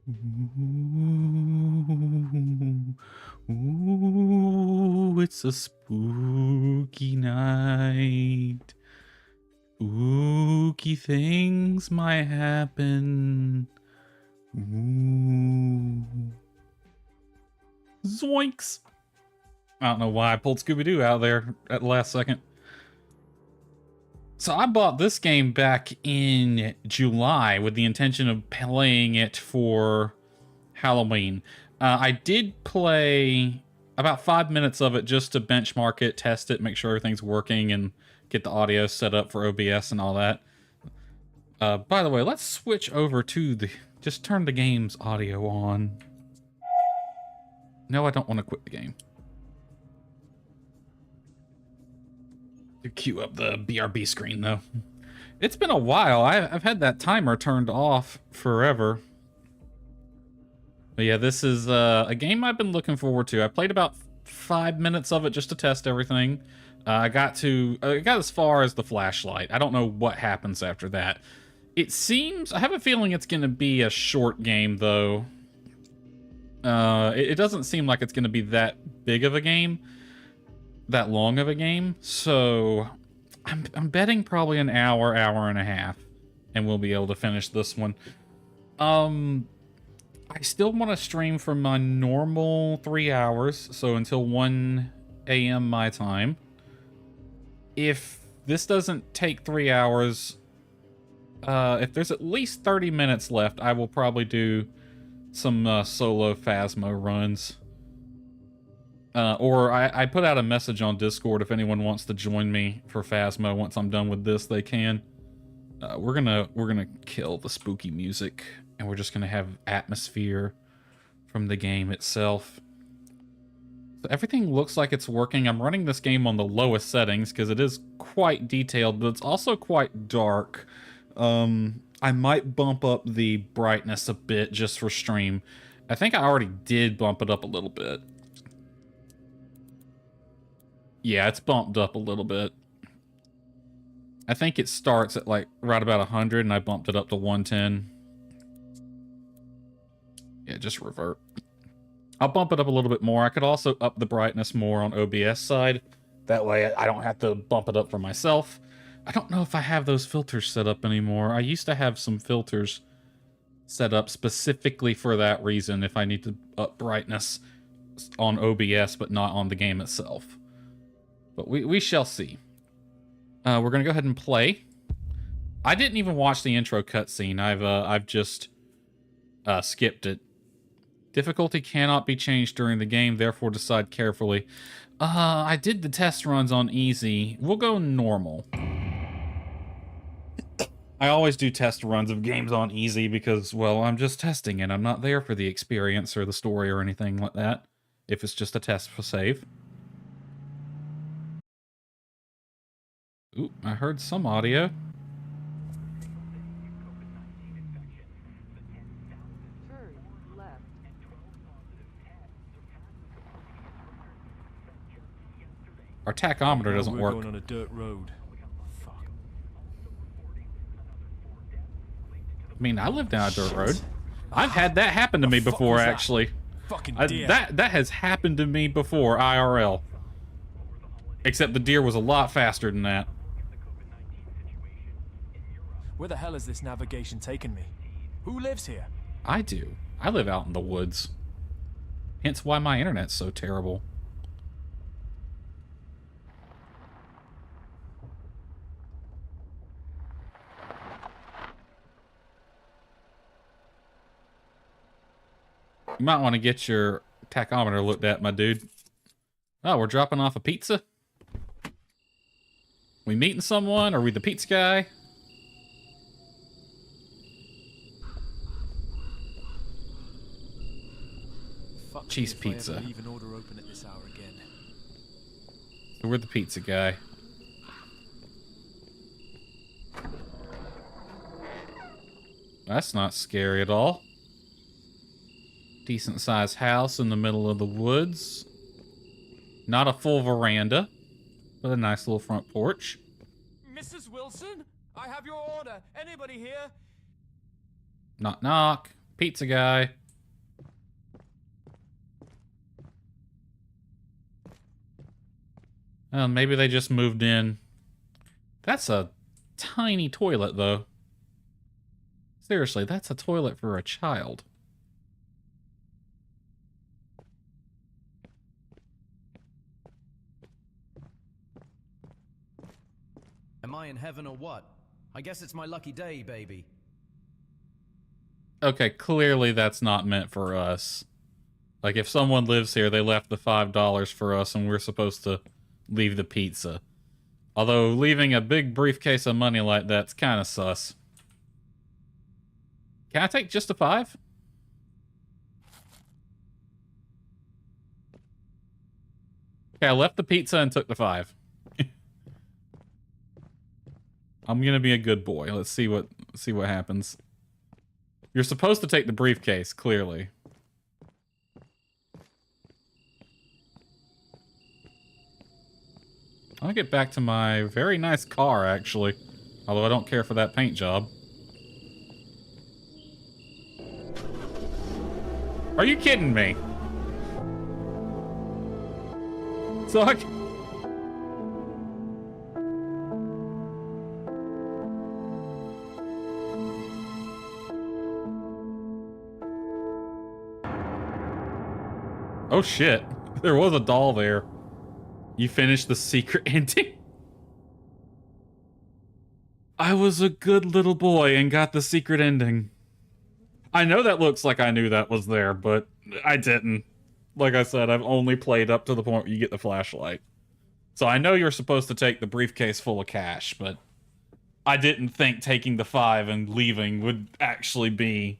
Ooh, ooh, it's a spooky night. Spooky things might happen. Ooh. Zoinks! I don't know why I pulled Scooby-Doo out there at the last second. So I bought this game back in July with the intention of playing it for Halloween. I did play about 5 minutes of it just to benchmark it, test it, make sure everything's working, and get the audio set up for OBS and all that. By the way, let's switch over to the... Just turn the game's audio on. No, I don't want to quit the game. To cue up the BRB screen, though. It's been a while. I've had that timer turned off forever. But yeah, this is a game I've been looking forward to. I played about 5 minutes of it just to test everything. I got as far as the flashlight. I don't know what happens after that. It seems... I have a feeling it's going to be a short game, though. It doesn't seem like it's going to be that big of a game. That long of a game. So I'm betting probably an hour, hour and a half. And we'll be able to finish this one. I still want to stream for my normal 3 hours. So until 1 a.m. my time. If this doesn't take 3 hours... if there's at least 30 minutes left, I will probably do some solo Phasmo runs. Or I put out a message on Discord if anyone wants to join me for Phasmo. Once I'm done with this, they can. We're gonna kill the spooky music, and we're just gonna have atmosphere from the game itself. So everything looks like it's working. I'm running this game on the lowest settings because it is quite detailed, but it's also quite dark. I might bump up the brightness a bit just for stream. I think I already did bump it up a little bit. Yeah, it's bumped up a little bit. I think it starts at like right about 100 and I bumped it up to 110. Yeah, just revert. I'll bump it up a little bit more. I could also up the brightness more on OBS side. That way I don't have to bump it up for myself. I don't know if I have those filters set up anymore. I used to have some filters set up specifically for that reason if I need to up brightness on OBS but not on the game itself. But we shall see. We're going to go ahead and play. I didn't even watch the intro cutscene. I've just skipped it. Difficulty cannot be changed during the game, therefore decide carefully. I did the test runs on easy. We'll go normal. I always do test runs of games on easy because, well, I'm just testing it. I'm not there for the experience or the story or anything like that. If it's just a test for save. Ooh, I heard some audio. Our tachometer doesn't work. We're going on a dirt road. Fuck. I mean, I live down a dirt road. I've had that happen to me before, actually. Fucking deer. That has happened to me before, IRL. Except the deer was a lot faster than that. Where the hell has this navigation taken me? Who lives here? I do. I live out in the woods. Hence why my internet's so terrible. You might want to get your tachometer looked at, my dude. Oh, we're dropping off a pizza? We meeting someone? Are we the pizza guy? Fuck Cheese me if pizza. I ever leave an order open at this hour again. So we're the pizza guy. That's not scary at all. Decent sized house in the middle of the woods. Not a full veranda, but a nice little front porch. Mrs. Wilson? I have your order. Anybody here? Knock knock. pizza guy. Maybe they just moved in. That's a tiny toilet, though. Seriously, that's a toilet for a child. Am I in heaven or what? I guess it's my lucky day, baby. Okay, clearly that's not meant for us. Like, if someone lives here, they left the $5 for us, and we're supposed to leave the pizza. Although, leaving a big briefcase of money like that's kind of sus. Can I take just a 5? Okay, I left the pizza and took the 5. I'm gonna be a good boy. Let's see what happens. You're supposed to take the briefcase, clearly. I'll get back to my very nice car, actually. Although I don't care for that paint job. Are you kidding me? So I... Oh shit, there was a doll there. You finished the secret ending? I was a good little boy and got the secret ending. I know that looks like I knew that was there, but I didn't. Like I said, I've only played up to the point where you get the flashlight. So I know you're supposed to take the briefcase full of cash, but I didn't think taking the 5 and leaving would actually be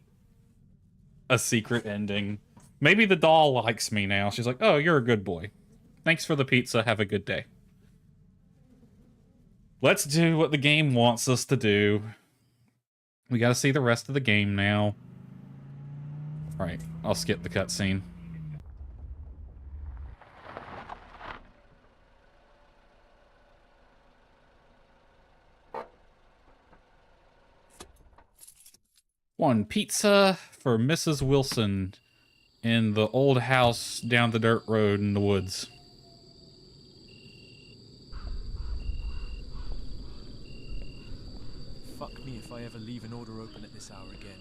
a secret ending. Maybe the doll likes me now. She's like, oh, you're a good boy. Thanks for the pizza. Have a good day. Let's do what the game wants us to do. We gotta see the rest of the game now. Alright, I'll skip the cutscene. One pizza for Mrs. Wilson in the old house down the dirt road in the woods. Fuck me if I ever leave an order open at this hour again.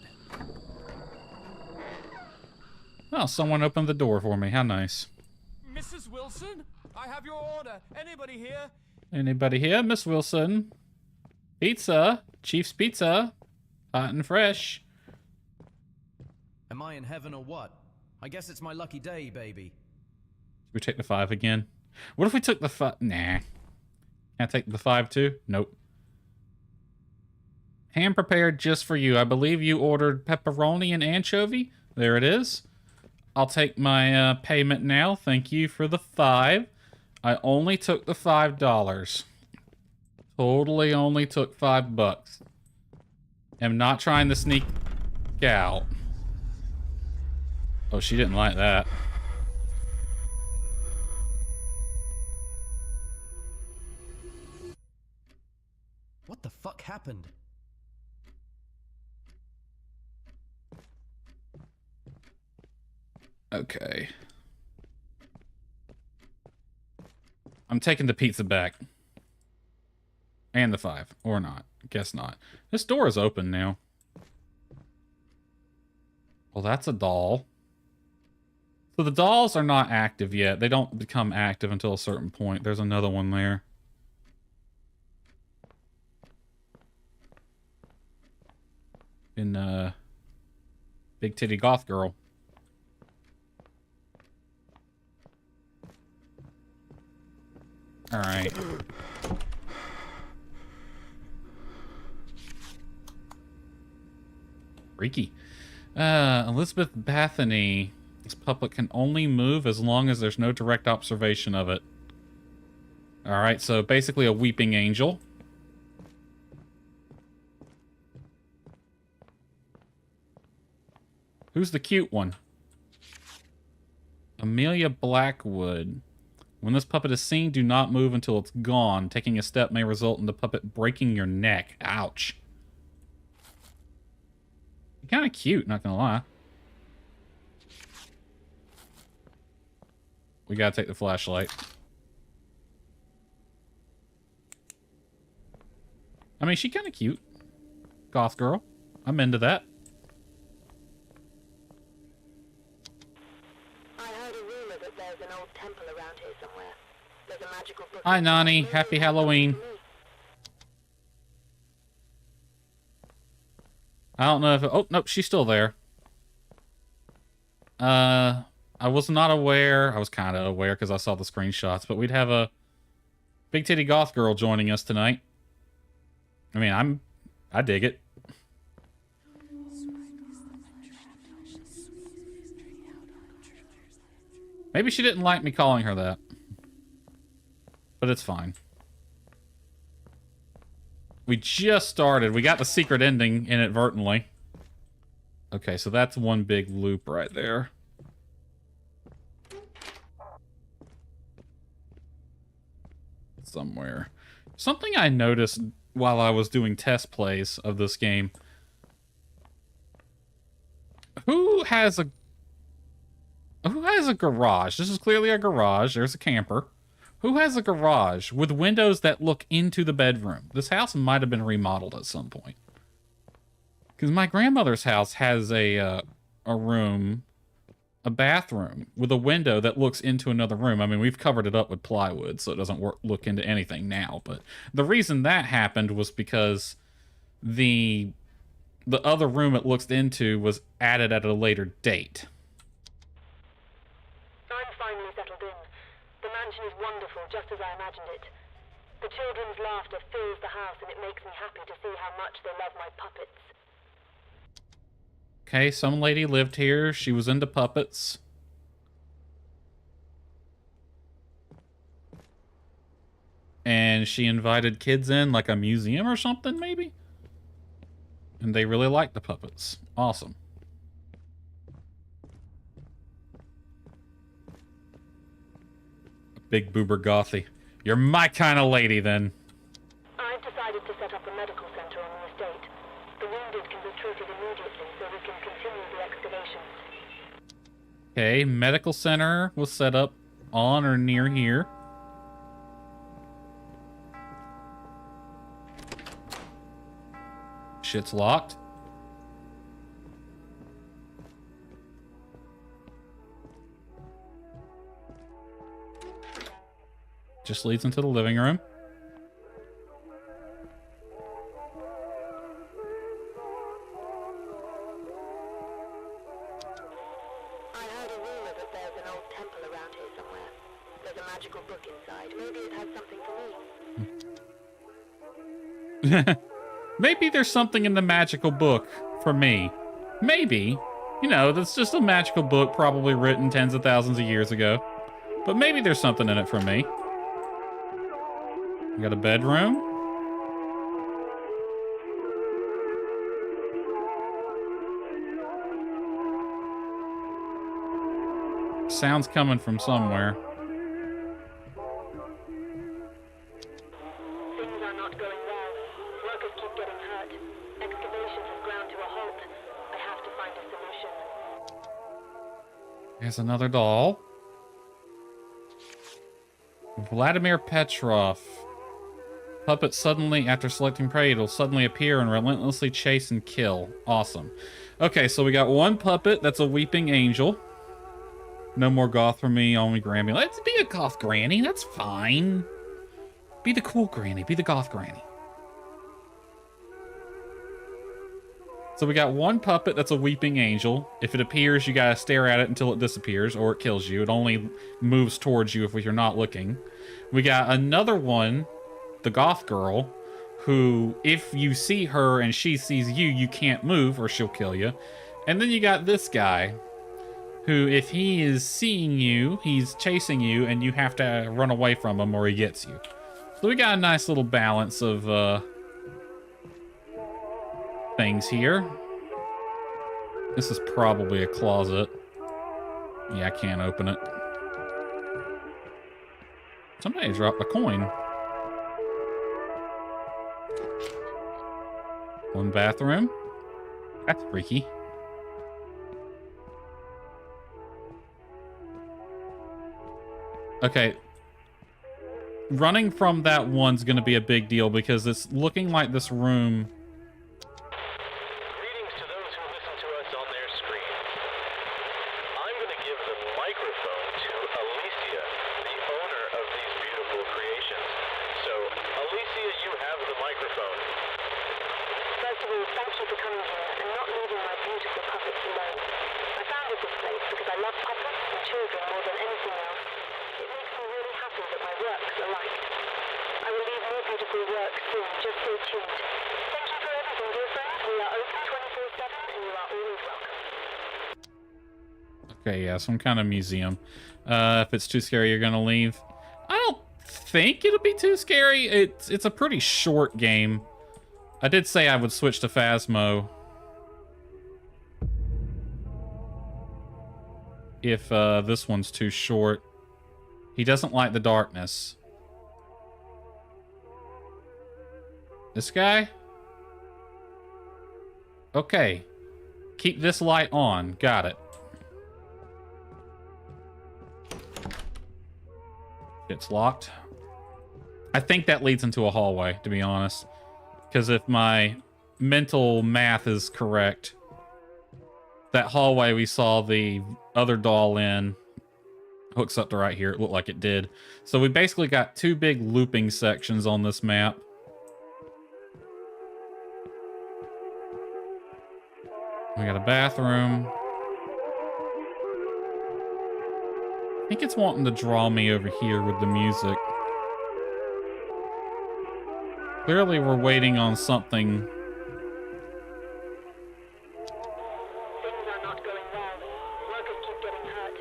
Oh, someone opened the door for me. How nice. Mrs. Wilson? I have your order. Anybody here? Anybody here, Miss Wilson? Pizza. Chief's Pizza. Hot and fresh. Am I in heaven or what? I guess it's my lucky day, baby. Should we take the 5 again? What if we took the 5? Nah. Can I take the 5 too? Nope. Ham prepared just for you. I believe you ordered pepperoni and anchovy. There it is. I'll take my payment now. Thank you for the 5. I only took the $5. Totally only took $5. I'm not trying to sneak out. Oh, she didn't like that. What the fuck happened? Okay. I'm taking the pizza back. And the 5. Or not. Guess not. This door is open now. Well, that's a doll. So the dolls are not active yet. They don't become active until a certain point. There's another one there. In, Big Titty Goth Girl. Alright. Freaky. Elizabeth Bethany. This puppet can only move as long as there's no direct observation of it. Alright, so basically a weeping angel. Who's the cute one? Amelia Blackwood. When this puppet is seen, do not move until it's gone. Taking a step may result in the puppet breaking your neck. Ouch. kind of cute, not gonna lie. We gotta take the flashlight. I mean, she kind of cute. Goth girl. I'm into that. I heard a rumor that there's an old temple around here somewhere. There's a magical book. Hi, Nani. Happy Halloween. I don't know if... Oh, nope, she's still there. I was not aware. I was kind of aware because I saw the screenshots, but we'd have a big titty goth girl joining us tonight. I mean, I dig it. Maybe she didn't like me calling her that. But it's fine. We just started. We got the secret ending inadvertently. Okay, so that's one big loop right there. Somewhere. Something I noticed while I was doing test plays of this game. Who has a garage? This is clearly a garage. There's a camper. Who has a garage with windows that look into the bedroom? This house might have been remodeled at some point. Because my grandmother's house has a room, a bathroom, with a window that looks into another room. I mean, we've covered it up with plywood, so it doesn't look into anything now. But the reason that happened was because the other room it looks into was added at a later date. I'm finally settled in. The mansion is wonderful, just as I imagined it. The children's laughter fills the house, and it makes me happy to see how much they love my puppets. Okay, some lady lived here. She was into puppets. And she invited kids in, like a museum or something, maybe? And they really liked the puppets. Awesome. Big boober gothy. You're my kind of lady, then. I've decided to set up a medical center on the estate. The wounded can be treated immediately so we can continue the excavations. Okay, medical center was set up on or near here. Shit's locked. Just leads into the living room. I heard a rumor that there's an old temple around here somewhere. There's a magical book inside. Maybe it has something for me. Maybe there's something in the magical book for me. Maybe. You know, that's just a magical book probably written tens of thousands of years ago. But maybe there's something in it for me. We got a bedroom. Sounds coming from somewhere. Things are not going well. Workers keep getting hurt. Excavation has ground to a halt. I have to find a solution. There's another doll. Vladimir Petrov. Puppet suddenly, after selecting prey, it'll suddenly appear and relentlessly chase and kill. Awesome. Okay, so we got one puppet that's a weeping angel. No more goth for me, only Granny. Let's be a goth granny, that's fine. Be the cool granny, be the goth granny. So we got one puppet that's a weeping angel. If it appears, you gotta stare at it until it disappears, or it kills you. It only moves towards you if you're not looking. We got another one, the goth girl, who, if you see her and she sees you, you can't move or she'll kill you. And then you got this guy, who, if he is seeing you, he's chasing you, and you have to run away from him or he gets you. So we got a nice little balance of things here. This is probably a closet. Yeah, I can't open it. Somebody dropped a coin. One bathroom. That's freaky. Okay. Running from that one's going to be a big deal because it's looking like this room... Greetings to those who listen to us on their screen. I'm going to give the microphone to Alicia, the owner of these beautiful creations. So, Alicia, you have the microphone. First of all, thank you for coming here and not leaving my beautiful puppets alone. I founded this place because I love puppets and children more than anything else. It makes me really happy that my works are liked. I will leave more beautiful work soon, just stay tuned. Thank you for everything, dear friends. We are open 24/7 and you are always welcome. Okay, yeah, some kind of museum. If it's too scary, you're gonna leave. I don't think it'll be too scary. It's a pretty short game. I did say I would switch to Phasmo if this one's too short. He doesn't like the darkness. This guy? Okay. Keep this light on. Got it. It's locked. I think that leads into a hallway, to be honest. Because if my mental math is correct, that hallway we saw the other doll in hooks up to right here. It looked like it did. So we basically got two big looping sections on this map. We got a bathroom. I think it's wanting to draw me over here with the music. Clearly we're waiting on something. Things are not going well. Workers keep getting hurt.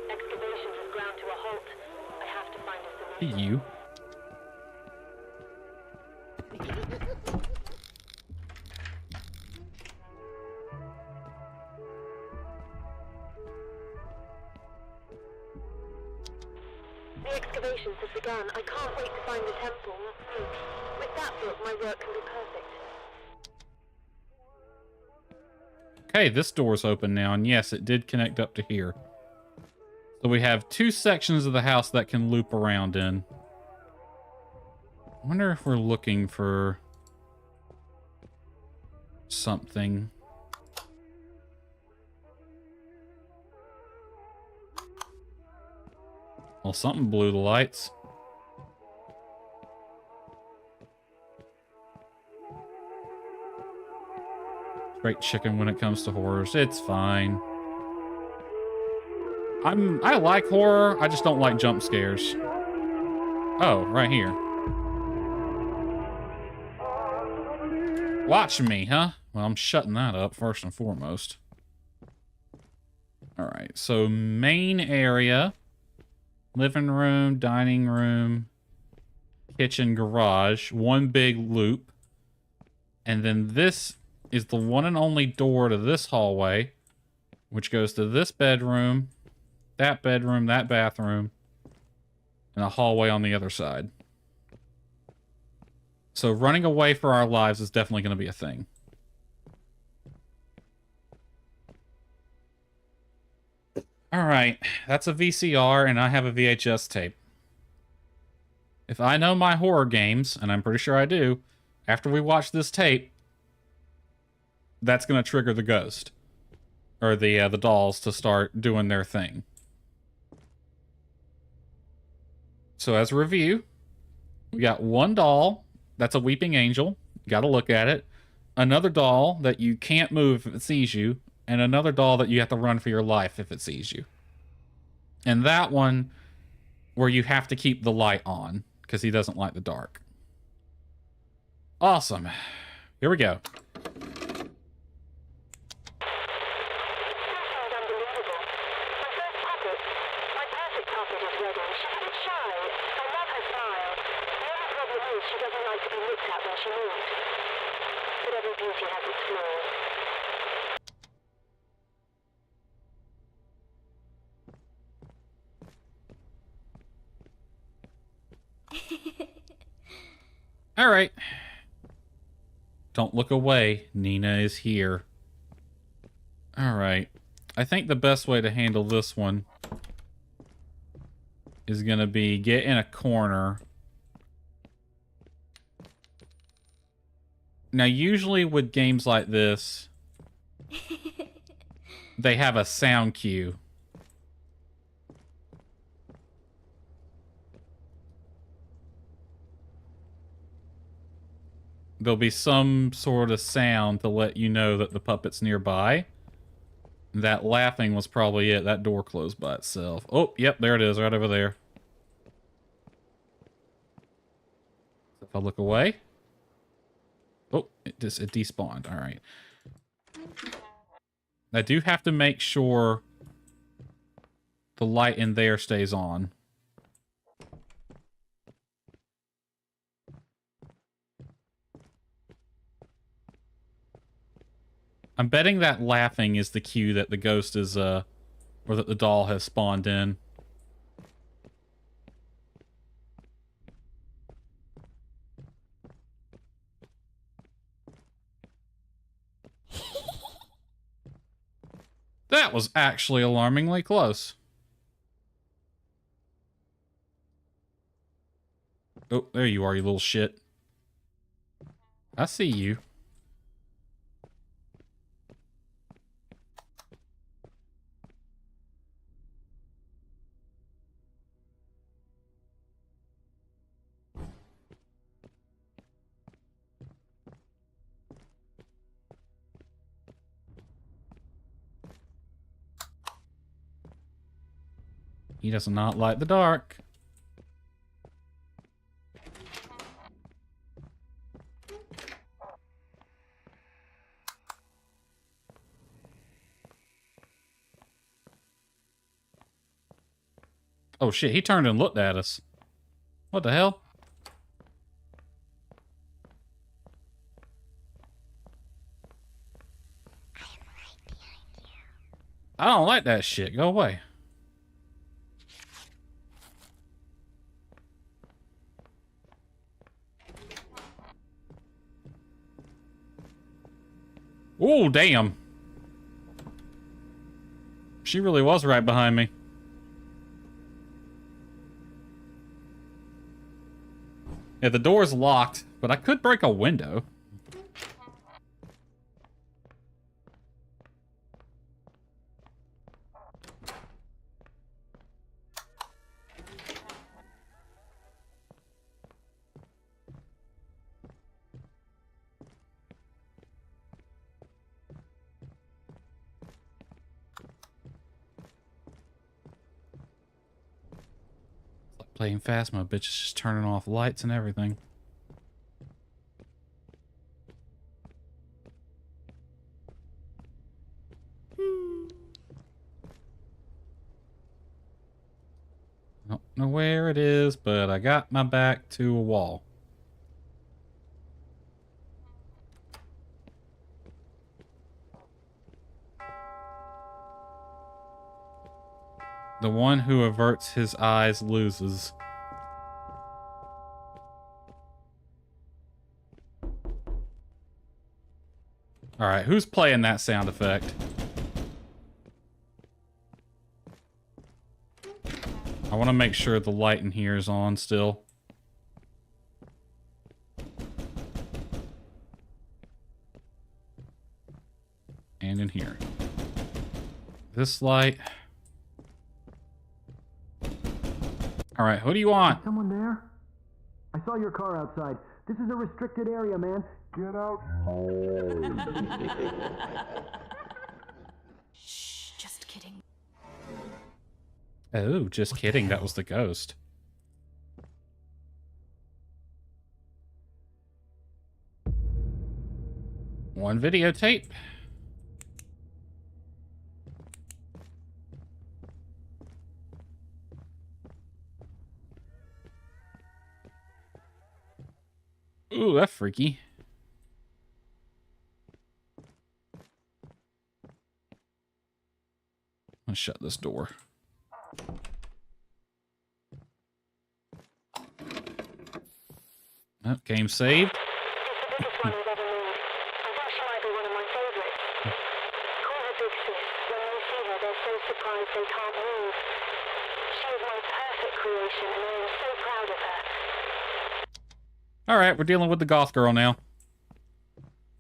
Excavations have ground to a halt. I have to find a solution. You. The excavations have begun. I can't wait to find the temple. With that book, my work can be perfect. Okay, this door's open now, and yes, it did connect up to here. So we have two sections of the house that can loop around in. I wonder if we're looking for something. Well, something blew the lights. Straight chicken when it comes to horrors. It's fine. I like horror, I just don't like jump scares. Oh, right here. Watch me, huh? Well, I'm shutting that up first and foremost. Alright, so main area. Living room, dining room, kitchen, garage. One big loop. And then this is the one and only door to this hallway, which goes to this bedroom, that bathroom, and a hallway on the other side. So running away for our lives is definitely going to be a thing. All right, that's a VCR, and I have a VHS tape. If I know my horror games, and I'm pretty sure I do, after we watch this tape, that's going to trigger the ghost. Or the dolls to start doing their thing. So as a review, we got one doll that's a weeping angel. You got to look at it. Another doll that you can't move if it sees you. And another doll that you have to run for your life if it sees you. And that one where you have to keep the light on because he doesn't like the dark. Awesome. Here we go. All right. Don't look away. Nina is here. All right. I think the best way to handle this one is going to be get in a corner. Now, usually with games like this, they have a sound cue. There'll be some sort of sound to let you know that the puppet's nearby. That laughing was probably it. That door closed by itself. Oh, yep, there it is, right over there. If I look away. Oh, it despawned. All right. I do have to make sure the light in there stays on. I'm betting that laughing is the cue that the ghost is, or that the doll has spawned in. That was actually alarmingly close. Oh, there you are, you little shit. I see you. He does not like the dark. Oh shit, he turned and looked at us. What the hell? I don't like that shit. Go away. Oh, damn. She really was right behind me. Yeah, the door's locked, but I could break a window. Playing fast, my bitch is just turning off lights and everything. Don't know where it is, but I got my back to a wall. The one who averts his eyes loses. Alright, who's playing that sound effect? I want to make sure the light in here is on still. And in here. This light... Alright, who do you want? Someone there? I saw your car outside. This is a restricted area, man. Get out. Shh, just kidding. Oh, just kidding. That was the ghost. One videotape. Ooh, that's freaky. Let's shut this door. Oh, game saved. It's the biggest one we've ever made. I think she might be one of my favorites. Call her Big Sis. When they see her, they're so surprised they can't move. She is my perfect perfect creation, and I am so proud of her. Alright, we're dealing with the goth girl now.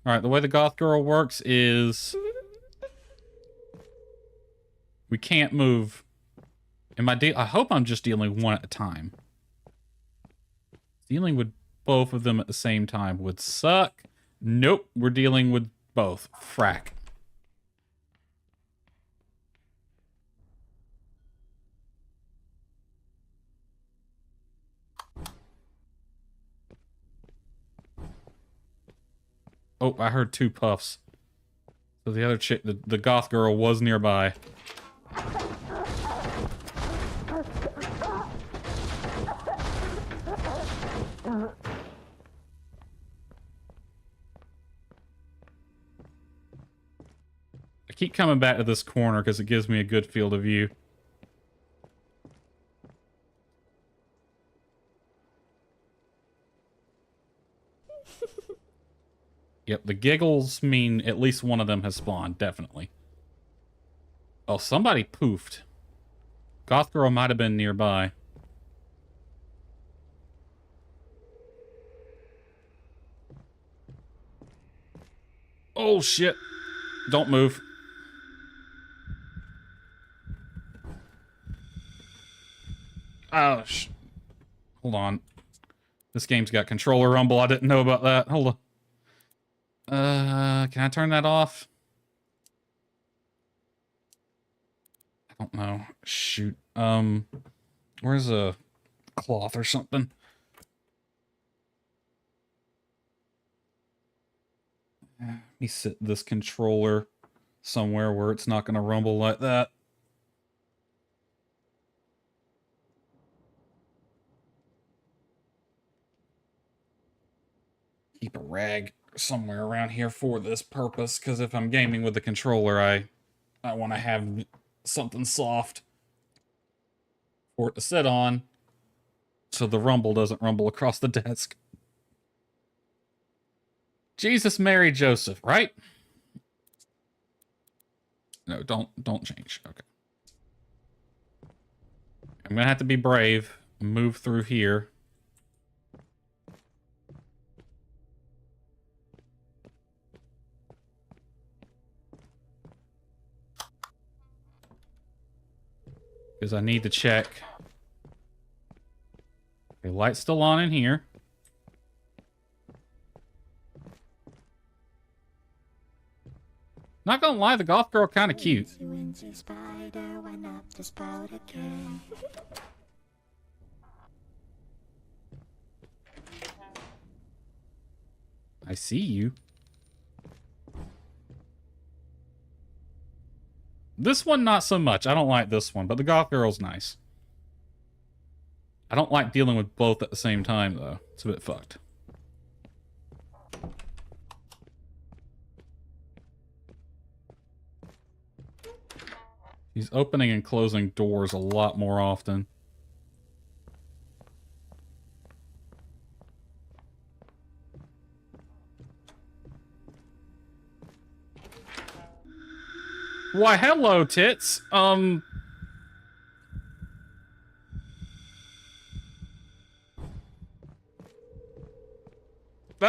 Alright, the way the goth girl works is... we can't move. I hope I'm just dealing one at a time. Dealing with both of them at the same time would suck. Nope, we're dealing with both. Frack. Oh, I heard 2 puffs. So the other chick, the goth girl, was nearby. I keep coming back to this corner because it gives me a good field of view. Yep, the giggles mean at least one of them has spawned, definitely. Oh, somebody poofed. Goth girl might have been nearby. Oh, shit. Don't move. Oh, hold on. This game's got controller rumble. I didn't know about that. Hold on. Can I turn that off? I don't know. Shoot. Where's a cloth or something? Let me sit this controller somewhere where it's not going to rumble like that. Keep a rag somewhere around here for this purpose, because if I'm gaming with the controller, I want to have something soft for it to sit on so the rumble doesn't rumble across the desk. Jesus, Mary, Joseph, right? No, don't change. Okay. I'm gonna have to be brave. Move through here. Because I need to check. Okay, light's still on in here. Not gonna lie, the goth girl kind of cute. I see you. This one, not so much. I don't like this one, but the goth girl's nice. I don't like dealing with both at the same time, though. It's a bit fucked. He's opening and closing doors a lot more often. Why, hello, tits. That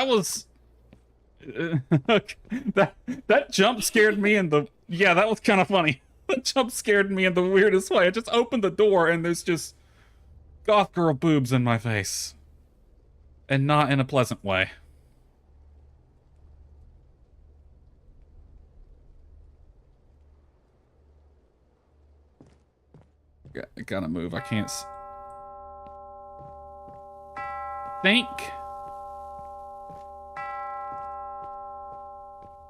was... that jump scared me in the... Yeah, that was kind of funny. That jump scared me in the weirdest way. I just opened the door and there's just goth girl boobs in my face. And not in a pleasant way. Gotta move. I can't...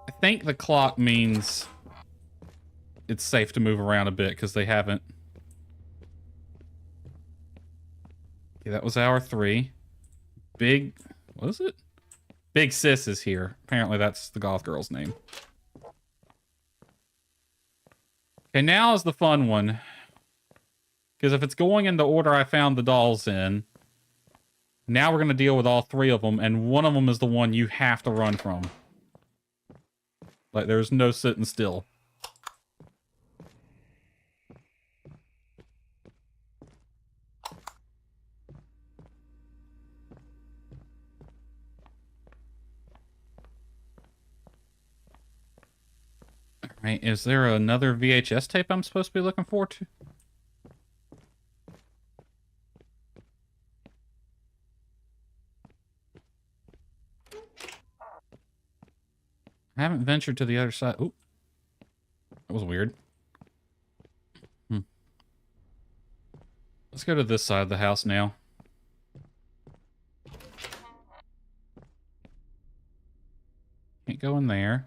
I think the clock means it's safe to move around a bit because they haven't. Okay, that was hour 3. Big... What is it? Big Sis is here. Apparently that's the goth girl's name. Okay, now is the fun one. Because if it's going in the order I found the dolls in, now we're going to deal with all 3 of them, and one of them is the one you have to run from. Like, there's no sitting still. Right, is there another VHS tape I'm supposed to be looking forward to? I haven't ventured to the other side. Ooh. That was weird. Let's go to this side of the house now. Can't go in there.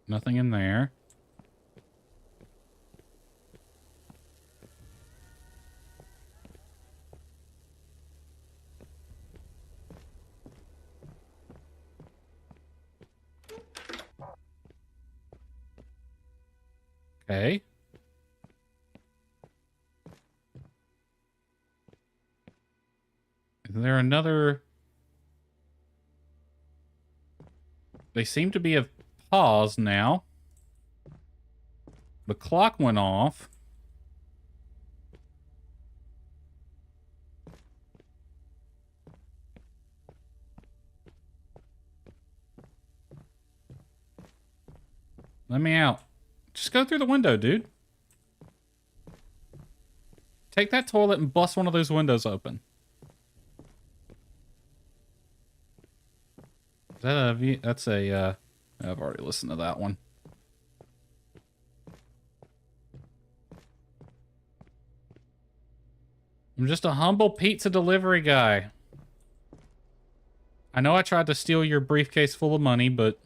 Nothing in there. Okay. Is there another... They seem to be a pause now. The clock went off. Let me out. Just go through the window, dude. Take that toilet and bust one of those windows open. Is that a... That's a, I've already listened to that one. I'm just a humble pizza delivery guy. I know I tried to steal your briefcase full of money, but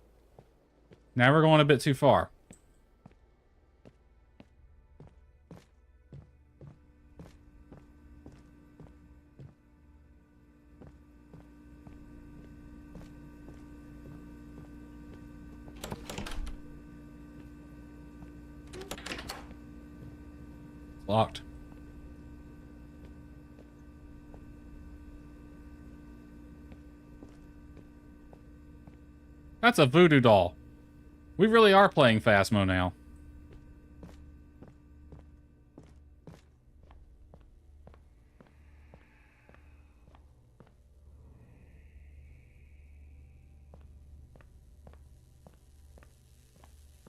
now we're going a bit too far. Locked. That's a voodoo doll. We really are playing Phasmo now.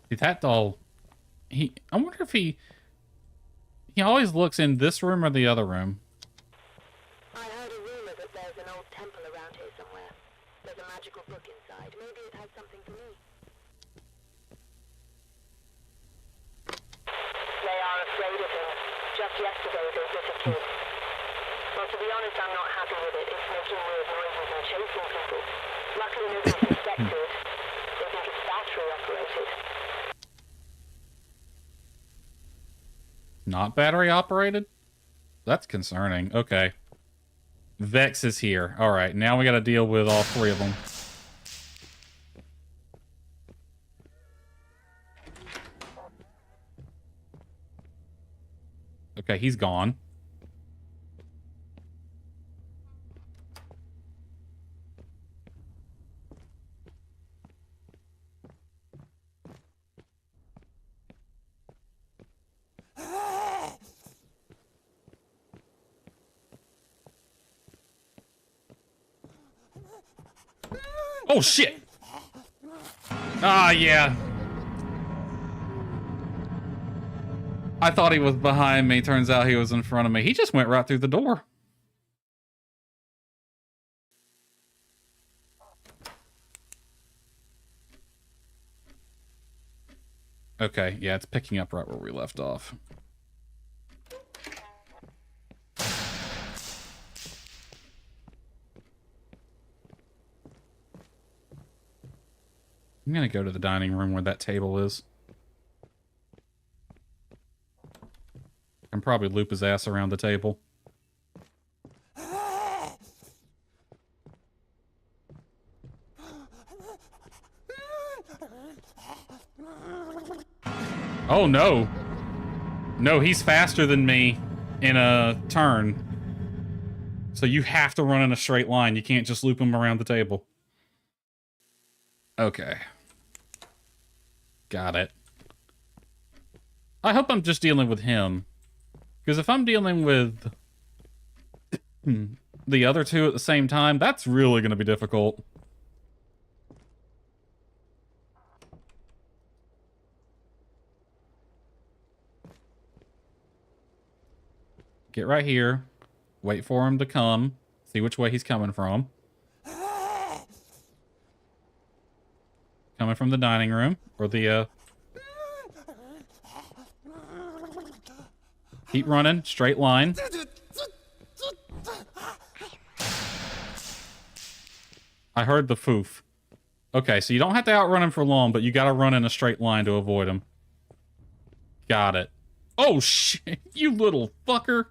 See, that doll... I wonder if he always looks in this room or the other room. I heard a rumor that there's an old temple around here somewhere. There's a magical book inside. Maybe it has something for me. They are afraid of him. Just yesterday they disappeared. Well, to be honest, I'm not happy with it. It's making weird noises and chasing people. Luckily nobody's infected. They think it's battery operated. Not battery operated? That's concerning. Okay. Vex is here. Alright, now we gotta deal with all three of them. Okay, he's gone. Oh, shit! Ah, yeah. I thought he was behind me. Turns out he was in front of me. He just went right through the door. Okay, yeah, it's picking up right where we left off. I'm gonna go to the dining room where that table is. I can probably loop his ass around the table. Oh no! No, he's faster than me in a turn. So you have to run in a straight line. You can't just loop him around the table. Okay. Got it. I hope I'm just dealing with him. Because if I'm dealing with the other two at the same time, that's really going to be difficult. Get right here. Wait for him to come. See which way he's coming from. Coming from the dining room. Or the, Keep running. Straight line. I heard the foof. Okay, so you don't have to outrun him for long, but you gotta run in a straight line to avoid him. Got it. Oh, shit. You little fucker.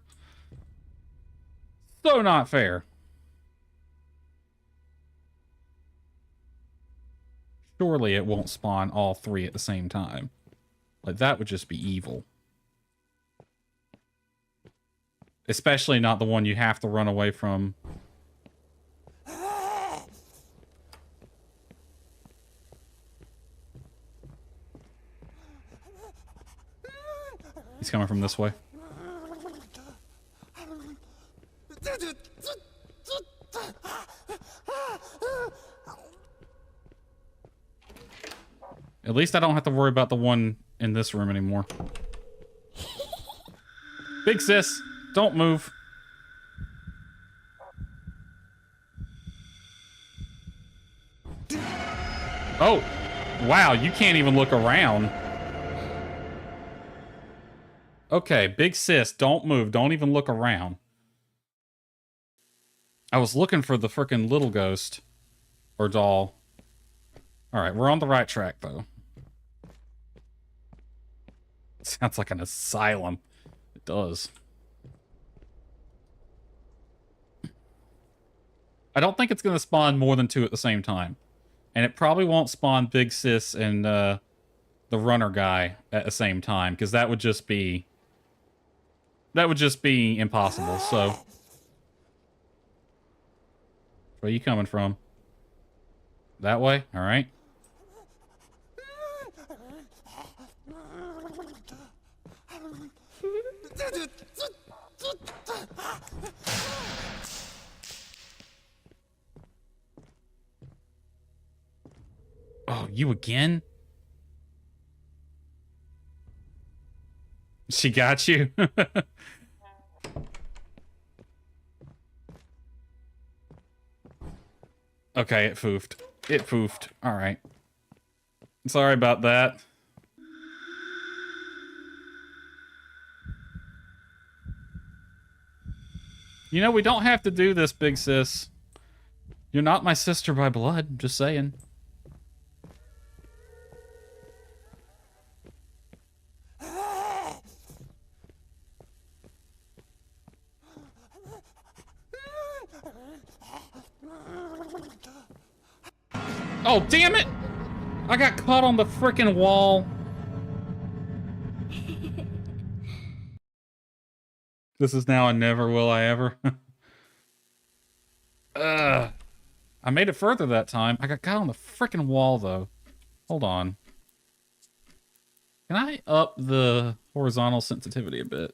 So not fair. Surely it won't spawn all three at the same time. Like, that would just be evil. Especially not the one you have to run away from. He's coming from this way. At least I don't have to worry about the one in this room anymore. Big sis, don't move. Oh, wow, you can't even look around. Okay, big sis, don't move. Don't even look around. I was looking for the frickin' little ghost. Or doll. Alright, we're on the right track, though. Sounds like an asylum. It does. I don't think it's going to spawn more than two at the same time. And it probably won't spawn Big Sis and the runner guy at the same time, because that would just be... That would just be impossible, so... Where are you coming from? That way? Alright. Oh, you again? She got you? Okay, it foofed. It foofed. Alright. Sorry about that. You know, we don't have to do this, big sis. You're not my sister by blood, just saying. Oh, damn it! I got caught on the frickin' wall. This is now a never will I ever. I made it further that time. I got caught on the frickin' wall, though. Hold on. Can I up the horizontal sensitivity a bit?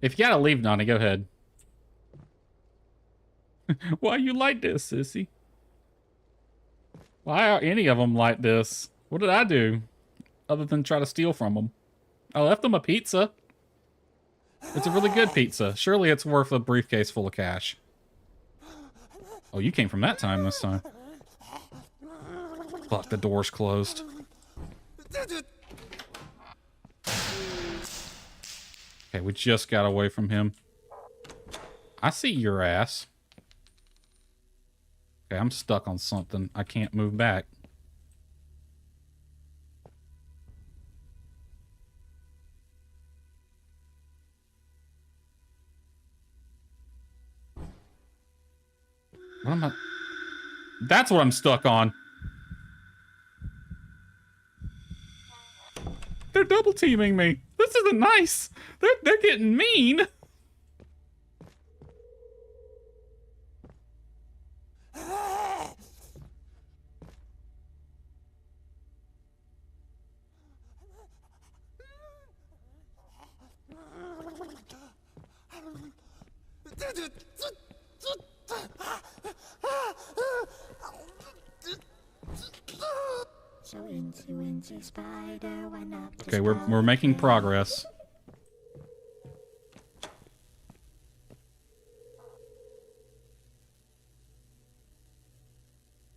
If you gotta leave, Nani, go ahead. Why you like this, sissy? Why are any of them like this? What did I do? Other than try to steal from them. I left them a pizza. It's a really good pizza. Surely it's worth a briefcase full of cash. Oh, you came from that time this time. Fuck, the door's closed. Okay, we just got away from him. I see your ass. Okay, I'm stuck on something. I can't move back. What am I... That's what I'm stuck on. They're double teaming me. This isn't nice. They're getting mean. Okay, we're making progress.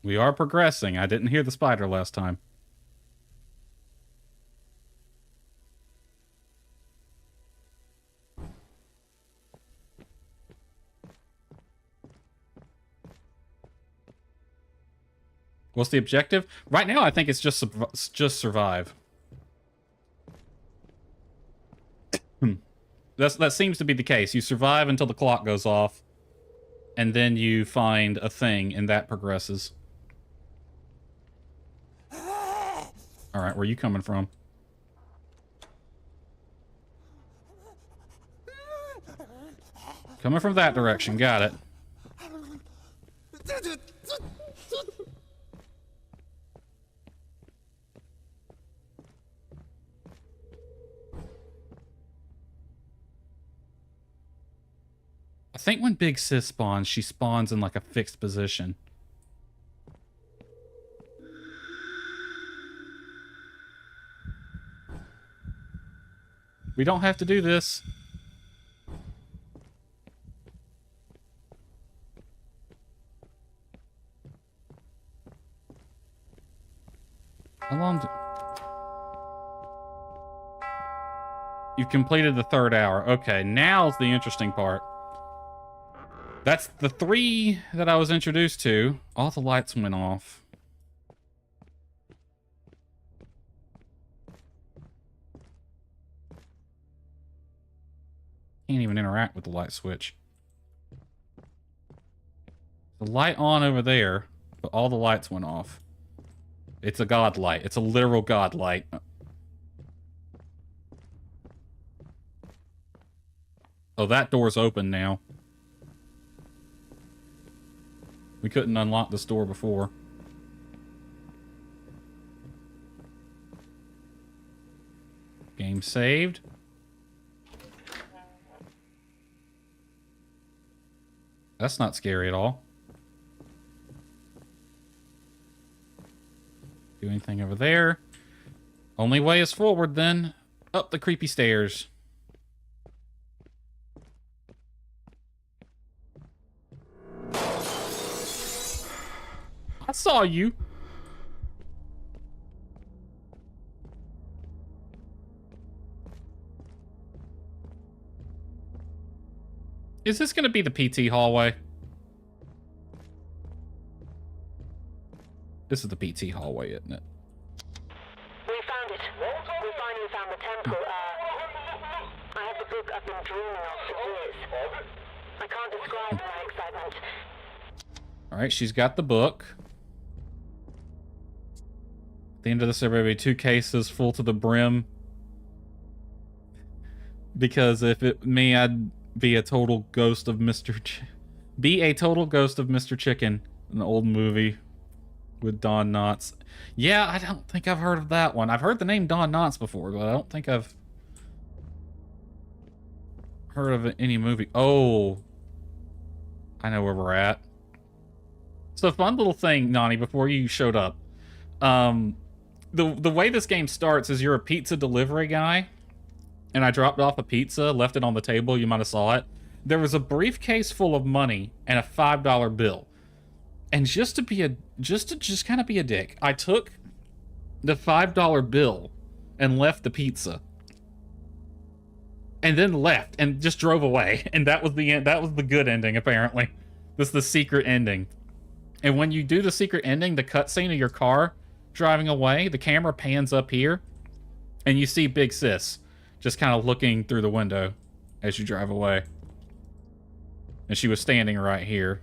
We are progressing. I didn't hear the spider last time. What's the objective? Right now, I think it's just survive. That seems to be the case. You survive until the clock goes off, and then you find a thing, and that progresses. All right, where are you coming from? Coming from that direction. Got it. I think when Big Sis spawns, she spawns in like a fixed position. We don't have to do this. How long You've completed the 3rd hour. Okay, now's the interesting part. That's the 3 that I was introduced to. All the lights went off. Can't even interact with the light switch. The light on over there, but all the lights went off. It's a god light. It's a literal god light. Oh, that door's open now. We couldn't unlock this door before. Game saved. That's not scary at all. Do anything over there? Only way is forward then. Up the creepy stairs. I saw you. Is this going to be the PT hallway? This is the PT hallway, isn't it? We found it. We finally found the temple. I have the book I've been dreaming of for years. I can't describe my excitement. Alright, she's got the book. At the end of this, there will be 2 cases full to the brim. Because if it me, I'd be a total ghost of Mr. Chicken, an old movie with Don Knotts. Yeah, I don't think I've heard of that one. I've heard the name Don Knotts before, but I don't think I've heard of any movie. Oh, I know where we're at. So fun little thing, Nani, before you showed up. The way this game starts is you're a pizza delivery guy, and I dropped off a pizza, left it on the table. You might have saw it. There was a briefcase full of money and a $5 bill. And just to kind of be a dick, I took the $5 bill and left the pizza. And then left and just drove away. And that was the end. That was the good ending, apparently. This is the secret ending. And when you do the secret ending, the cutscene of your car driving away, the camera pans up here, and you see Big Sis just kind of looking through the window as you drive away. And she was standing right here,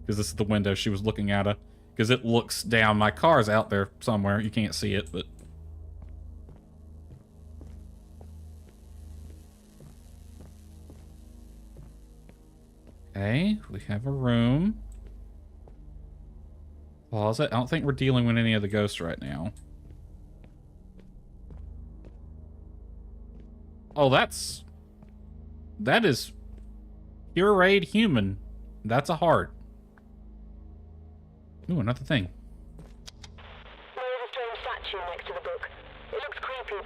because this is the window she was looking at. Because it looks down. My car's out there somewhere. You can't see it, but... Okay, we have a room. Closet. I don't think we're dealing with any of the ghosts right now. Oh, that is pureed human. That's a heart. Ooh, another thing. Where is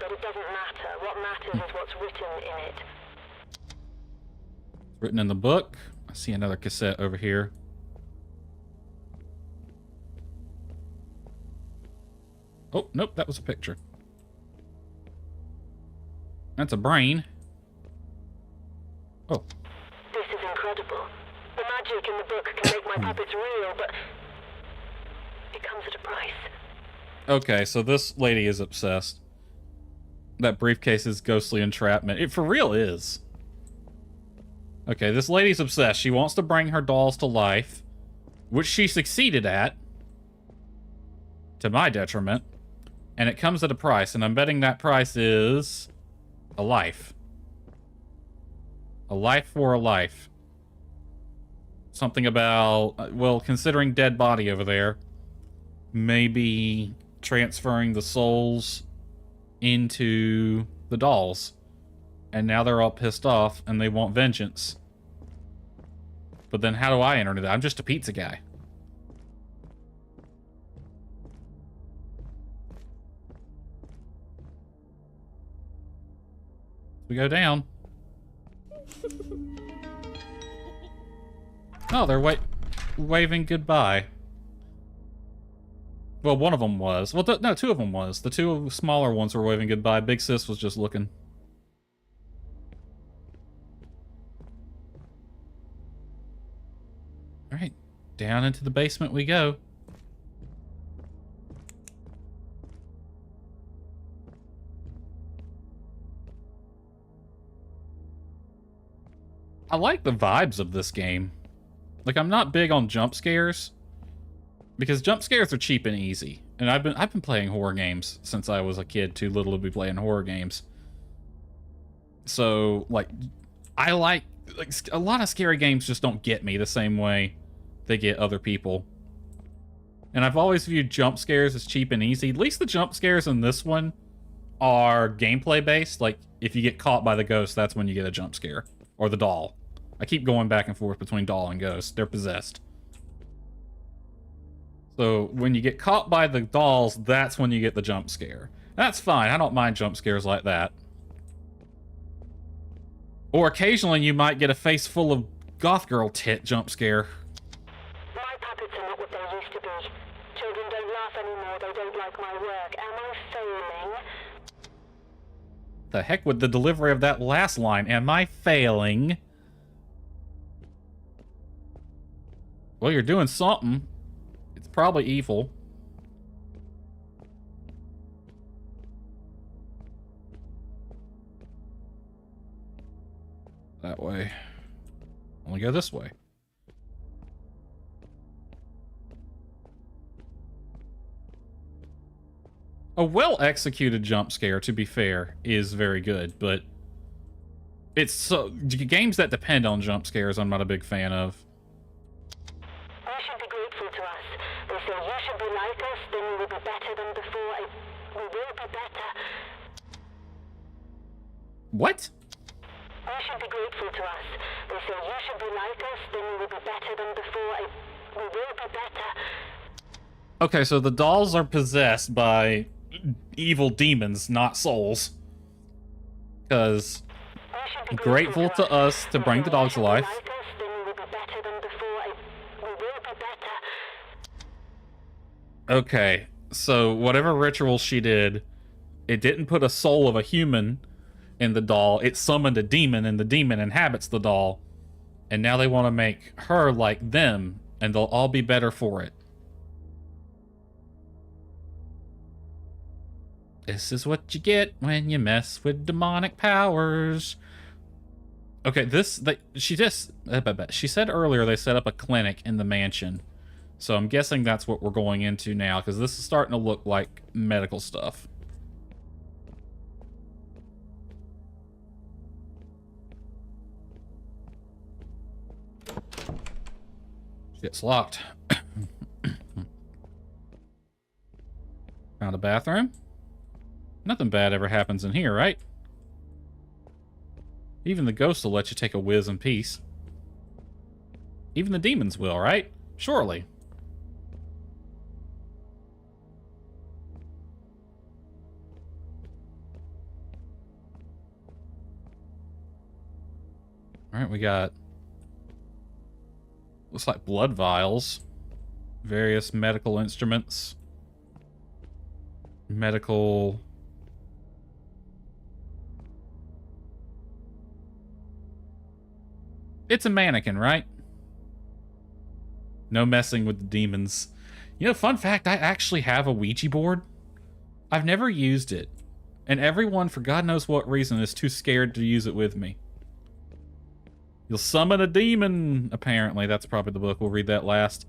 but it doesn't matter. What matters is what's written in it. Written in the book. I see another cassette over here. Oh, nope, that was a picture. That's a brain. Oh. This is incredible. The magic in the book can make my puppets real, but it comes at a price. Okay, so this lady is obsessed. That briefcase is ghostly entrapment. It for real is. Okay, this lady's obsessed. She wants to bring her dolls to life, which she succeeded at, to my detriment. And it comes at a price, and I'm betting that price is a life. A life for a life. Something about, well, considering dead body over there, maybe transferring the souls into the dolls. And now they're all pissed off, and they want vengeance. But then how do I enter that? I'm just a pizza guy. We go down. Oh, they're waving goodbye. Well, one of them was. Well, no, two of them was. The two smaller ones were waving goodbye. Big Sis was just looking. All right, down into the basement we go. I like the vibes of this game. Like, I'm not big on jump scares because jump scares are cheap and easy. And I've been playing horror games since I was a kid, too little to be playing horror games. So, like a lot of scary games just don't get me the same way they get other people. And I've always viewed jump scares as cheap and easy. At least the jump scares in this one are gameplay based. Like, if you get caught by the ghost, that's when you get a jump scare. Or the doll. I keep going back and forth between doll and ghost. They're possessed. So when you get caught by the dolls, that's when you get the jump scare. That's fine. I don't mind jump scares like that. Or occasionally you might get a face full of goth girl tit jump scare. My puppets are not what they used to be. Children don't laugh anymore. They don't like my work. Am I failing? The heck with the delivery of that last line? Am I failing? Well, you're doing something. It's probably evil. That way. Only go this way. A well-executed jump scare, to be fair, is very good, but it's so games that depend on jump scares I'm not a big fan of. You should be grateful to us. They say you should be like us, then we will be better than before. We will be better. What? You should be grateful to us. They say you should be like us, then we will be better than before. We will be better. Okay, so the dolls are possessed by evil demons, not souls. Because grateful to us to bring the dogs to life. Okay, so whatever ritual she did, it didn't put a soul of a human in the doll. It summoned a demon, and the demon inhabits the doll. And now they want to make her like them, and they'll all be better for it. This is what you get when you mess with demonic powers. Okay, she said earlier they set up a clinic in the mansion. So I'm guessing that's what we're going into now, because this is starting to look like medical stuff. It's locked. Found a bathroom. Nothing bad ever happens in here, right? Even the ghosts will let you take a whiz in peace. Even the demons will, right? Surely. All right, we got... looks like blood vials. Various medical instruments. Medical... It's a mannequin, right? No messing with the demons. You know, fun fact, I actually have a Ouija board. I've never used it. And everyone, for God knows what reason, is too scared to use it with me. You'll summon a demon, apparently. That's probably the book. We'll read that last.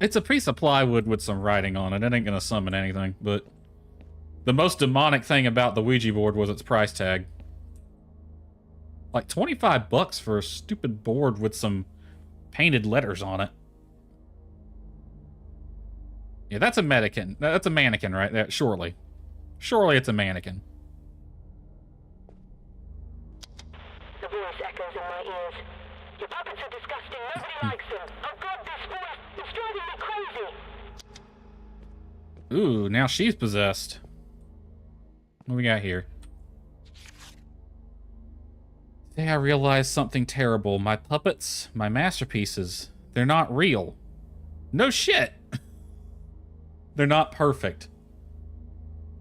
It's a piece of plywood with some writing on it. It ain't gonna summon anything, but... the most demonic thing about the Ouija board was its price tag. Like 25 bucks for a stupid board with some painted letters on it. Yeah, that's a mannequin. That's a mannequin, right? That surely. Surely it's a mannequin. The voice echoes in my ears. Your puppets are disgusting. Nobody likes them. Oh God, this voice is driving me crazy. Ooh, now she's possessed. What do we got here? Today I realized something terrible. My puppets, my masterpieces, they're not real. No shit. They're not perfect.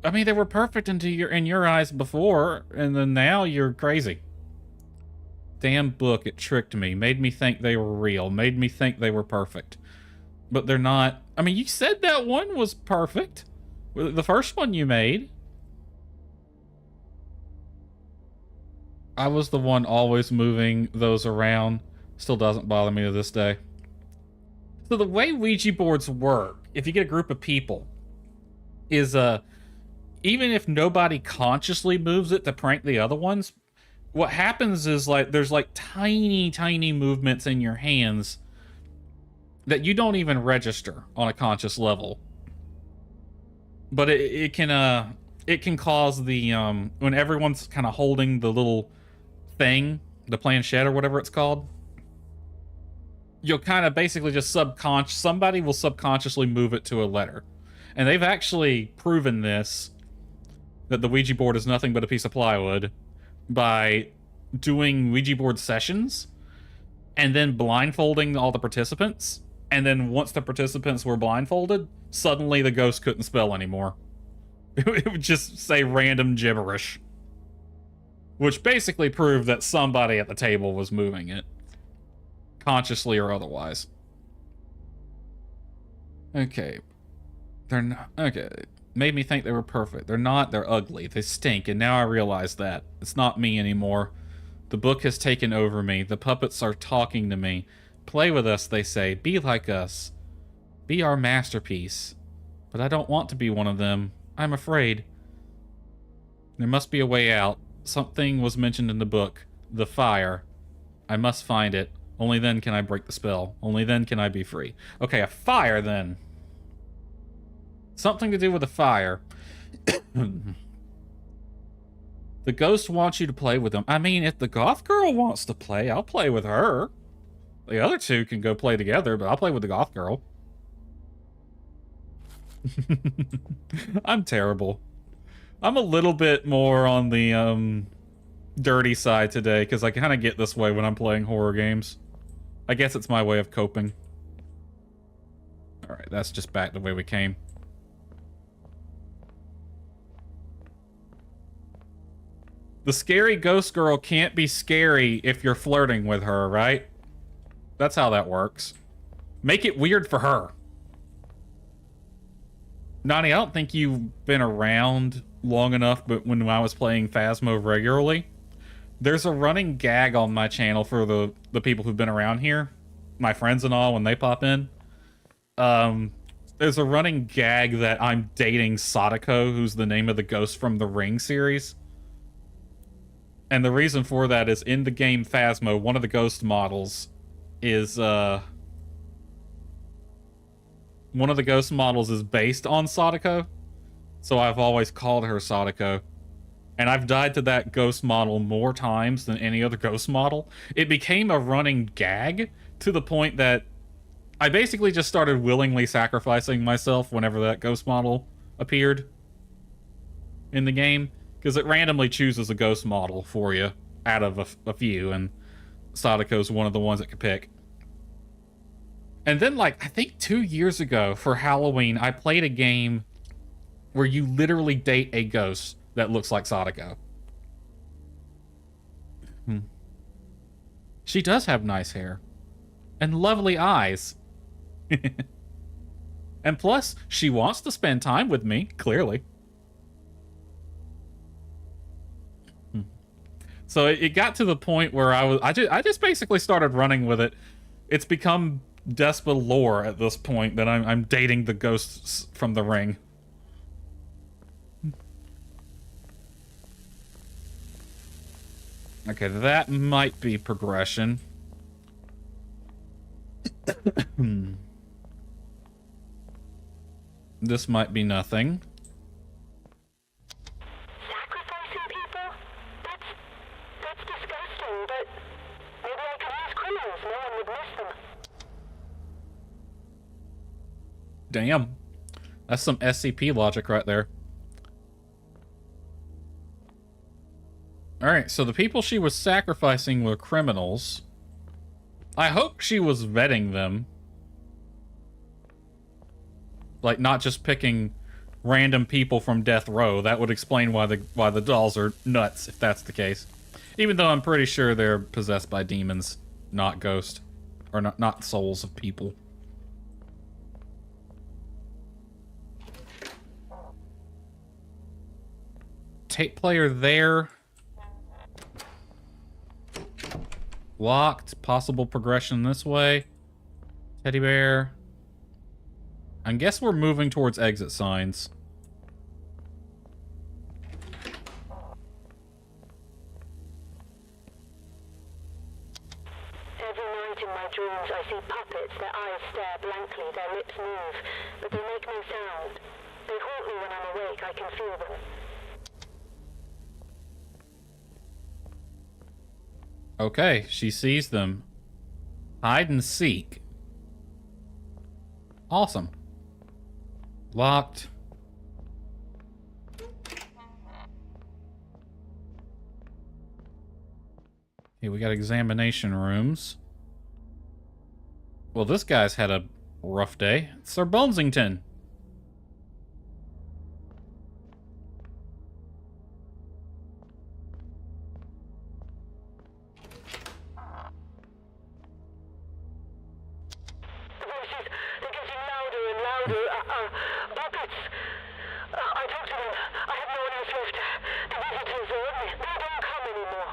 I mean, they were perfect in your eyes before, and then now you're crazy. Damn book, it tricked me. Made me think they were real. Made me think they were perfect. But they're not. I mean, you said that one was perfect. The first one you made. I was the one always moving those around. Still doesn't bother me to this day. So the way Ouija boards work, if you get a group of people, is even if nobody consciously moves it to prank the other ones, what happens is like there's like tiny movements in your hands that you don't even register on a conscious level. But it can cause the when everyone's kind of holding the little thing, the planchette or whatever it's called, you'll kind of basically just somebody will subconsciously move it to a letter. And they've actually proven this, that the Ouija board is nothing but a piece of plywood, by doing Ouija board sessions and then blindfolding all the participants. And then once the participants were blindfolded, suddenly the ghost couldn't spell anymore. It would just say random gibberish. Which basically proved that somebody at the table was moving it. Consciously or otherwise. Okay. They're not... okay. Made me think they were perfect. They're not. They're ugly. They stink. And now I realize that. It's not me anymore. The book has taken over me. The puppets are talking to me. Play with us, they say. Be like us. Be our masterpiece. But I don't want to be one of them. I'm afraid. There must be a way out. Something was mentioned in the book. The fire. I must find it. Only then can I break the spell. Only then can I be free. Okay, a fire then. Something to do with a fire. The ghost wants you to play with them. I mean, if the goth girl wants to play, I'll play with her. The other two can go play together, but I'll play with the goth girl. I'm terrible. I'm a little bit more on the dirty side today, because I kind of get this way when I'm playing horror games. I guess it's my way of coping. Alright, that's just back the way we came. The scary ghost girl can't be scary if you're flirting with her, right? That's how that works. Make it weird for her. Nani, I don't think you've been around long enough, but when I was playing Phasmo regularly, there's a running gag on my channel for the people who've been around here, my friends and all, when they pop in. There's a running gag that I'm dating Sadako, who's the name of the ghost from the Ring series. And the reason for that is in the game Phasmo, one of the ghost models is based on Sadako. So I've always called her Sadako. And I've died to that ghost model more times than any other ghost model. It became a running gag to the point that I basically just started willingly sacrificing myself whenever that ghost model appeared in the game. Because it randomly chooses a ghost model for you out of a few, and Sadako's one of the ones that could pick. And then, like, I think 2 years ago for Halloween, I played a game where you literally date a ghost that looks like Sadako. She does have nice hair. And lovely eyes. And plus, she wants to spend time with me, clearly. So it got to the point where I just basically started running with it. It's become Despa lore at this point that I'm dating the ghosts from the ring. Okay, that might be progression. This might be nothing. Sacrificing people? That's disgusting, but maybe I could use criminals. No one would miss them. Damn. That's some SCP logic right there. Alright, so the people she was sacrificing were criminals. I hope she was vetting them. Like, not just picking random people from death row. That would explain why the dolls are nuts, if that's the case. Even though I'm pretty sure they're possessed by demons, not ghosts. Or not souls of people. Tape player there. Locked. Possible progression this way. Teddy bear. I guess we're moving towards exit signs. Every night in my dreams I see puppets, their eyes stare blankly, their lips move, but they make no sound. They haunt me when I'm awake, I can feel them. Okay, she sees them. Hide and seek. Awesome. Locked. Okay, we got examination rooms. Well, this guy's had a rough day. It's Sir Bonesington. Puppets! I talked to them. I have no one else left. The visitors are on me. They don't come anymore.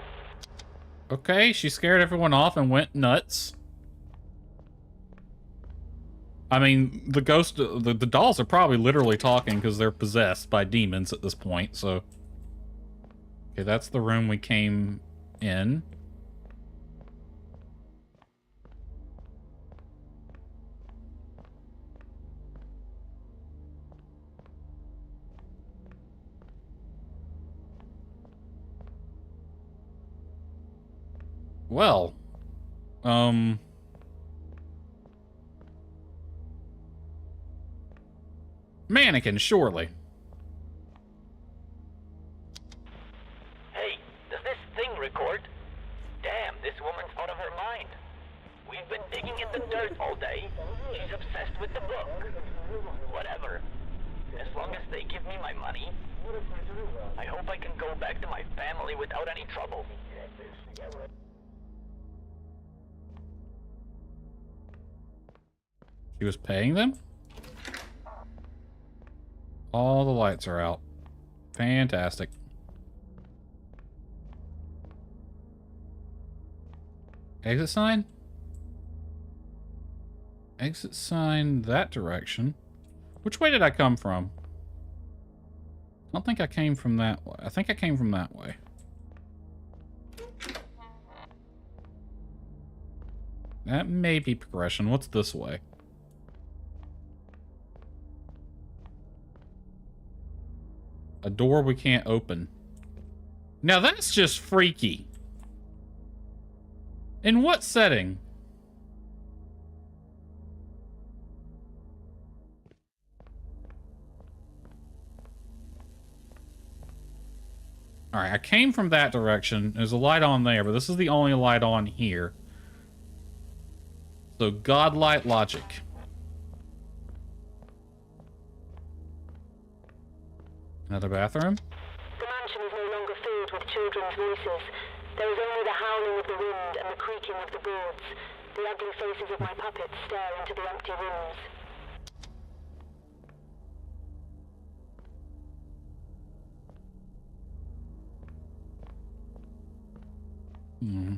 Okay, she scared everyone off and went nuts. I mean, the ghost, the dolls are probably literally talking because they're possessed by demons at this point, so. Okay, that's the room we came in. Well, mannequin, surely. Hey, does this thing record? Damn, this woman's out of her mind. We've been digging in the dirt all day. She's obsessed with the book. Whatever. As long as they give me my money, I hope I can go back to my family without any trouble. She was paying them? All the lights are out. Fantastic. Exit sign? Exit sign that direction. Which way did I come from? I don't think I came from that way. I think I came from that way. That may be progression. What's this way? A door we can't open. Now that's just freaky. In what setting? Alright, I came from that direction. There's a light on there, but this is the only light on here. So, godlight logic. Another bathroom? The mansion is no longer filled with children's voices. There is only the howling of the wind and the creaking of the boards. The ugly faces of my puppets stare into the empty rooms. Hmm.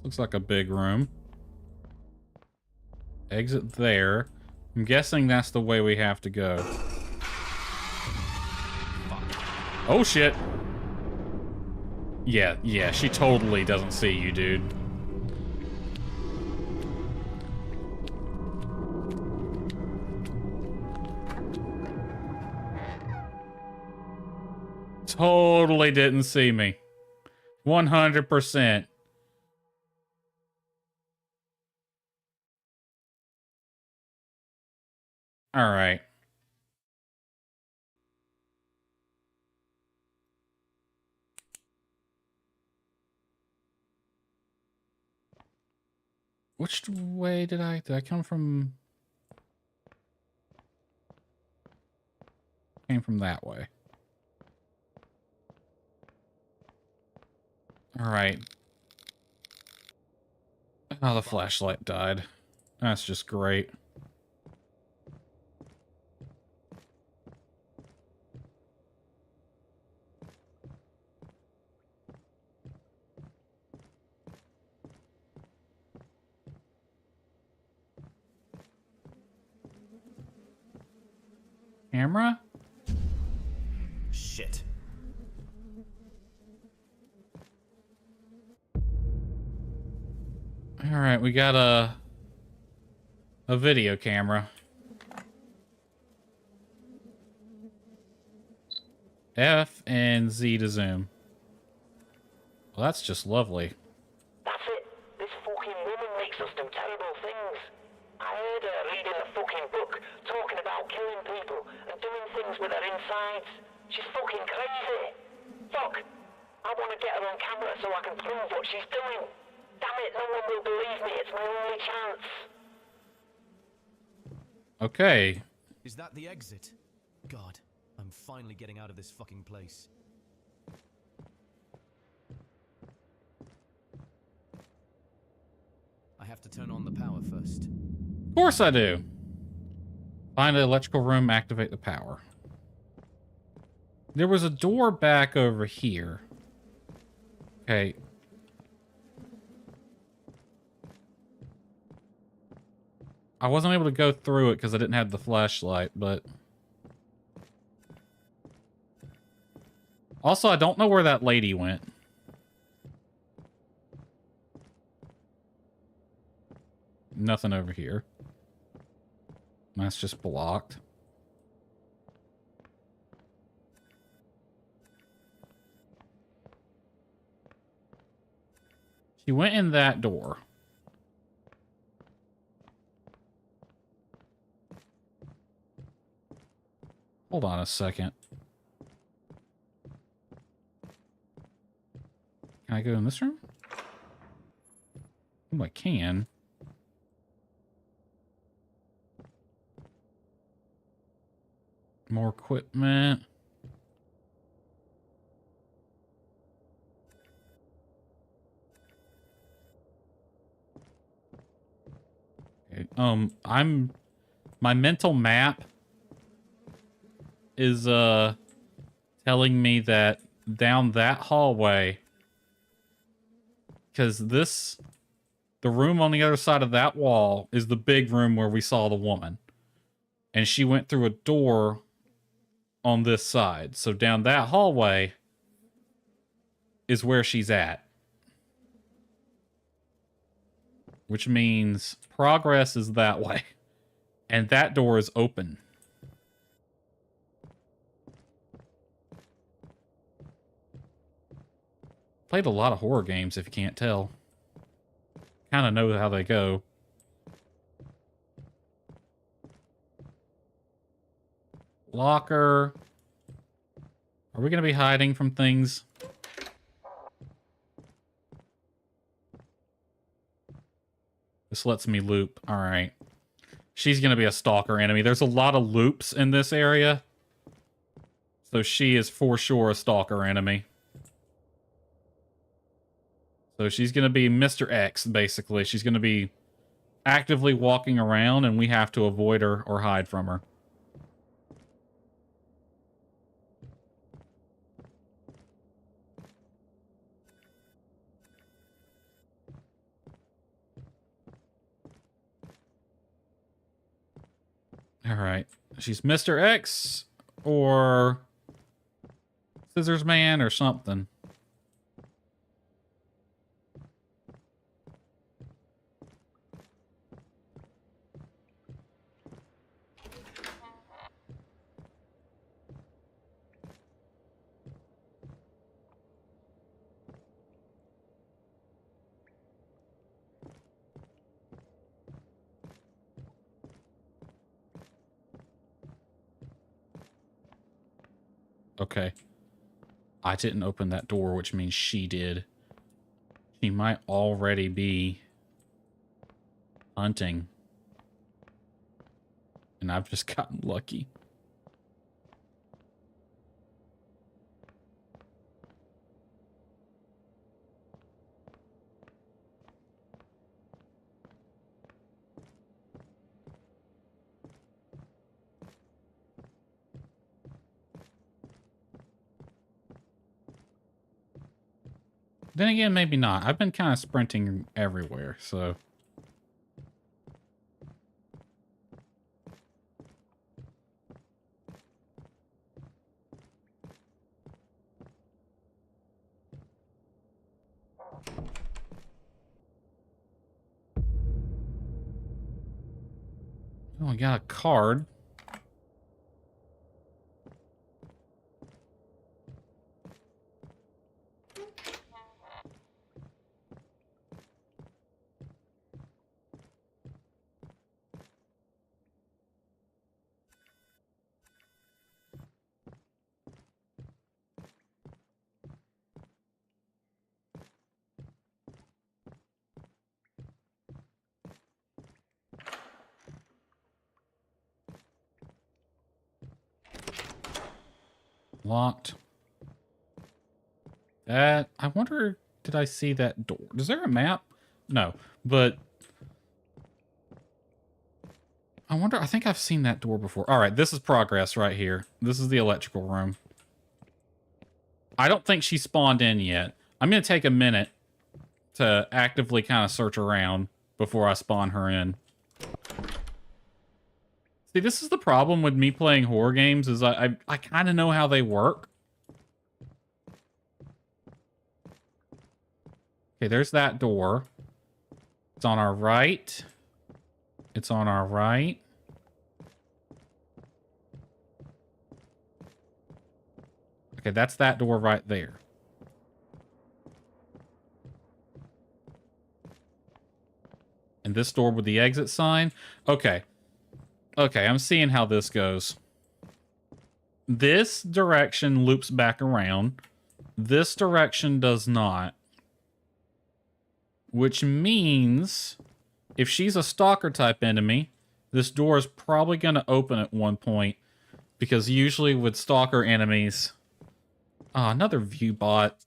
Looks like a big room. Exit there. I'm guessing that's the way we have to go. Oh shit. Yeah, she totally doesn't see you, dude. Totally didn't see me. 100%. All right. Which way did I come from? Came from that way. All right. Oh, the flashlight died. That's just great. Camera? Shit. All right, we got a video camera. F and Z to zoom. Well, that's just lovely. That's it. This fucking woman makes us do terrible things. I heard her reading a fucking book talking about killing people and doing things with her insides. She's fucking crazy. Fuck. I want to get her on camera so I can prove what she's doing. Damn it, no one will believe me. It's my only chance. Okay. Is that the exit? God, I'm finally getting out of this fucking place. I have to turn on the power first. Of course I do. Find the electrical room, activate the power. There was a door back over here. Okay. I wasn't able to go through it because I didn't have the flashlight, but... Also, I don't know where that lady went. Nothing over here. That's just blocked. She went in that door. Hold on a second. Can I go in this room? Oh, I can. More equipment. Okay. My mental map is telling me that down that hallway, because the room on the other side of that wall is the big room where we saw the woman, and she went through a door on this side. So down that hallway is where she's at, which means progress is that way, and that door is open. Played a lot of horror games, if you can't tell. Kind of know how they go. Locker. Are we going to be hiding from things? This lets me loop. All right. She's going to be a stalker enemy. There's a lot of loops in this area. So she is for sure a stalker enemy. So she's going to be Mr. X, basically. She's going to be actively walking around, and we have to avoid her or hide from her. All right. She's Mr. X or Scissors Man or something. Okay. I didn't open that door, which means she did. She might already be hunting. And I've just gotten lucky. Then again, maybe not. I've been kind of sprinting everywhere, so... Oh, I got a card. Locked. That... I wonder... Did I see that door? Is there a map? No. But... I wonder... I think I've seen that door before. Alright, this is progress right here. This is the electrical room. I don't think she spawned in yet. I'm going to take a minute to actively kind of search around before I spawn her in. See, this is the problem with me playing horror games, is I kind of know how they work. Okay, there's that door. It's on our right. It's on our right. Okay, that's that door right there. And this door with the exit sign? Okay. Okay, I'm seeing how this goes. This direction loops back around. This direction does not. Which means, if she's a stalker type enemy, this door is probably going to open at one point. Because usually with stalker enemies... Ah, another view bot.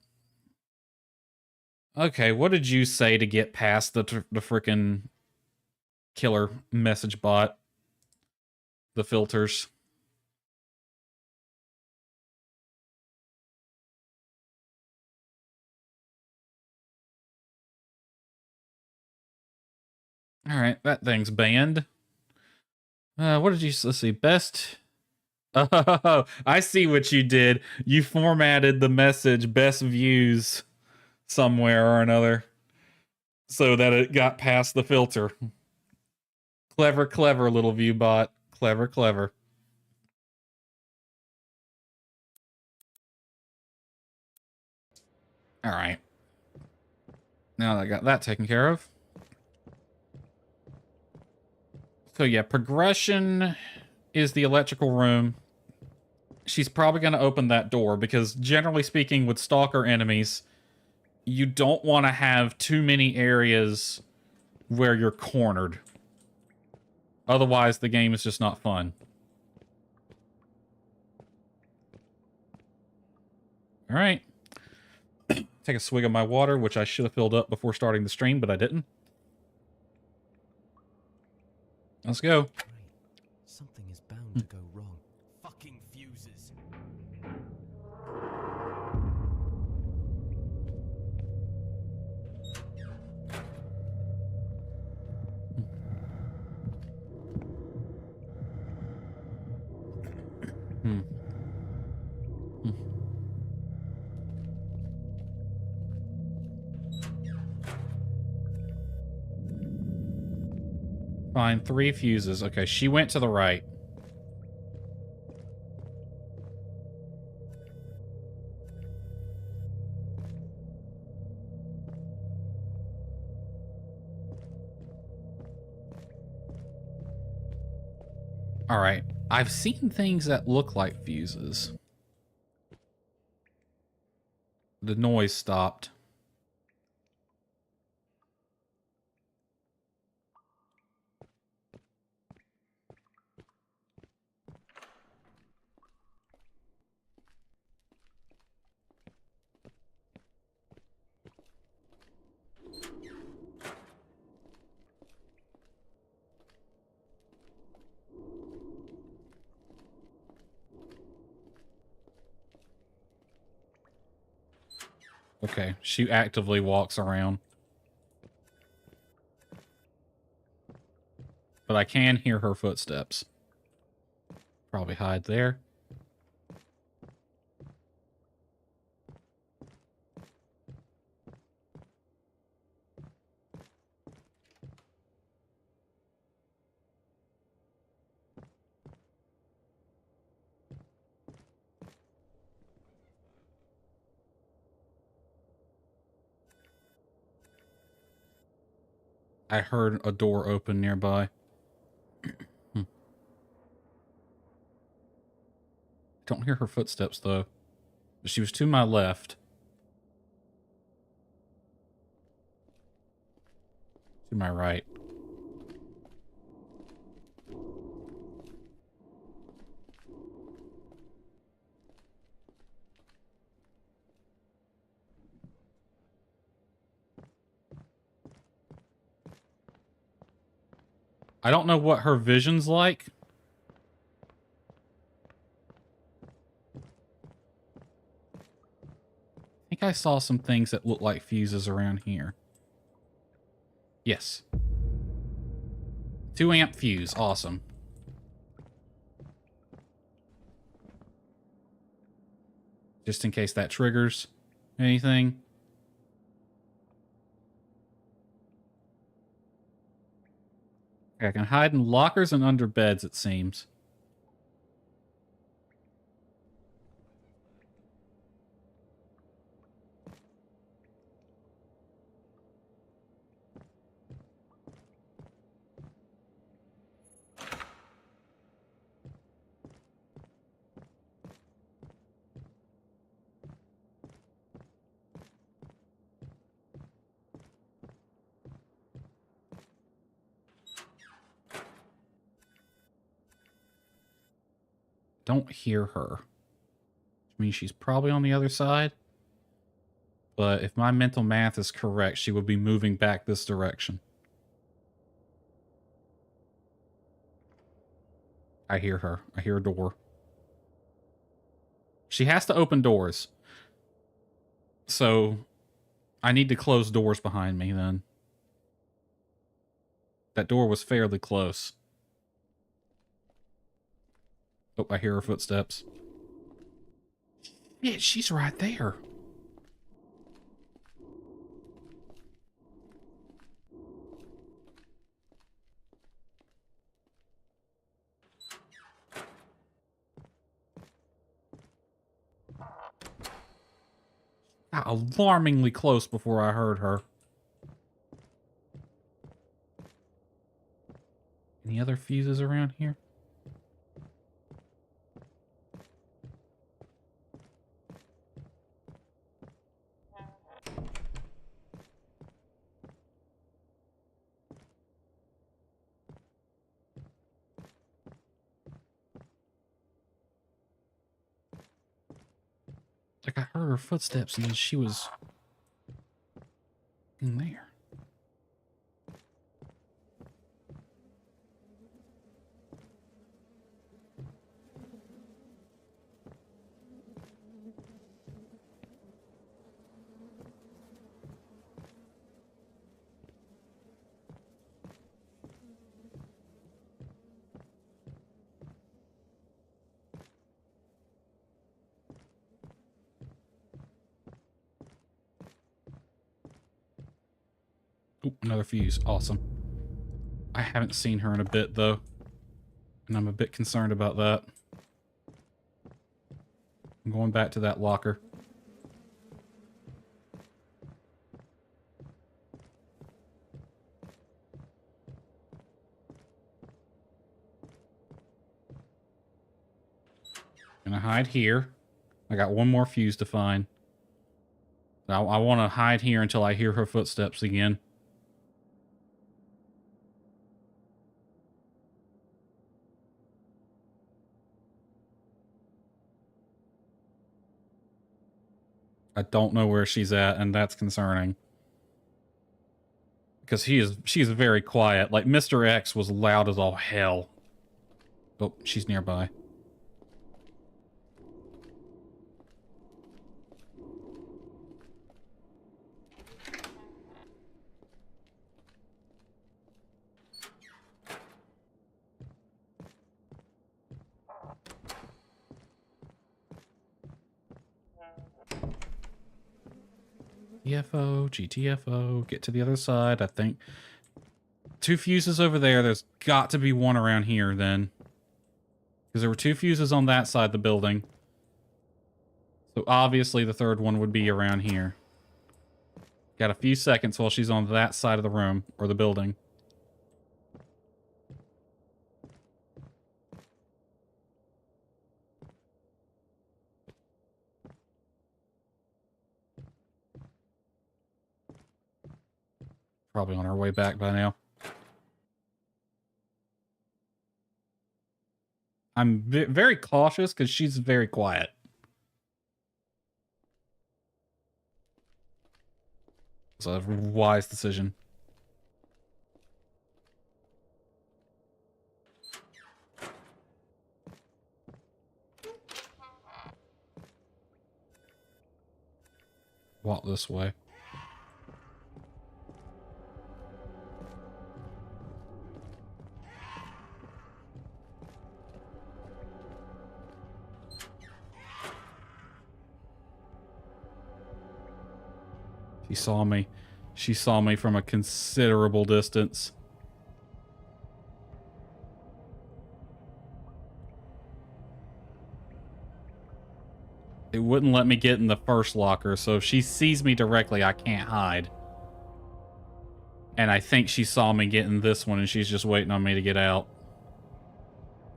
Okay, what did you say to get past the frickin' killer message bot? The filters. Alright, that thing's banned. What did you... Let's see. Best... Oh, I see what you did. You formatted the message best views somewhere or another so that it got past the filter. Clever, clever little view bot. Clever, clever. All right. Now that I got that taken care of. So yeah, progression is the electrical room. she's probably going to open that door because generally speaking with stalker enemies, you don't want to have too many areas where you're cornered. Otherwise, the game is just not fun. All right. Take a swig of my water, which I should have filled up before starting the stream, but I didn't. Let's go. Right. Something is bound to go wrong. Fucking fuses. Fine, 3 fuses. Okay, she went to the right. Alright, I've seen things that look like fuses. The noise stopped. Okay, she actively walks around. But I can hear her footsteps. Probably hide there. I heard a door open nearby. Don't hear her footsteps, though. She was to my left. To my right. I don't know what her vision's like. I think I saw some things that look like fuses around here. Yes. 2 amp fuse. Awesome. Just in case that triggers anything. I can hide in lockers and under beds, it seems. Don't hear her. Which means she's probably on the other side. But if my mental math is correct, she would be moving back this direction. I hear her. I hear a door. She has to open doors. So I need to close doors behind me then. That door was fairly close. Oh, I hear her footsteps. Yeah, she's right there. Got alarmingly close before I heard her. Any other fuses around here? Like I heard her footsteps and then she was in there. Ooh, another fuse. Awesome. I haven't seen her in a bit, though. And I'm a bit concerned about that. I'm going back to that locker. Gonna hide here. I got one more fuse to find. I want to hide here until I hear her footsteps again. I don't know where she's at, and that's concerning. Because she's very quiet. Like, Mr. X was loud as all hell. Oh, she's nearby. TFO, GTFO, get to the other side. I think 2 fuses over there. There's got to be one around here then. Because there were 2 fuses on that side of the building. So obviously the third one would be around here. Got a few seconds while she's on that side of the room, or the building. Probably on her way back by now. I'm very cautious because she's very quiet. It's a wise decision. Walk this way. She saw me. She saw me from a considerable distance. It wouldn't let me get in the first locker, so if she sees me directly, I can't hide. And I think she saw me get in this one, and she's just waiting on me to get out.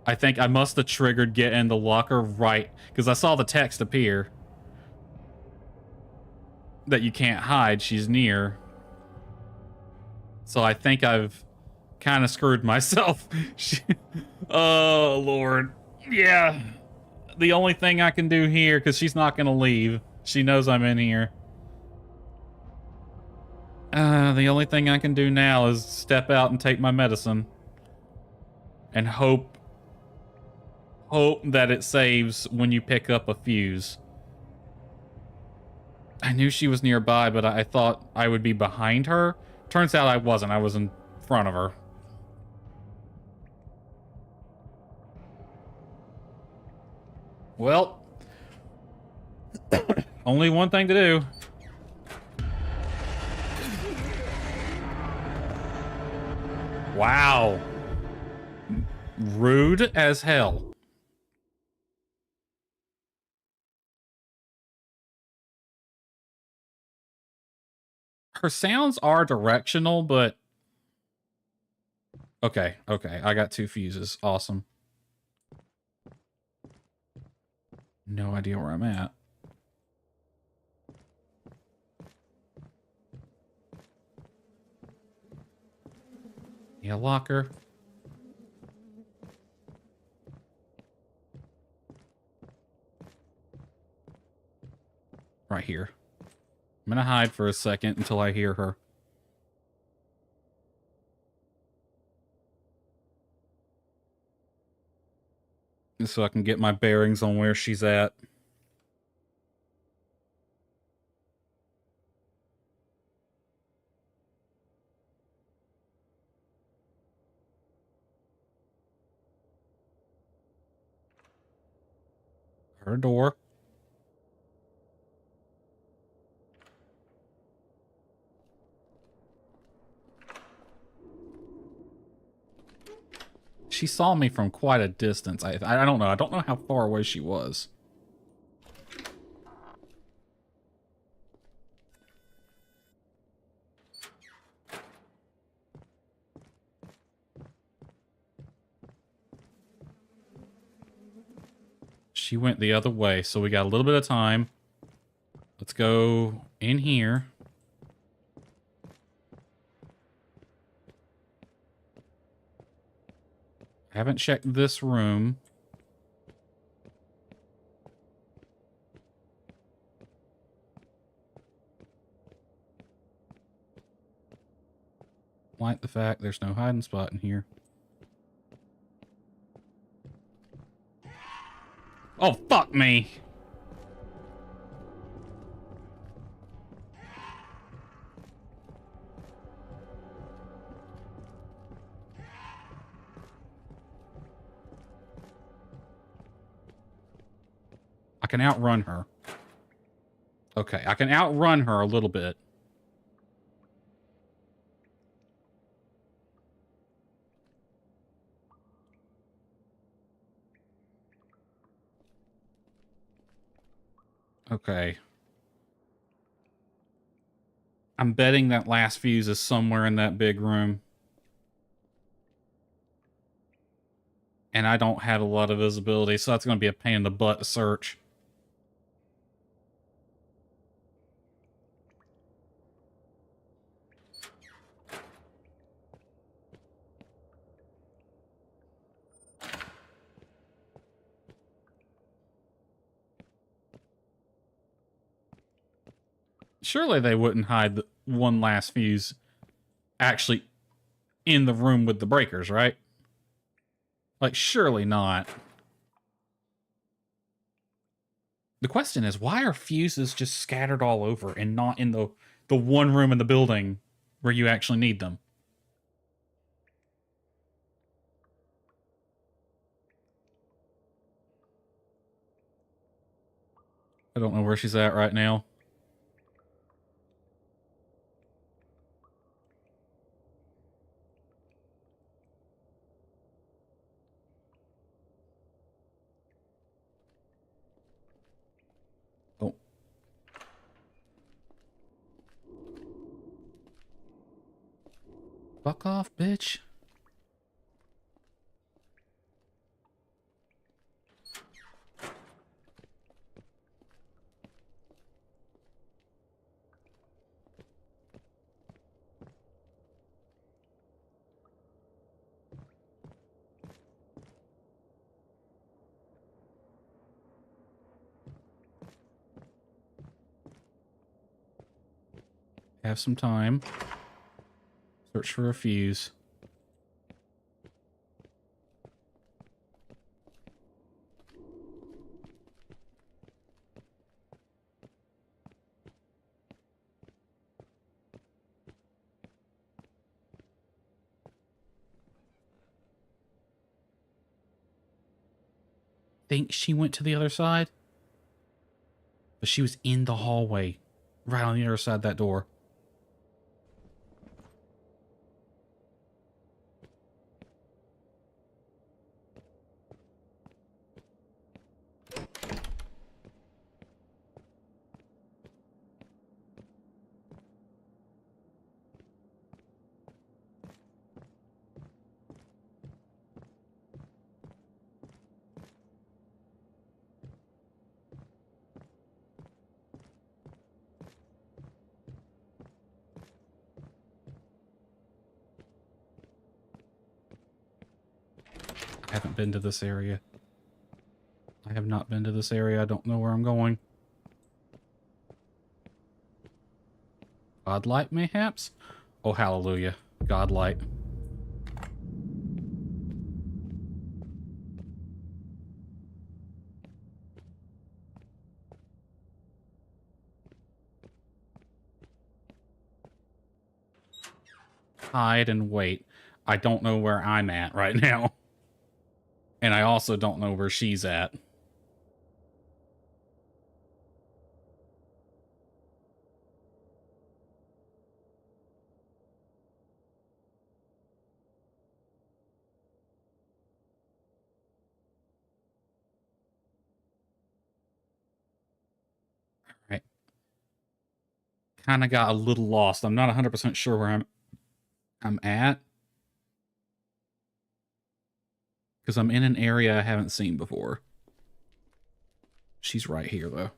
I think I must have triggered get in the locker right, because I saw the text appear. That you can't hide, she's near. So I think I've kind of screwed myself. Oh, Lord. Yeah. The only thing I can do here, because she's not going to leave. She knows I'm in here. The only thing I can do now is step out and take my medicine. And hope that it saves when you pick up a fuse. I knew she was nearby, but I thought I would be behind her. Turns out I wasn't. I was in front of her. Well, only one thing to do. Wow. Rude as hell. Her sounds are directional, but... Okay, I got 2 fuses. Awesome. No idea where I'm at. Yeah, locker. Right here. I'm gonna hide for a second until I hear her. So I can get my bearings on where she's at. Her door. She saw me from quite a distance. I don't know. I don't know how far away she was. She went the other way, so we got a little bit of time. Let's go in here. I haven't checked this room. Like the fact there's no hiding spot in here. Oh, fuck me. I can outrun her. Okay, I can outrun her a little bit. Okay. I'm betting that last fuse is somewhere in that big room. And I don't have a lot of visibility, so that's going to be a pain in the butt to search. Surely they wouldn't hide the one last fuse actually in the room with the breakers, right? Like, surely not. The question is, why are fuses just scattered all over and not in the one room in the building where you actually need them? I don't know where she's at right now. Oh. Fuck off, bitch. Have some time. Search for a fuse. Think she went to the other side? But she was in the hallway, right on the other side of that door. I haven't been to this area. I have not been to this area. I don't know where I'm going. Godlight, mayhaps? Oh, hallelujah. Godlight. Hide and wait. I don't know where I'm at right now. And I also don't know where she's at. Right. Kind of got a little lost. I'm not 100% sure where I'm at. Because I'm in an area I haven't seen before. She's right here, though.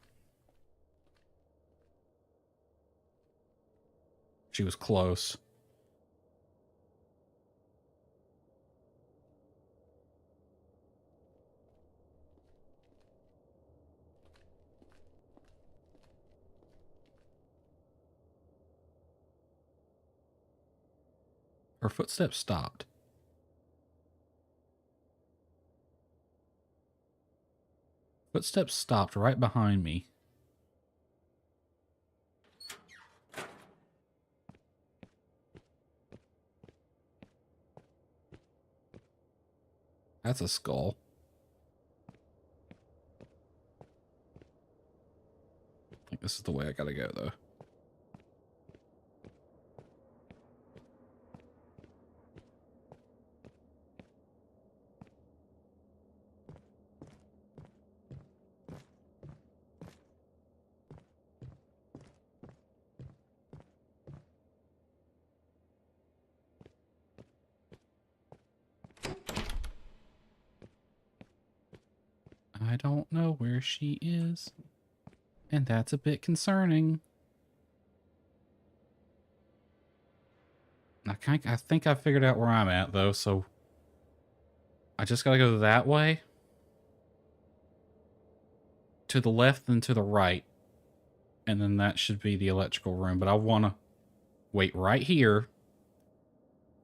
She was close. Her footsteps stopped. Footsteps stopped right behind me. That's a skull. I think this is the way I gotta go, though. I don't know where she is. And that's a bit concerning. I think I figured out where I'm at, though, so I just gotta go that way. To the left and to the right. And then that should be the electrical room. But I want to wait right here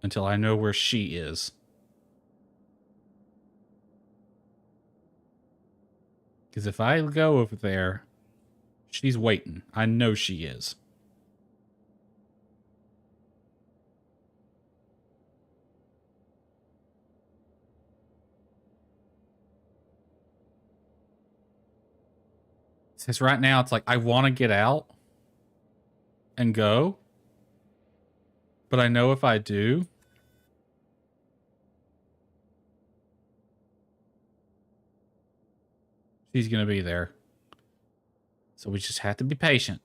until I know where she is. Because if I go over there, she's waiting. I know she is. Because right now it's like I want to get out and go. But I know if I do, she's going to be there. So we just have to be patient.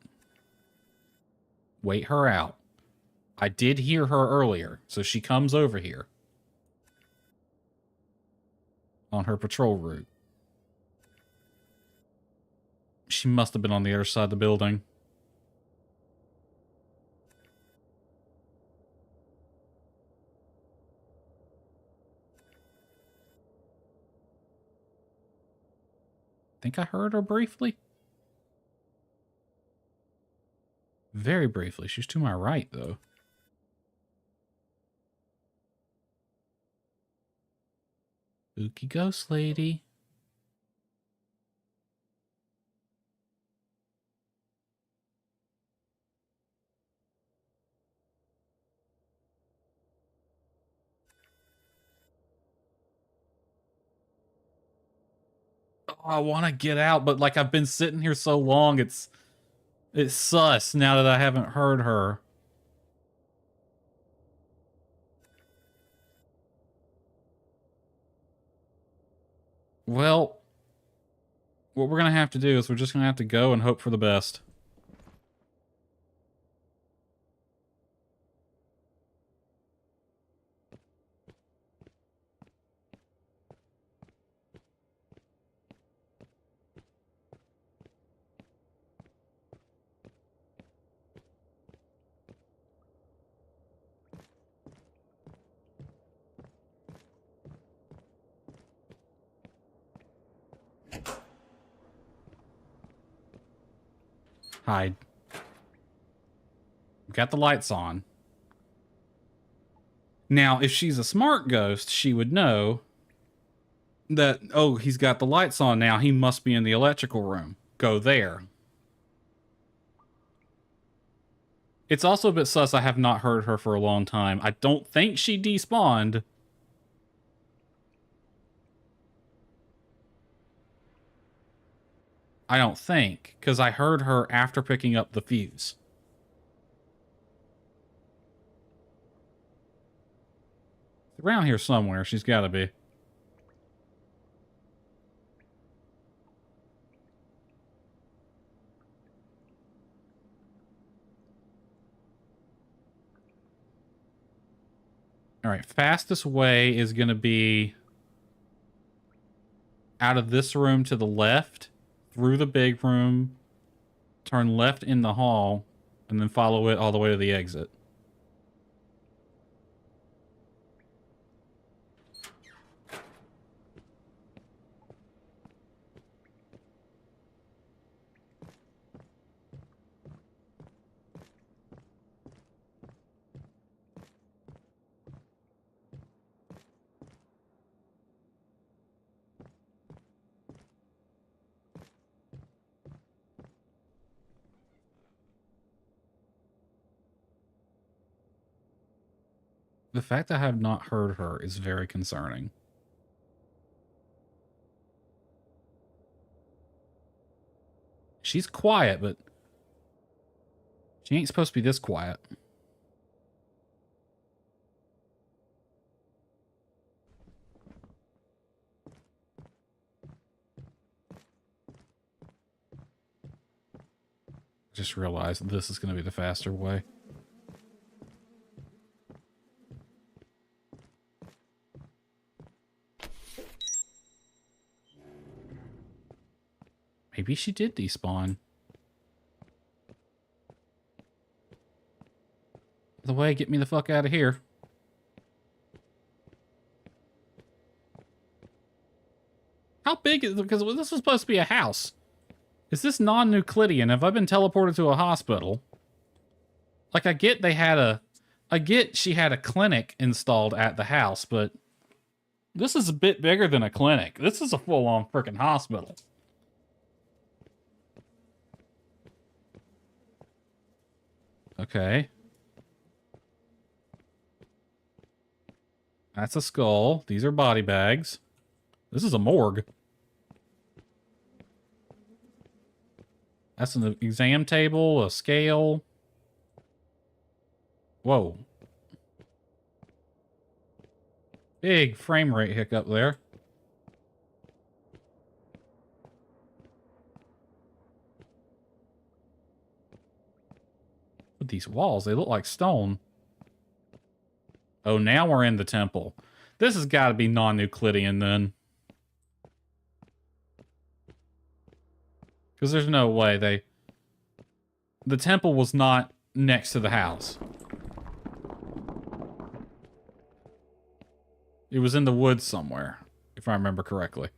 Wait her out. I did hear her earlier, so she comes over here on her patrol route. She must have been on the other side of the building. Think I heard her briefly. Very briefly. She's to my right, though. Spooky ghost lady. Oh, I want to get out, but like I've been sitting here so long, it's sus now that I haven't heard her. Well, what we're going to have to do is we're just going to have to go and hope for the best. Hide. got the lights on. Now, if she's a smart ghost, she would know that, oh, he's got the lights on now. He must be in the electrical room. Go there. It's also a bit sus. I have not heard her for a long time. I don't think she despawned. I don't think, because I heard her after picking up the fuse. Around here somewhere, she's got to be. All right, fastest way is going to be out of this room to the left, through the big room, turn left in the hall, and then follow it all the way to the exit. The fact I have not heard her is very concerning. She's quiet, but she ain't supposed to be this quiet. Just realized this is going to be the faster way. Maybe she did despawn. The way, get me the fuck out of here. How big is it? Because this was supposed to be a house. Is this non-Euclidean? Have I been teleported to a hospital? Like, I get they had a... I get she had a clinic installed at the house, but... This is a bit bigger than a clinic. This is a full-on freaking hospital. Okay. That's a skull. These are body bags. This is a morgue. That's an exam table, a scale. Whoa. Big frame rate hiccup there. With these walls, they look like stone. Oh, now we're in the temple. This has got to be non-Euclidean then. Because there's no way the temple was not next to the house. It was in the woods somewhere, if I remember correctly.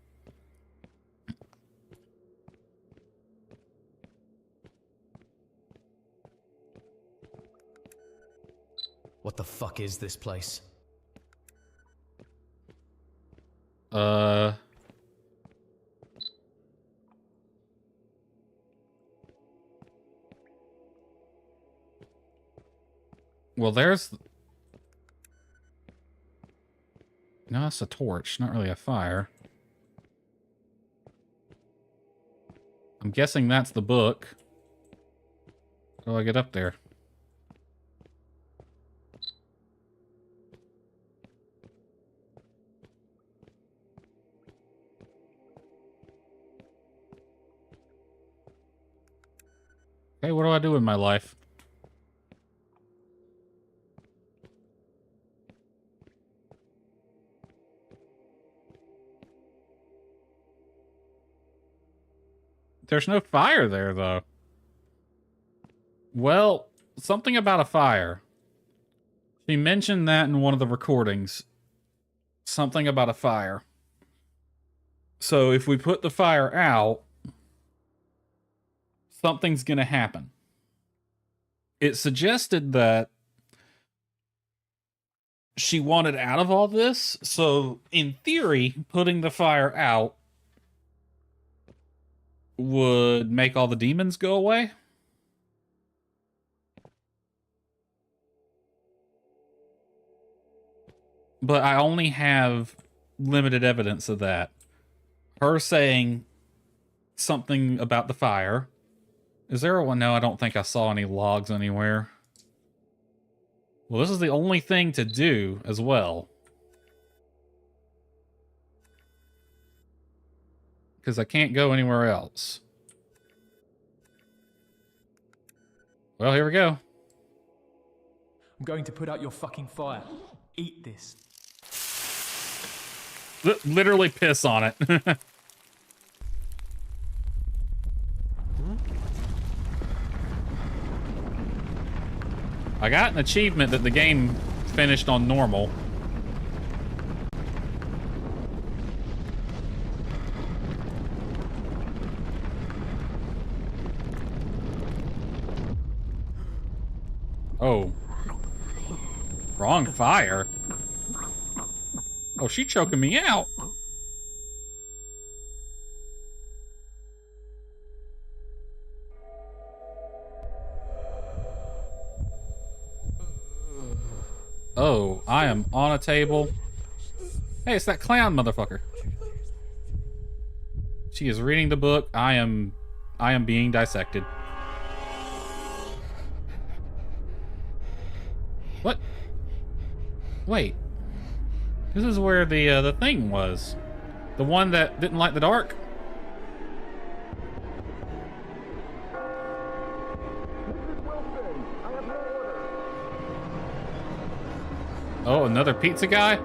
What the fuck is this place? Well, there's... No, it's a torch, not really a fire. I'm guessing that's the book. How do I get up there? Okay, what do I do with my life? There's no fire there, though. Well, something about a fire. She mentioned that in one of the recordings. Something about a fire. So if we put the fire out, something's gonna happen. it suggested that she wanted out of all this. So, in theory, putting the fire out would make all the demons go away. But I only have limited evidence of that. Her saying something about the fire. Is there a one? No, I don't think I saw any logs anywhere. Well, this is the only thing to do as well. Because I can't go anywhere else. Well, here we go. I'm going to put out your fucking fire. Eat this. Literally piss on it. I got an achievement that the game finished on normal. Oh. Wrong fire. Oh, she's choking me out. Oh, I am on a table. Hey, it's that clown motherfucker. She is reading the book. I am being dissected. What? Wait. This is where the thing was. The one that didn't like the dark? Oh, another pizza guy?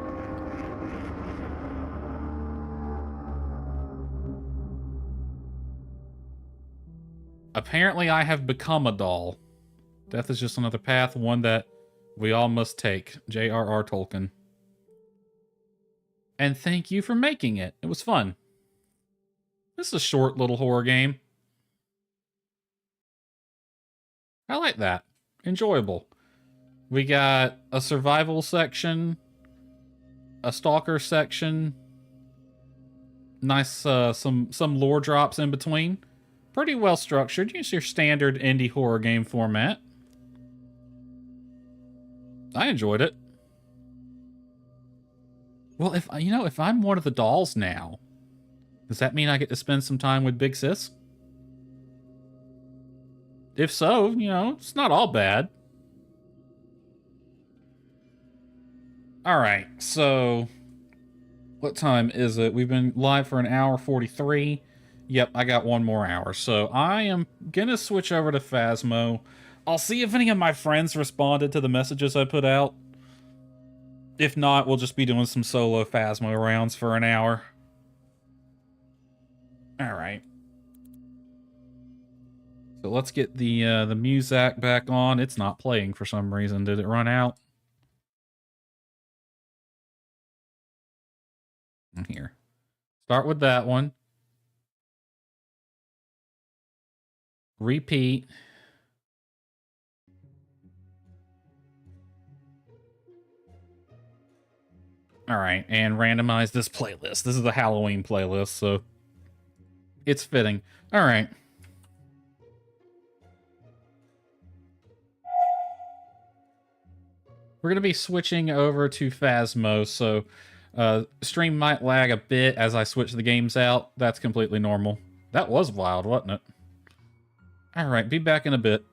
Apparently I have become a doll. Death is just another path, one that we all must take. J.R.R. Tolkien. And thank you for making it. It was fun. This is a short little horror game. I like that. Enjoyable. We got a survival section, a stalker section, nice some lore drops in between. Pretty well structured. Use your standard indie horror game format. I enjoyed it. Well, if I'm one of the dolls now, does that mean I get to spend some time with Big Sis? If so, it's not all bad. All right, so what time is it? We've been live for an hour 43. Yep, I got one more hour. So I am gonna switch over to Phasmo. I'll see if any of my friends responded to the messages I put out. If not, we'll just be doing some solo Phasmo rounds for an hour. All right. So let's get the music back on. It's not playing for some reason. Did it run out? Here. Start with that one. Repeat. All right, and randomize this playlist. This is the Halloween playlist, so it's fitting. All right. We're going to be switching over to Phasmo, so stream might lag a bit as I switch the games out. That's completely normal. That was wild, wasn't it? All right, be back in a bit.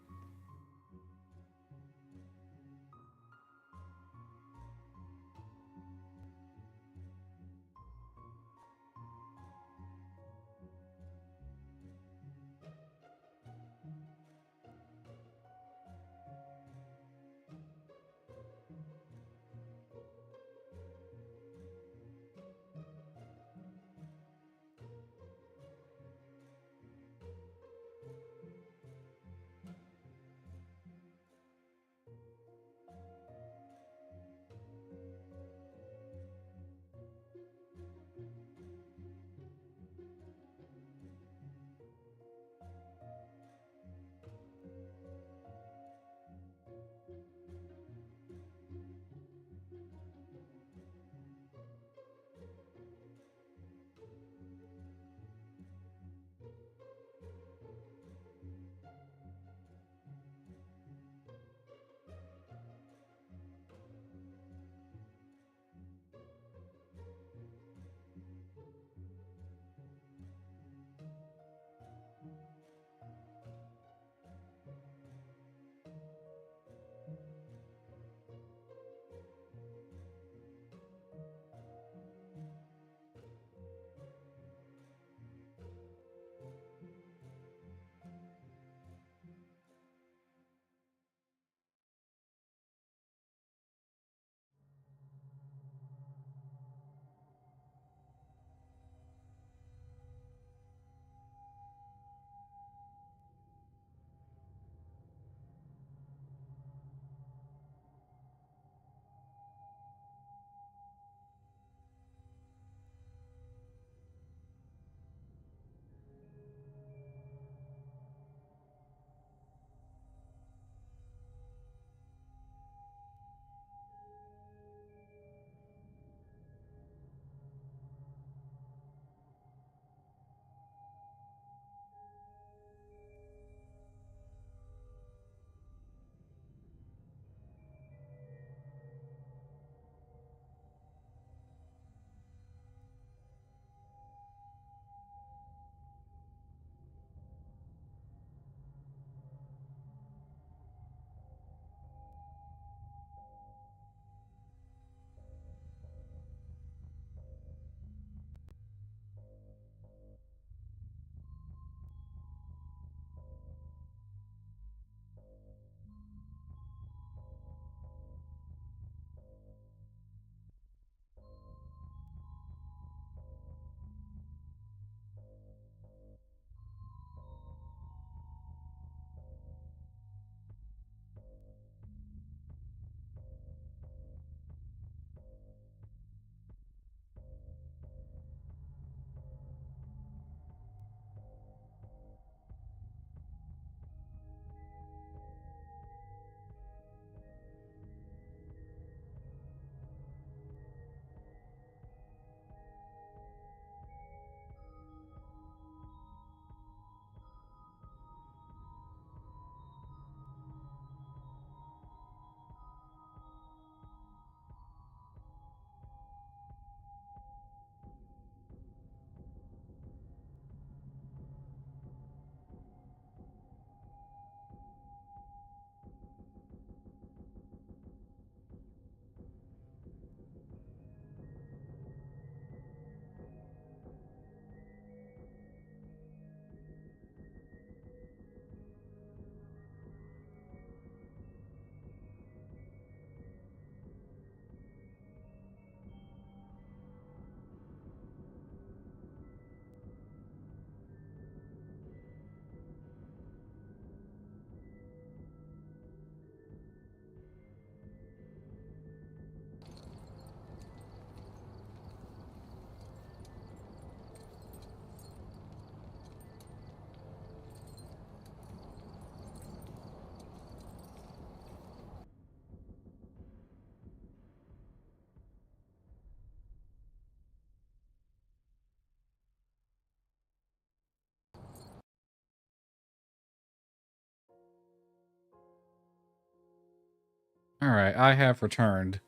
Alright, I have returned.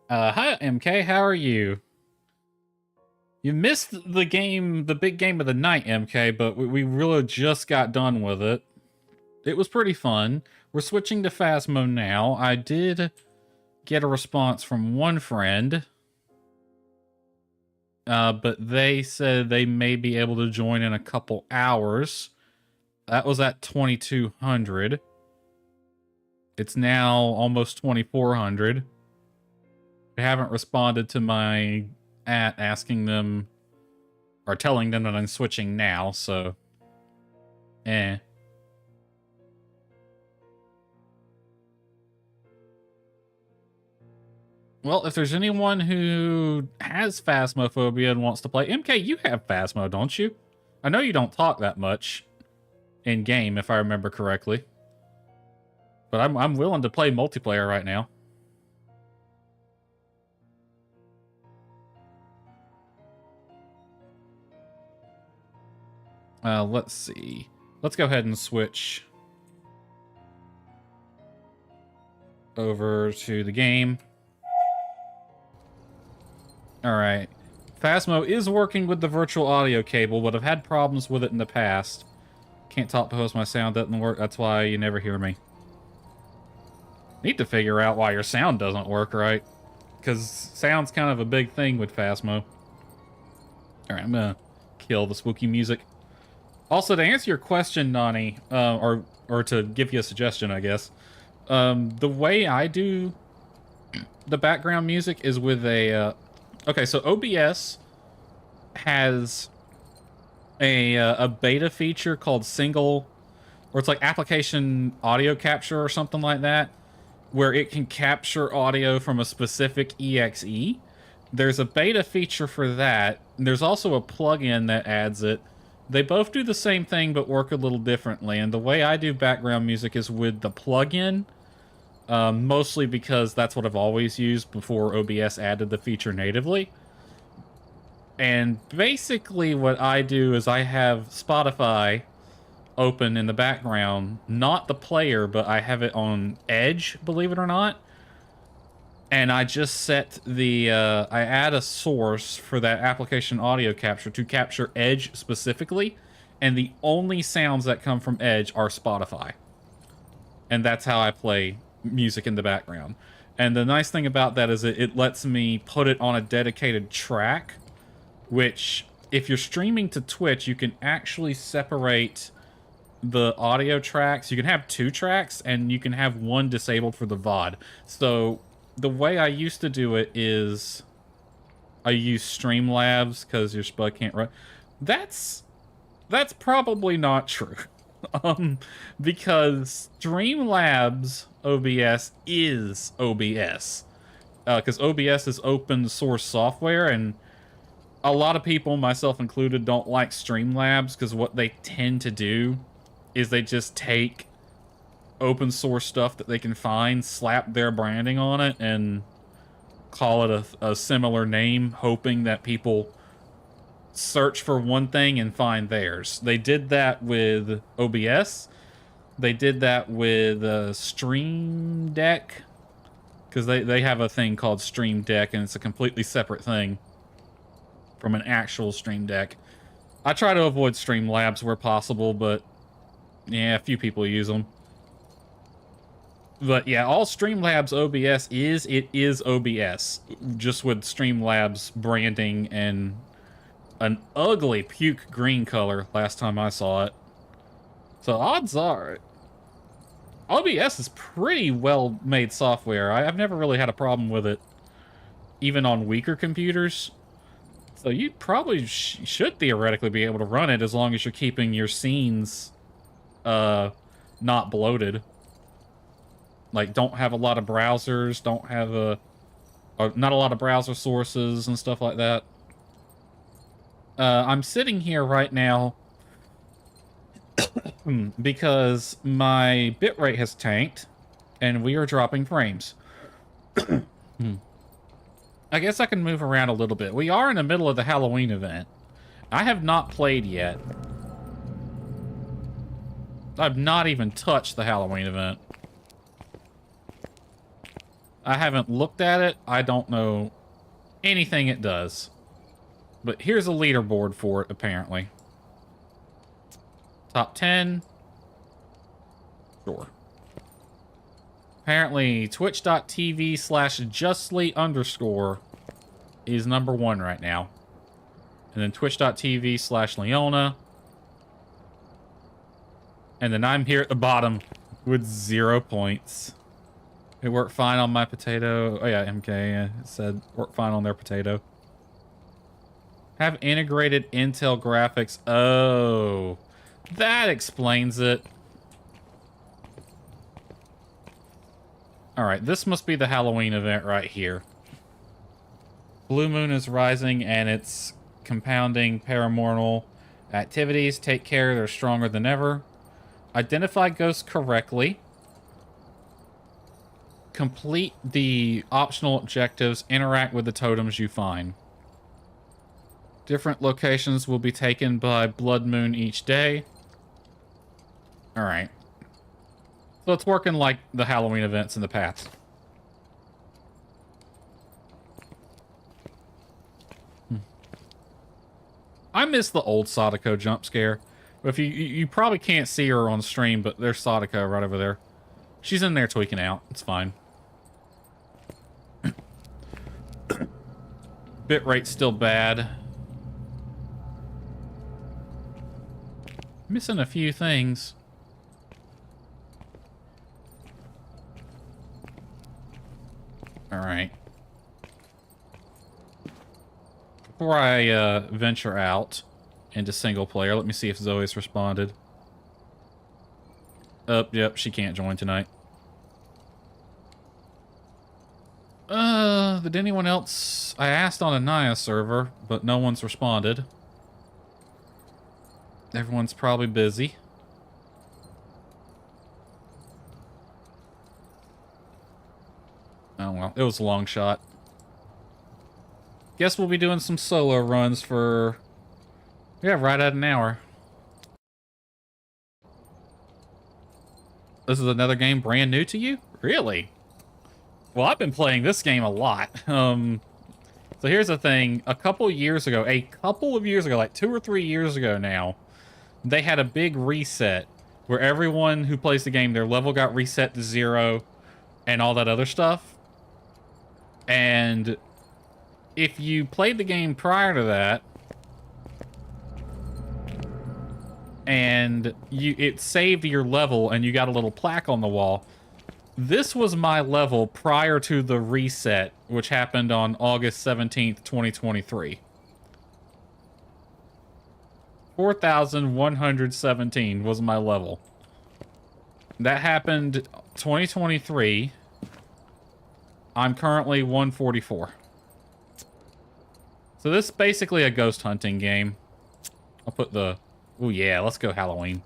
Hi, MK, how are you? You missed the game, the big game of the night, MK, but we really just got done with it. It was pretty fun. We're switching to Phasmo now. I did get a response from one friend, but they said they may be able to join in a couple hours. That was at 2200. It's now almost 2400. They haven't responded to my asking them or telling them that I'm switching now, so Well, if there's anyone who has Phasmophobia and wants to play, MK, you have Phasmo, don't you? I know you don't talk that much in game, if I remember correctly, but I'm willing to play multiplayer right now. Let's see. Let's go ahead and switch over to the game. Alright. Phasmo is working with the virtual audio cable, but I've had problems with it in the past. Can't talk because my sound doesn't work. That's why you never hear me. Need to figure out why your sound doesn't work right. Because sound's kind of a big thing with Phasmo. Alright, I'm gonna kill the spooky music. Also, to answer your question, Nani, or to give you a suggestion, I guess, the way I do the background music is with a, okay, so OBS has a beta feature called single, or it's like application audio capture or something like that, where it can capture audio from a specific EXE. There's a beta feature for that. There's also a plugin that adds it. They both do the same thing, but work a little differently. And the way I do background music is with the plugin, mostly because that's what I've always used before OBS added the feature natively. And basically what I do is I have Spotify open in the background, not the player, but I have it on Edge, believe it or not. And I just set the, I add a source for that application audio capture to capture Edge specifically, and the only sounds that come from Edge are Spotify. And that's how I play music in the background. And the nice thing about that is it lets me put it on a dedicated track, which, if you're streaming to Twitch, you can actually separate the audio tracks. You can have 2 tracks, and you can have one disabled for the VOD. So the way I used to do it is I use Streamlabs because your spud can't run. That's probably not true. Because Streamlabs OBS is OBS. Because OBS is open source software, and a lot of people, myself included, don't like Streamlabs because what they tend to do is they just take open source stuff that they can find, slap their branding on it, and call it a similar name, hoping that people search for one thing and find theirs. They did that with OBS. They did that with Stream Deck, because they have a thing called Stream Deck, and it's a completely separate thing from an actual Stream Deck. I try to avoid Streamlabs where possible, but yeah, a few people use them. But yeah, all Streamlabs OBS is OBS, just with Streamlabs branding and an ugly puke green color last time I saw it. So odds are, OBS is pretty well made software. I've never really had a problem with it, even on weaker computers. So you probably should theoretically be able to run it as long as you're keeping your scenes not bloated. Like, don't have a lot of browsers, don't have not a lot of browser sources and stuff like that. I'm sitting here right now because my bitrate has tanked and we are dropping frames. I guess I can move around a little bit. We are in the middle of the Halloween event. I have not played yet. I've not even touched the Halloween event. I haven't looked at it. I don't know anything it does. But here's a leaderboard for it, apparently. Top 10. Sure. Apparently, twitch.tv/justly_ is #1 right now. And then twitch.tv/Leona. And then I'm here at the bottom with 0 points. It worked fine on my potato. Oh yeah, MK said worked fine on their potato. Have integrated Intel graphics. Oh, that explains it. All right, this must be the Halloween event right here. Blue moon is rising and it's compounding paranormal activities. Take care, they're stronger than ever. Identify ghosts correctly. Complete the optional objectives. Interact with the totems you find. Different locations will be taken by blood moon each day. Alright. So it's working like the Halloween events in the past. I miss the old Sadako jump scare. If you probably can't see her on stream, but there's Sadako right over there. She's in there tweaking out. It's fine. Bitrate's still bad. Missing a few things. Alright. Before I venture out into single player, let me see if Zoe's responded. Yep, she can't join tonight. Did anyone else... I asked on a Naya server, but no one's responded. Everyone's probably busy. Oh well, it was a long shot. Guess we'll be doing some solo runs for... yeah, right at an hour. This is another game brand new to you? Really? Well, I've been playing this game a lot. So here's the thing. A couple of years ago, like 2 or 3 years ago now, they had a big reset where everyone who plays the game, their level got reset to 0 and all that other stuff. And if you played the game prior to that, and it saved your level and you got a little plaque on the wall. This was my level prior to the reset, which happened on August 17th, 2023. 4,117 was my level. That happened 2023. I'm currently 144. So this is basically a ghost hunting game. I'll put the... oh yeah, let's go Halloween.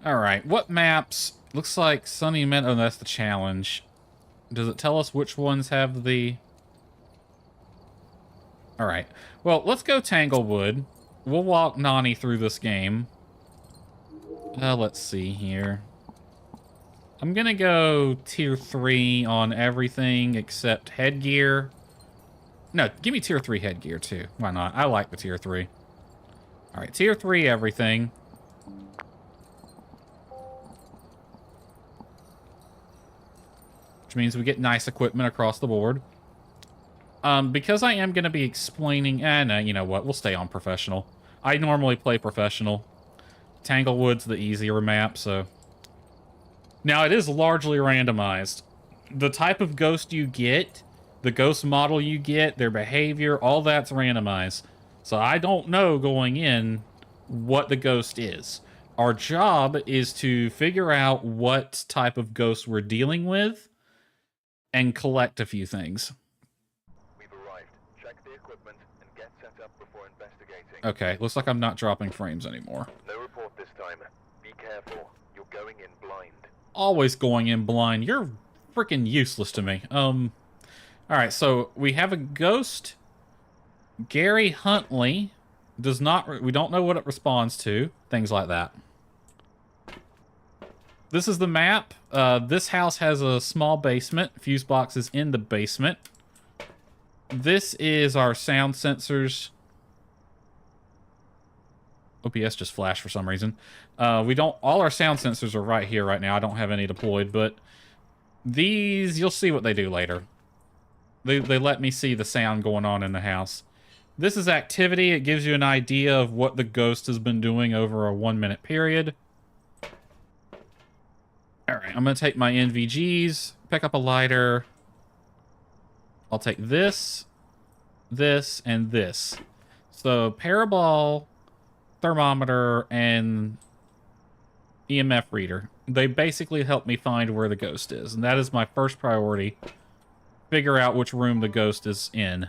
Alright, what maps? Looks like Sunny Meadow. Oh, that's the challenge. Does it tell us which ones have the... alright. Well, let's go Tanglewood. We'll walk Nani through this game. Let's see here. I'm gonna go tier 3 on everything except headgear. No, give me tier 3 headgear too. Why not? I like the tier 3. Alright, tier 3 everything. Which means we get nice equipment across the board. Because I am going to be explaining... no, you know what? We'll stay on professional. I normally play professional. Tanglewood's the easier map, so... now, it is largely randomized. The type of ghost you get, the ghost model you get, their behavior, all that's randomized. So I don't know going in what the ghost is. Our job is to figure out what type of ghost we're dealing with and collect a few things. We've arrived. Check the equipment and get set up before investigating. Okay, looks like I'm not dropping frames anymore. No report this time. Be careful. You're going in blind. Always going in blind. You're freaking useless to me. Alright, so we have a ghost. Gary Huntley does not... we don't know what it responds to. Things like that. This is the map. This house has a small basement. Fuse box is in the basement. This is our sound sensors. OPS just flashed for some reason. All our sound sensors are right here right now. I don't have any deployed, but these, you'll see what they do later. They let me see the sound going on in the house. This is activity. It gives you an idea of what the ghost has been doing over a 1 minute period. Alright, I'm going to take my NVGs, pick up a lighter. I'll take this, this, and this. So, parabol, thermometer, and EMF reader. They basically help me find where the ghost is. And that is my first priority. Figure out which room the ghost is in.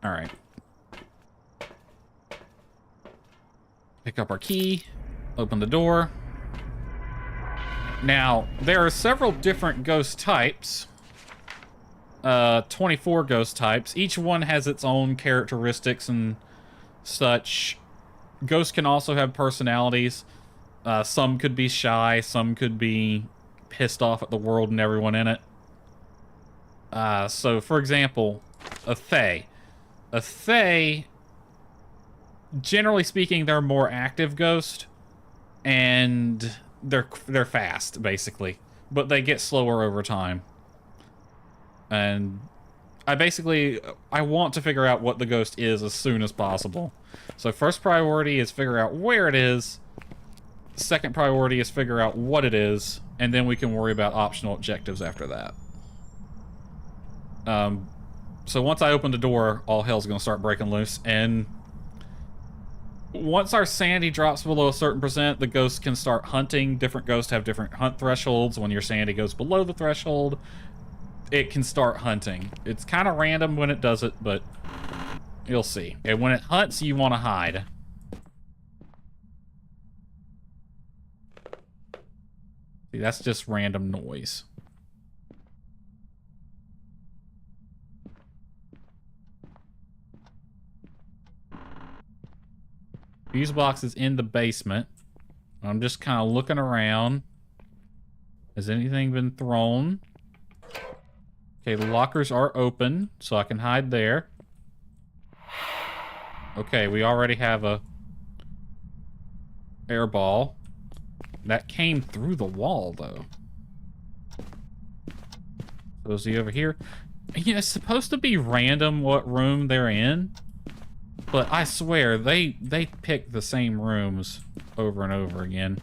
Alright. Pick up our key. Open the door. Now, there are several different ghost types. 24 ghost types. Each one has its own characteristics and such. Ghosts can also have personalities. Some could be shy. Some could be pissed off at the world and everyone in it. So, for example, a Fae. A Fae, generally speaking, they're a more active ghost, and they're fast, basically, but they get slower over time. And I want to figure out what the ghost is as soon as possible. So first priority is figure out where it is. Second priority is figure out what it is, and then we can worry about optional objectives after that. So once I open the door, all hell's gonna start breaking loose, and once our sanity drops below a certain percent, the ghosts can start hunting. Different ghosts have different hunt thresholds. When your sanity goes below the threshold, it can start hunting. It's kind of random when it does it, but you'll see. And when it hunts, you want to hide. See, that's just random noise. Fuse box is in the basement. I'm just kind of looking around. Has anything been thrown? Okay, the lockers are open, so I can hide there. Okay, we already have a air ball. That came through the wall, though. So is he over here? Yeah, it's supposed to be random what room they're in. But I swear, they pick the same rooms over and over again.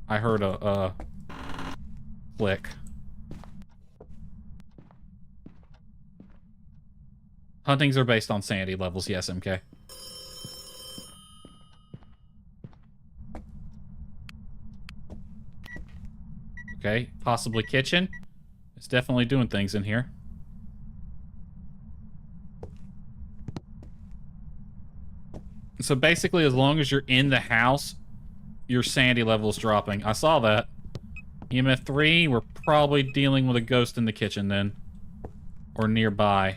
I heard a click. Huntings are based on sanity levels, yes, MK. Okay, possibly kitchen. It's definitely doing things in here. So basically, as long as you're in the house, your sanity level is dropping. I saw that. EMF 3, we're probably dealing with a ghost in the kitchen then. Or nearby.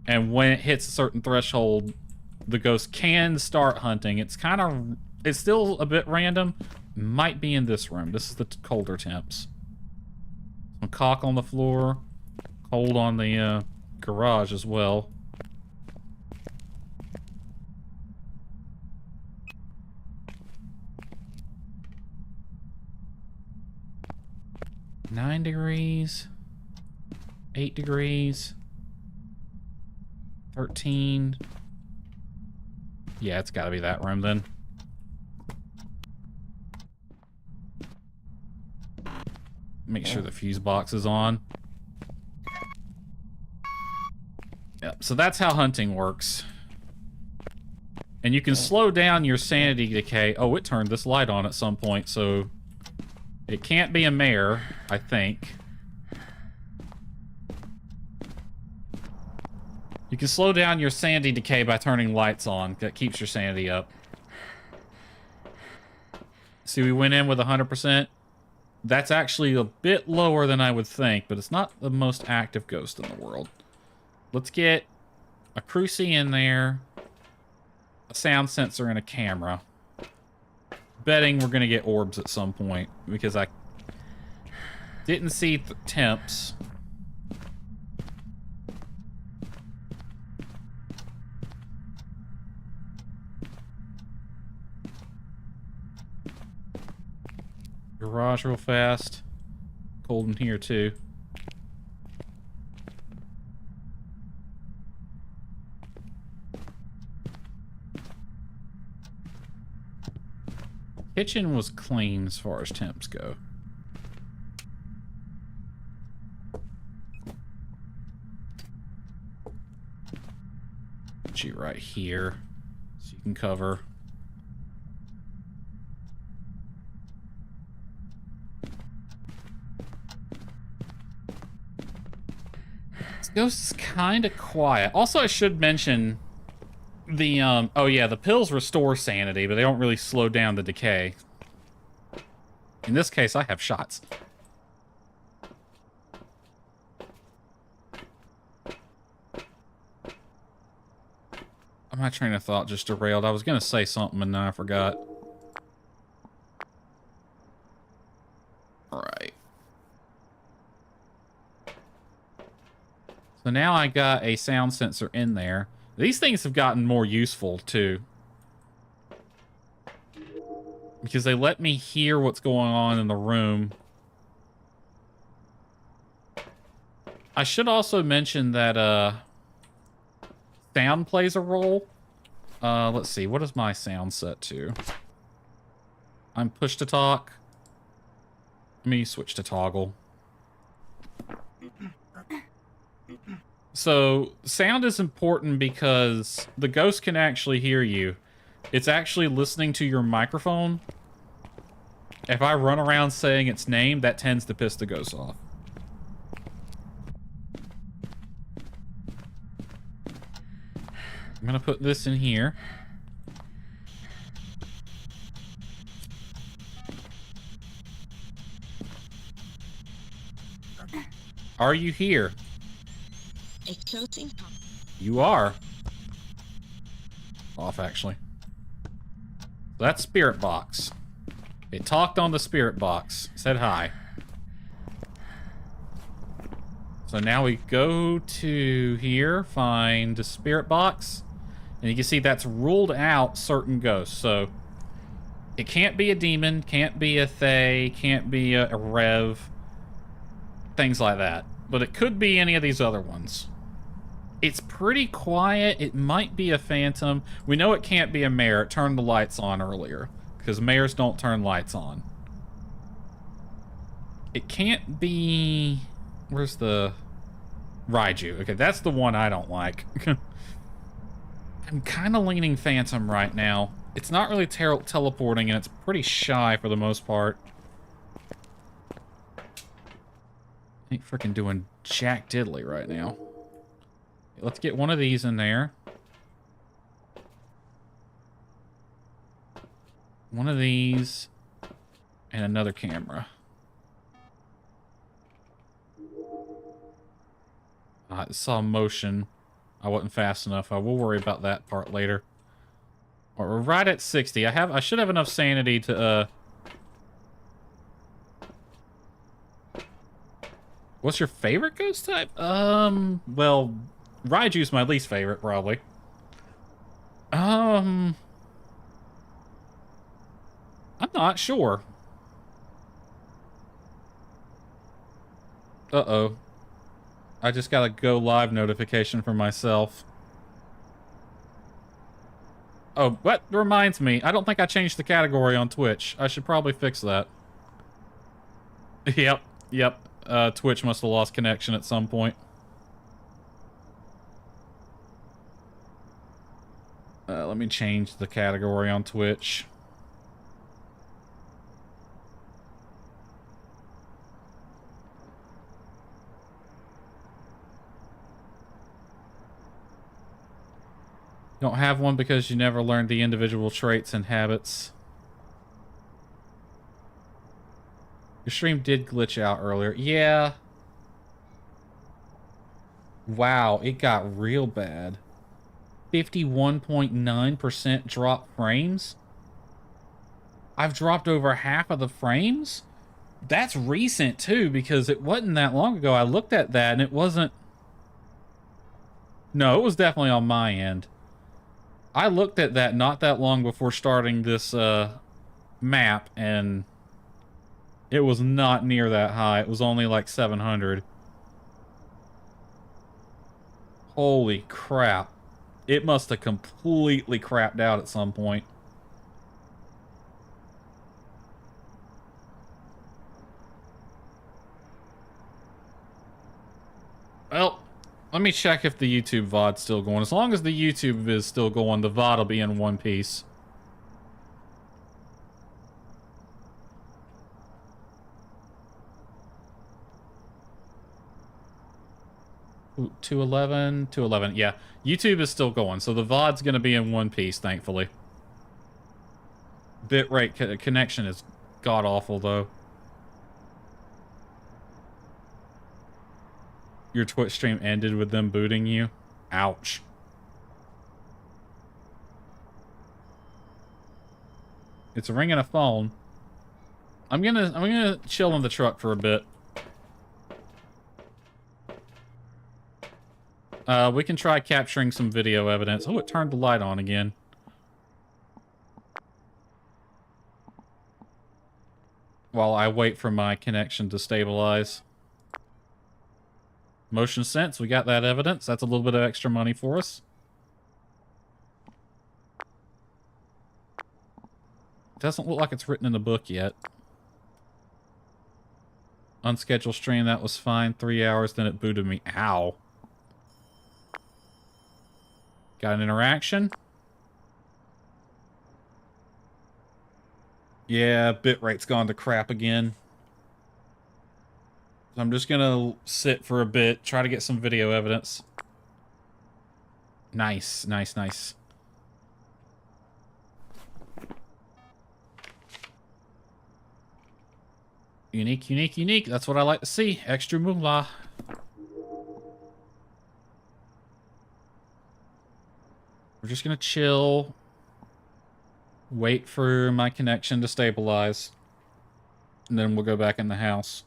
And when it hits a certain threshold, the ghost can start hunting. It's still a bit random. Might be in this room. This is the colder temps. Some caulk on the floor. Cold on the garage as well. $9 degrees, 8 degrees, 13. Yeah, it's got to be that room then. Make sure the fuse box is on. Yep, so that's how hunting works. And you can slow down your sanity decay. Oh, it turned this light on at some point, so it can't be a mare, I think. You can slow down your sanity decay by turning lights on. That keeps your sanity up. See, we went in with 100%. That's actually a bit lower than I would think, but it's not the most active ghost in the world. Let's get a crucie in there, a sound sensor, and a camera. Betting we're going to get orbs at some point, because I didn't see temps. Garage real fast. Cold in here too. Kitchen was clean as far as temps go. Put you right here so you can cover. This ghost is kind of quiet. Also, I should mention the, oh yeah, the pills restore sanity, but they don't really slow down the decay. In this case, I have shots. My train of thought just derailed. I was going to say something and then I forgot. Alright. So now I got a sound sensor in there. These things have gotten more useful, too. Because they let me hear what's going on in the room. I should also mention that, sound plays a role. Let's see. What is my sound set to? I'm push to talk. Let me switch to toggle. So, sound is important because the ghost can actually hear you. It's actually listening to your microphone. If I run around saying its name, that tends to piss the ghost off. I'm gonna put this in here. Are you here? You are. Off, actually. That's spirit box. It talked on the spirit box. Said hi. So now we go to here, find the spirit box. And you can see that's ruled out certain ghosts. So it can't be a demon, can't be a Thay, can't be a Rev. Things like that. But it could be any of these other ones. It's pretty quiet. It might be a phantom. We know it can't be a mare. It turned the lights on earlier. Because mares don't turn lights on. It can't be... Where's the... Raiju. Okay, that's the one I don't like. I'm kind of leaning phantom right now. It's not really teleporting, and it's pretty shy for the most part. Ain't freaking doing jack diddly right now. Let's get one of these in there. One of these. And another camera. I saw motion. I wasn't fast enough. I will worry about that part later. We're right at 60. I should have enough sanity to, What's your favorite ghost type? Well, Raiju's my least favorite, probably. I'm not sure. Uh-oh. I just got a go live notification for myself. Oh, that reminds me. I don't think I changed the category on Twitch. I should probably fix that. Yep. Twitch must have lost connection at some point. Let me change the category on Twitch. Don't have one because you never learned the individual traits and habits. Your stream did glitch out earlier. Yeah. Wow, it got real bad. 51.9% drop frames? I've dropped over half of the frames? That's recent, too, because it wasn't that long ago. I looked at that, and it wasn't... No, it was definitely on my end. I looked at that not that long before starting this map, and it was not near that high. It was only like 700. Holy crap. It must have completely crapped out at some point. Well, let me check if the YouTube VOD's still going. As long as the YouTube is still going, the VOD will be in one piece. Ooh, 211, 211. Yeah, YouTube is still going, so the VOD's going to be in one piece, thankfully. Bitrate connection is god-awful, though. Your Twitch stream ended with them booting you? Ouch. It's ringing a phone. I'm gonna chill in the truck for a bit. We can try capturing some video evidence. Oh, it turned the light on again. While I wait for my connection to stabilize. Motion sense, we got that evidence. That's a little bit of extra money for us. Doesn't look like it's written in the book yet. Unscheduled stream, that was fine. 3 hours, then it booted me. Ow. Got an interaction? Yeah, bitrate's gone to crap again. So I'm just gonna sit for a bit, try to get some video evidence. Nice, nice, nice. Unique, unique, unique. That's what I like to see. Extra moolah. We're just gonna chill. Wait for my connection to stabilize. And then we'll go back in the house.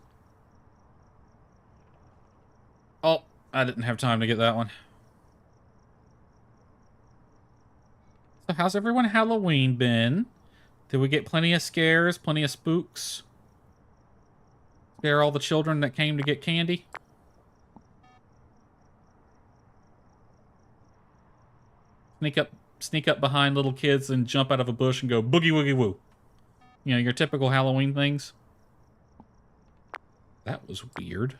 Oh, I didn't have time to get that one. So how's everyone Halloween been? Did we get plenty of scares, plenty of spooks? Scare all the children that came to get candy? Sneak up behind little kids and jump out of a bush and go boogie woogie woo. You know, your typical Halloween things. That was weird.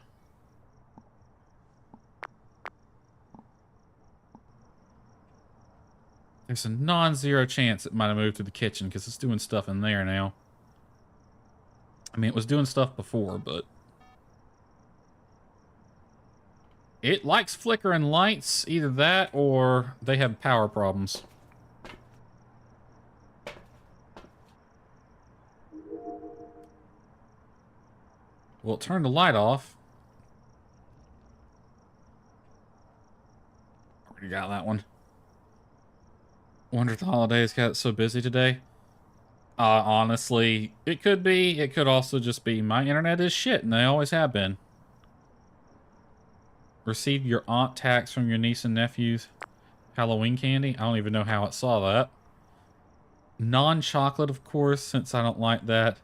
There's a non-zero chance it might have moved to the kitchen because it's doing stuff in there now. I mean, it was doing stuff before, but... It likes flickering lights. Either that or they have power problems. Well, turn the light off. Already got that one. Wonder if the holidays got so busy today. Honestly, it could be. It could also just be my internet is shit, and they always have been. Received your aunt tax from your niece and nephew's Halloween candy. I don't even know how it saw that. Non-chocolate, of course, since I don't like that.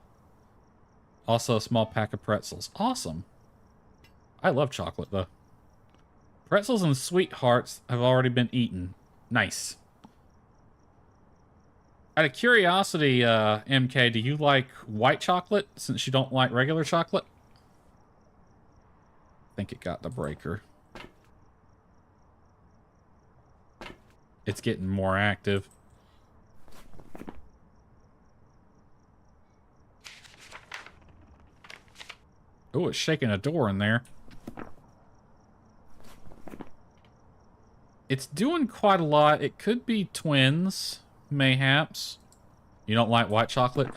Also a small pack of pretzels. Awesome. I love chocolate, though. Pretzels and sweethearts have already been eaten. Nice. Out of curiosity, MK, do you like white chocolate since you don't like regular chocolate? I think it got the breaker. It's getting more active. Oh, it's shaking a door in there. It's doing quite a lot. It could be twins, mayhaps. You don't like white chocolate?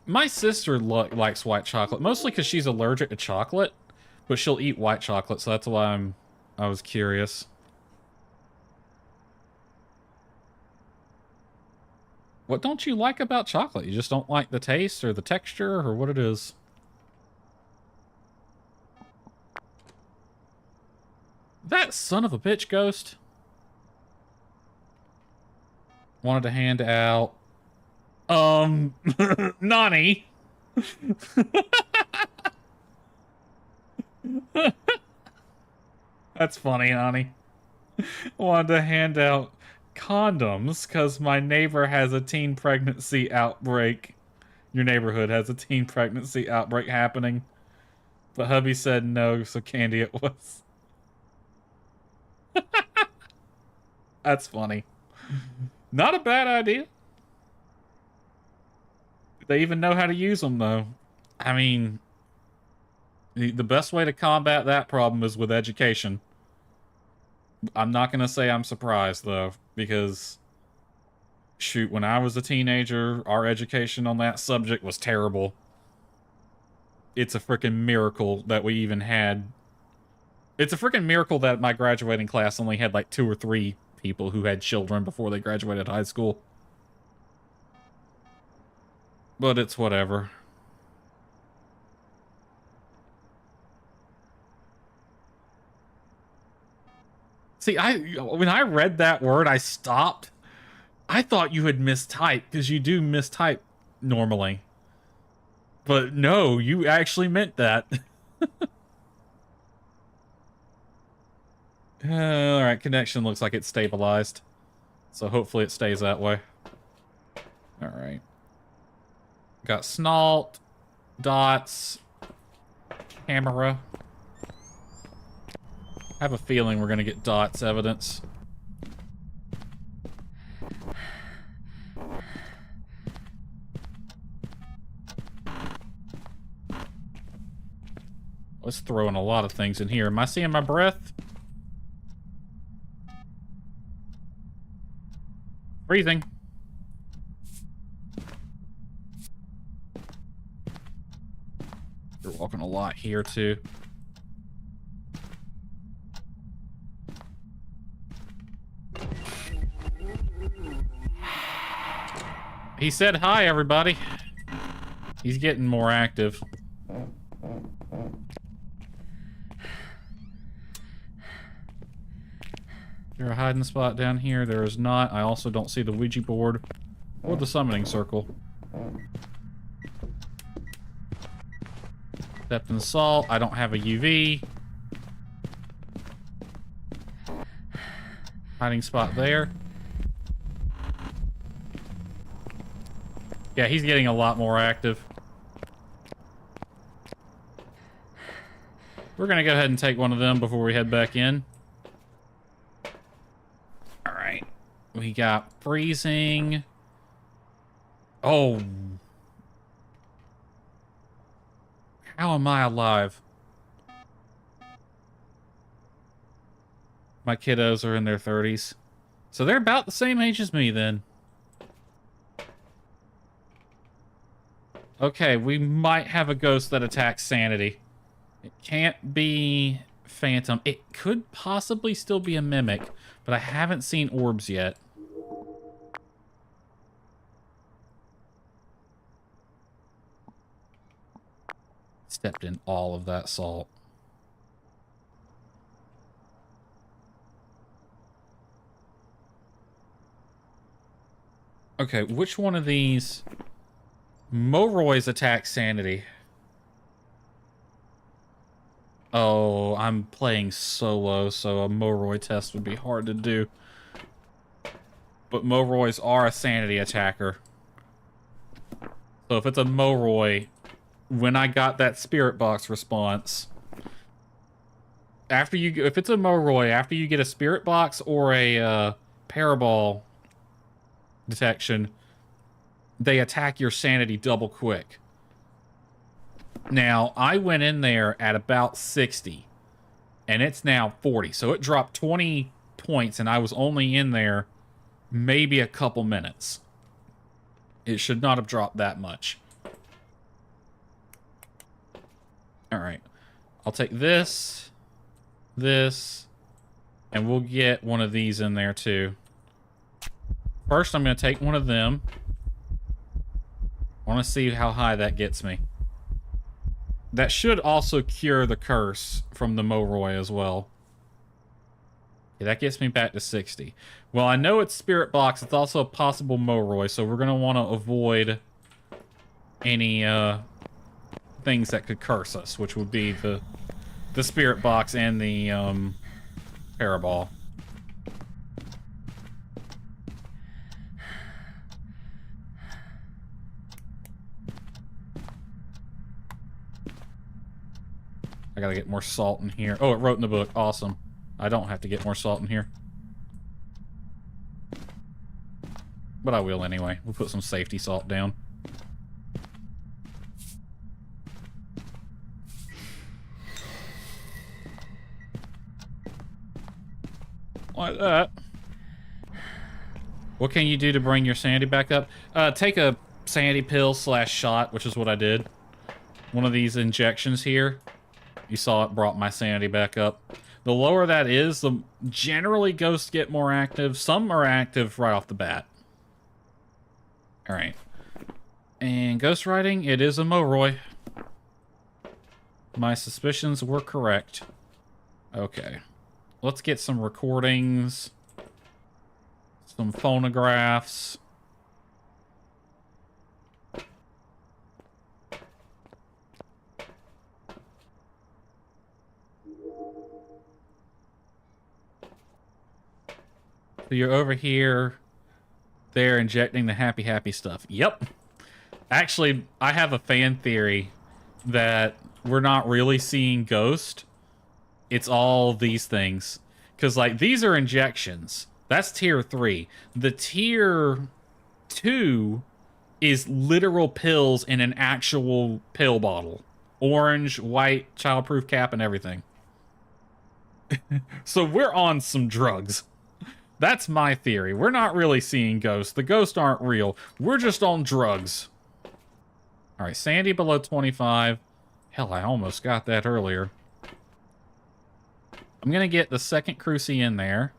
My sister likes white chocolate, mostly because she's allergic to chocolate, but she'll eat white chocolate, so that's why I was curious. What don't you like about chocolate? You just don't like the taste or the texture or what it is? That son of a bitch ghost. Wanted to hand out... Nani. That's funny, Nani. Wanted to hand out condoms because my neighbor has a teen pregnancy outbreak. Your neighborhood has a teen pregnancy outbreak happening. But hubby said no, so candy it was. That's funny. Not a bad idea. They even know how to use them, though. I mean, the best way to combat that problem is with education. I'm not going to say I'm surprised, though, because, shoot, when I was a teenager, our education on that subject was terrible. It's a freaking miracle that we even had... It's a freaking miracle that my graduating class only had like 2 or 3 people who had children before they graduated high school. But it's whatever. See, when I read that word, I stopped. I thought you had mistyped, because you do mistype normally. But no, you actually meant that. Alright, connection looks like it's stabilized. So hopefully it stays that way. Alright. Got Snalt, dots, camera. I have a feeling we're gonna get dots evidence. Let's throw in a lot of things in here. Am I seeing my breath? Freezing. You're walking a lot here, too. He said hi, everybody. He's getting more active. Is there a hiding spot down here? There is not. I also don't see the Ouija board or the summoning circle. Stepped in the salt. I don't have a UV. Hiding spot there. Yeah, he's getting a lot more active. We're gonna go ahead and take one of them before we head back in. Alright. We got freezing. Oh. How am I alive? My kiddos are in their 30s. So they're about the same age as me then. Okay, we might have a ghost that attacks sanity. It can't be phantom. It could possibly still be a mimic, but I haven't seen orbs yet. Stepped in all of that salt. Okay, which one of these... Moroy's attack sanity. Oh, I'm playing solo, so a Moroy test would be hard to do. But Moroys are a sanity attacker. So if it's a Moroy, when I got that spirit box response, after you, if it's a Moroy, after you get a spirit box or a parabol detection, they attack your sanity double quick. Now, I went in there at about 60, and it's now 40. So it dropped 20 points, and I was only in there maybe a couple minutes. It should not have dropped that much. Alright. I'll take this, this, and we'll get one of these in there too. First, I'm going to take one of them. I want to see how high that gets me. That should also cure the curse from the Moroi as well. Yeah, that gets me back to 60. Well, I know it's Spirit Box. It's also a possible Moroi, so we're going to want to avoid any things that could curse us, which would be the Spirit Box and the Paraball. I gotta get more salt in here. Oh, it wrote in the book. Awesome. I don't have to get more salt in here. But I will anyway. We'll put some safety salt down. Like that. What can you do to bring your sanity back up? Take a sanity pill / shot, which is what I did. One of these injections here. You saw it brought my sanity back up. The lower that is, the generally ghosts get more active. Some are active right off the bat. Alright. And ghost writing, it is a Moroi. My suspicions were correct. Okay. Let's get some recordings. Some phonographs. So you're over here. They're injecting the happy stuff. Yep. Actually, I have a fan theory that we're not really seeing Ghost. It's all these things. Because, like, these are injections. That's tier 3. The tier 2 is literal pills in an actual pill bottle. Orange, white, childproof cap, and everything. So we're on some drugs. That's my theory. We're not really seeing ghosts. The ghosts aren't real. We're just on drugs. Alright, Sandy below 25. Hell, I almost got that earlier. I'm gonna get the second Cruci in there.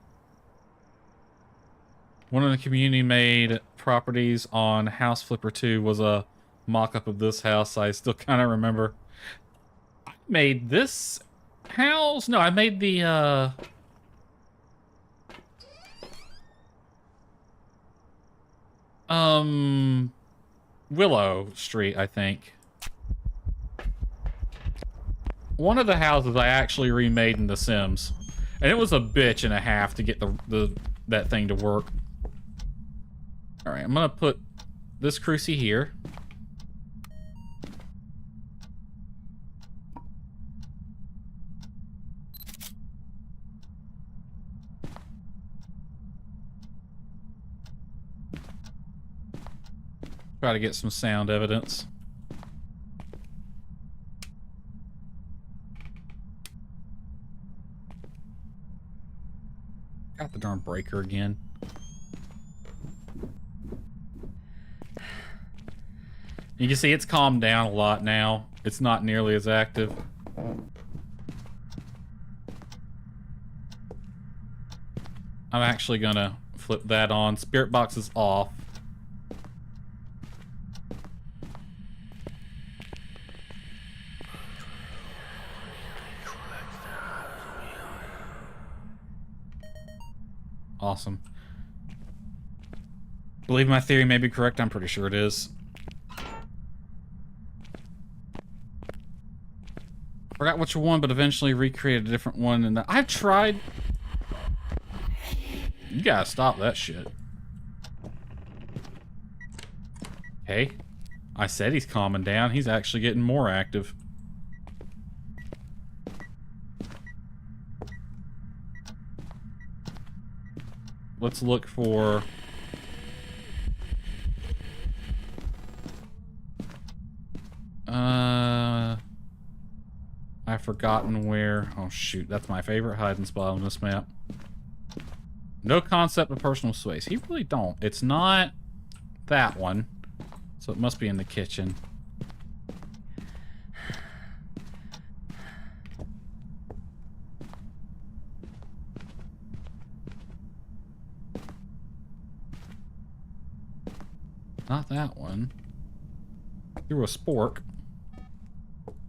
One of the community-made properties on House Flipper 2 was a mock-up of this house. I still kind of remember. I made this house? No, I made the, Willow Street, I think. One of the houses I actually remade in The Sims. And it was a bitch and a half to get that thing to work. Alright, I'm gonna put this Cruci here. Try to get some sound evidence. Got the darn breaker again. You can see it's calmed down a lot now. It's not nearly as active. I'm actually gonna flip that on. Spirit box is off. Awesome. Believe my theory may be correct. I'm pretty sure it is. Forgot which one, but eventually recreated a different one. And I've tried. You gotta stop that shit. Hey, I said he's calming down. He's actually getting more active. Let's look for... I've forgotten where... Oh, shoot. That's my favorite hiding spot on this map. No concept of personal space. He really don't. It's not that one. So it must be in the kitchen. Not that one. Through a spork.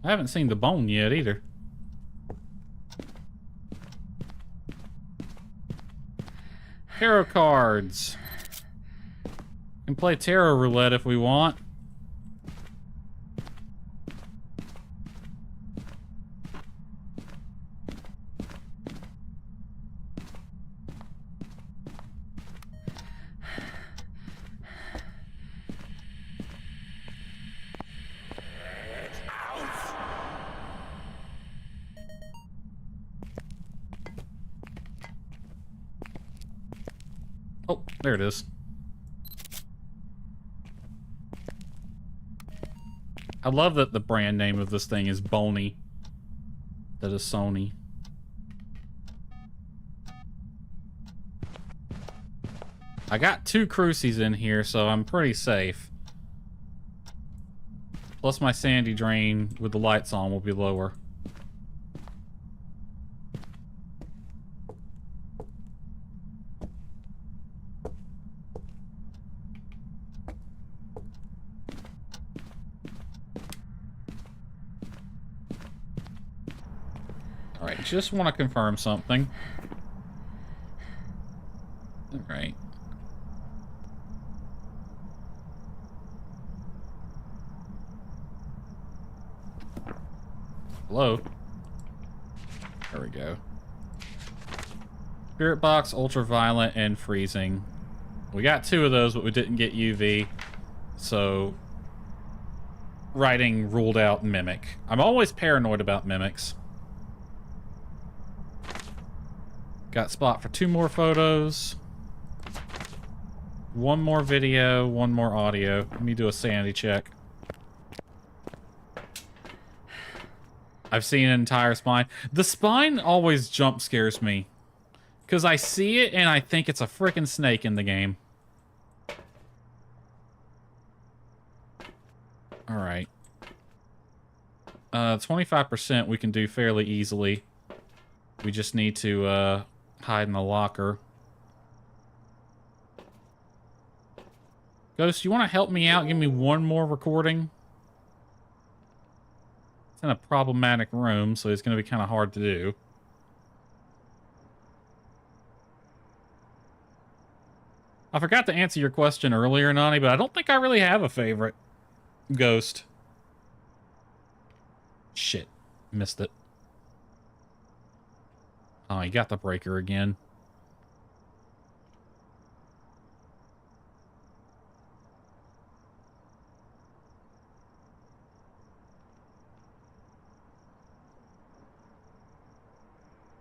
I haven't seen the bone yet either. Tarot cards. We can play tarot roulette if we want. Oh, there it is. I love that the brand name of this thing is Boney. That is Sony. I got 2 crucies in here, so I'm pretty safe. Plus my sandy drain with the lights on will be lower. Alright, just want to confirm something. Alright. Hello? There we go. Spirit box, ultraviolet, and freezing. We got 2 of those, but we didn't get UV. So, writing ruled out mimic. I'm always paranoid about mimics. Got spot for 2 more photos. 1 more video, 1 more audio. Let me do a sanity check. I've seen an entire spine. The spine always jump scares me. Because I see it and I think it's a freaking snake in the game. Alright. 25% we can do fairly easily. We just need to hide in the locker. Ghost, you want to help me out? Give me 1 more recording? It's in a problematic room, so it's going to be kind of hard to do. I forgot to answer your question earlier, Nani, but I don't think I really have a favorite ghost. Shit. Missed it. Oh, you got the breaker again.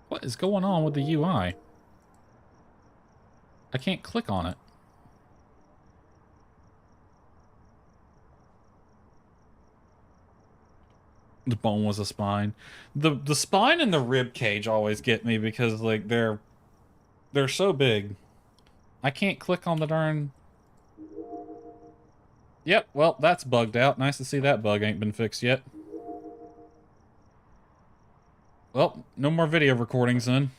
What is going on with the UI? I can't click on it. The bone was a spine. The spine and the rib cage always get me because like they're so big. I can't click on the darn. Yep, well, that's bugged out. Nice to see that bug ain't been fixed yet. Well, no more video recordings then.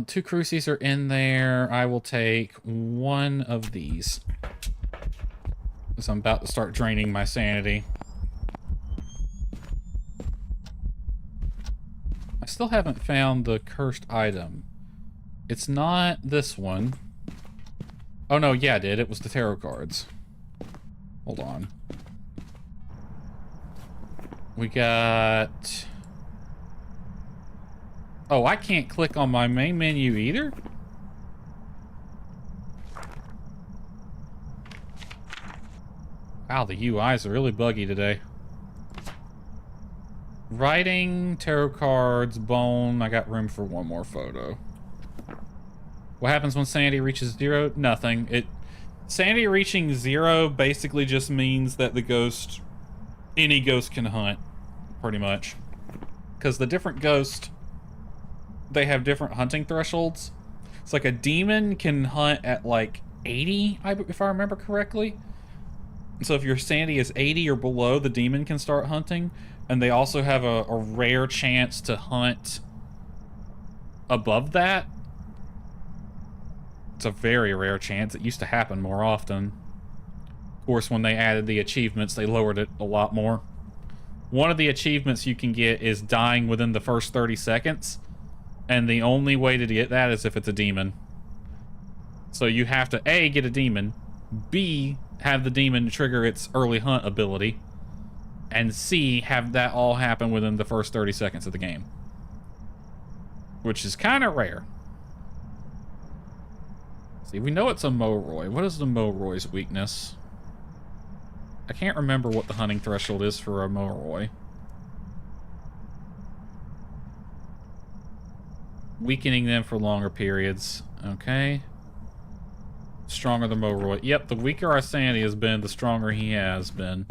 2 crucies are in there. I will take 1 of these. Because I'm about to start draining my sanity. I still haven't found the cursed item. It's not this one. Oh no, yeah, I did. It was the tarot cards. Hold on. We got... Oh, I can't click on my main menu either? Wow, the UIs are really buggy today. Writing, tarot cards, bone. I got room for 1 more photo. What happens when sanity reaches 0? Nothing. Sanity reaching 0 basically just means that the ghost... Any ghost can hunt. Pretty much. Because the different ghosts, they have different hunting thresholds. It's like a demon can hunt at like 80, if I remember correctly. So if your sanity is 80 or below, the demon can start hunting. And they also have a rare chance to hunt above that. It's a very rare chance. It used to happen more often. Of course, when they added the achievements, they lowered it a lot more. One of the achievements you can get is dying within the first 30 seconds. And the only way to get that is if it's a demon. So you have to A, get a demon, B, have the demon trigger its early hunt ability, and C, have that all happen within the first 30 seconds of the game. Which is kind of rare. See, we know it's a Moroi. What is the Moroi's weakness? I can't remember what the hunting threshold is for a Moroi. Weakening them for longer periods. Okay. Stronger the Moroi. Yep, the weaker our sanity has been, the stronger he has been.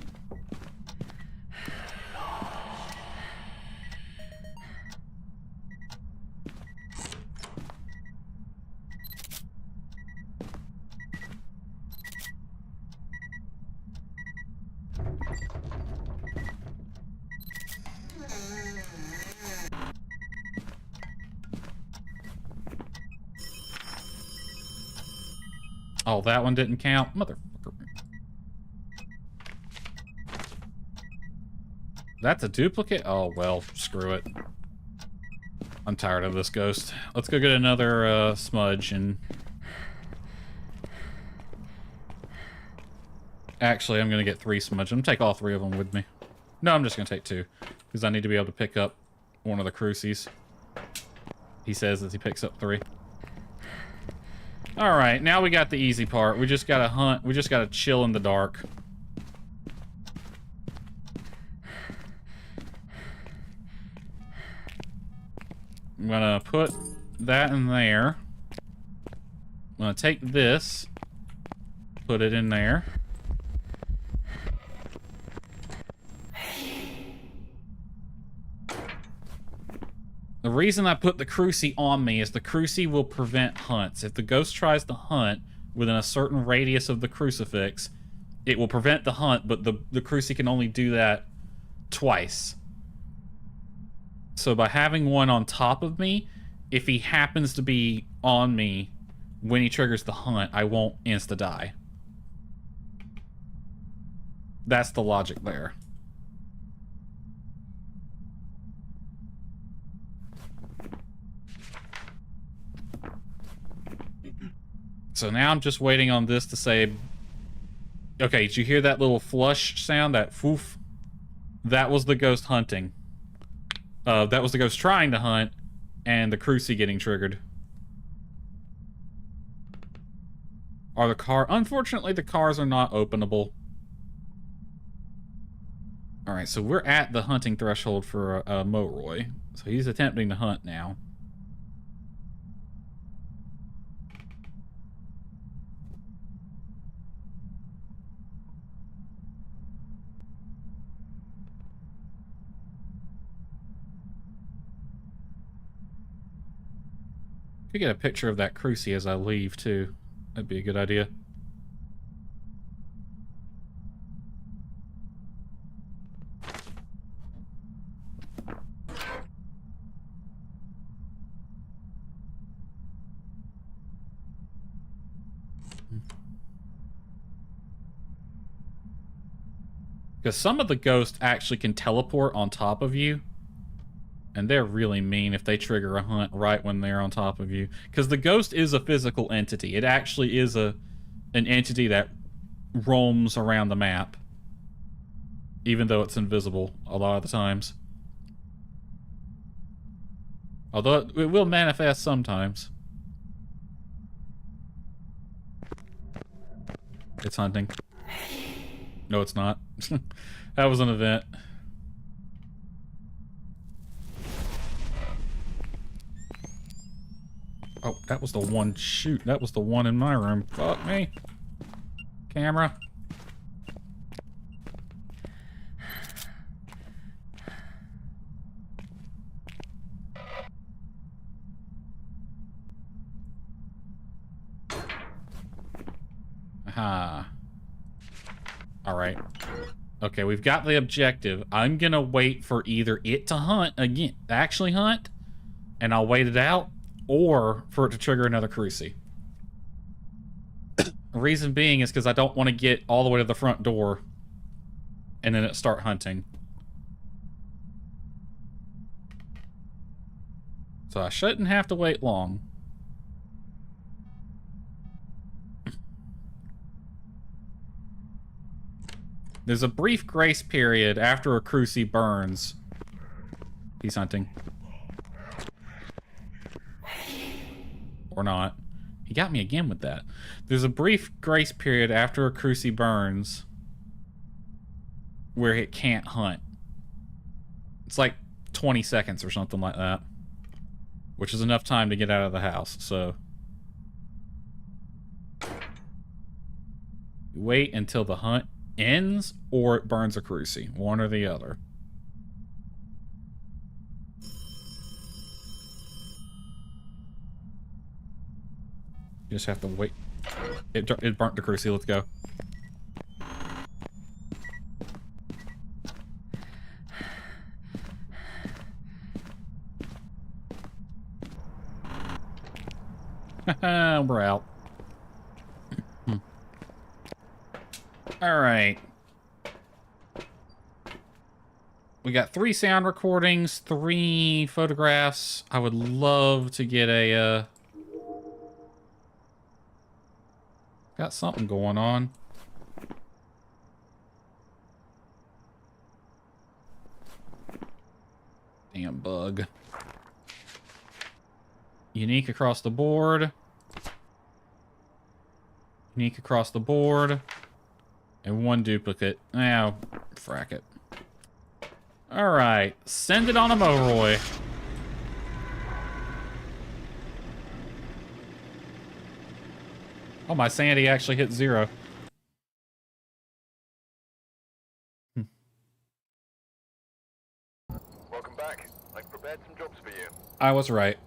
Oh, that one didn't count? Motherfucker. That's a duplicate? Oh, well, screw it. I'm tired of this ghost. Let's go get another smudge and... Actually, I'm going to get 3 smudge. I'm going to take all 3 of them with me. No, I'm just going to take 2. Because I need to be able to pick up one of the crucies. He says as he picks up 3. Alright, now we got the easy part. We just gotta hunt. We just gotta chill in the dark. I'm gonna put that in there. I'm gonna take this, put it in there. The reason I put the crucie on me is the crucie will prevent hunts. If the ghost tries to hunt within a certain radius of the crucifix, it will prevent the hunt, but the crucie can only do that twice. So by having one on top of me, if he happens to be on me when he triggers the hunt, I won't insta-die. That's the logic there. So now I'm just waiting on this to say... Okay, did you hear that little flush sound? That foof? That was the ghost hunting. That was the ghost trying to hunt, and the crucie getting triggered. Are the car... Unfortunately, the cars are not openable. Alright, so we're at the hunting threshold for Moroi. So he's attempting to hunt now. Could get a picture of that crucie as I leave, too. That'd be a good idea. Because some of the ghosts actually can teleport on top of you. And they're really mean if they trigger a hunt right when they're on top of you. Because the ghost is a physical entity. It actually is an entity that roams around the map. Even though it's invisible a lot of the times. Although it will manifest sometimes. It's hunting. No, it's not. That was an event. Oh, that was the one. Shoot, that was the one in my room. Fuck me. Camera. Aha. Alright. Okay, we've got the objective. I'm gonna wait for either it to hunt again, actually hunt, and I'll wait it out, or for it to trigger another crucie. Reason being is because I don't want to get all the way to the front door and then it start hunting. So I shouldn't have to wait long. There's a brief grace period after a cruci burns. He's hunting. Or not. He got me again with that. There's a brief grace period after a cruci burns where it can't hunt. It's like 20 seconds or something like that. Which is enough time to get out of the house, so... Wait until the hunt ends, or it burns a cruci. One or the other. You just have to wait. It burnt the cruci. Let's go. We're out. Alright. We got 3 sound recordings, 3 photographs. I would love to get a, got something going on. Damn bug. Unique across the board. Unique across the board. And 1 duplicate. Now, frack it. Alright. Send it on a Moroi. Oh, my sanity actually hit 0. Welcome back. I've prepared some jobs for you. I was right.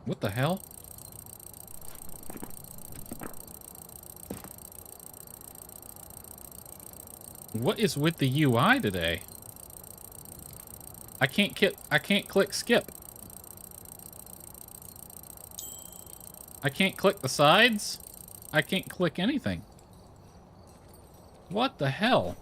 What the hell? What is with the UI today? I can't click skip. I can't click the sides. I can't click anything. What the hell?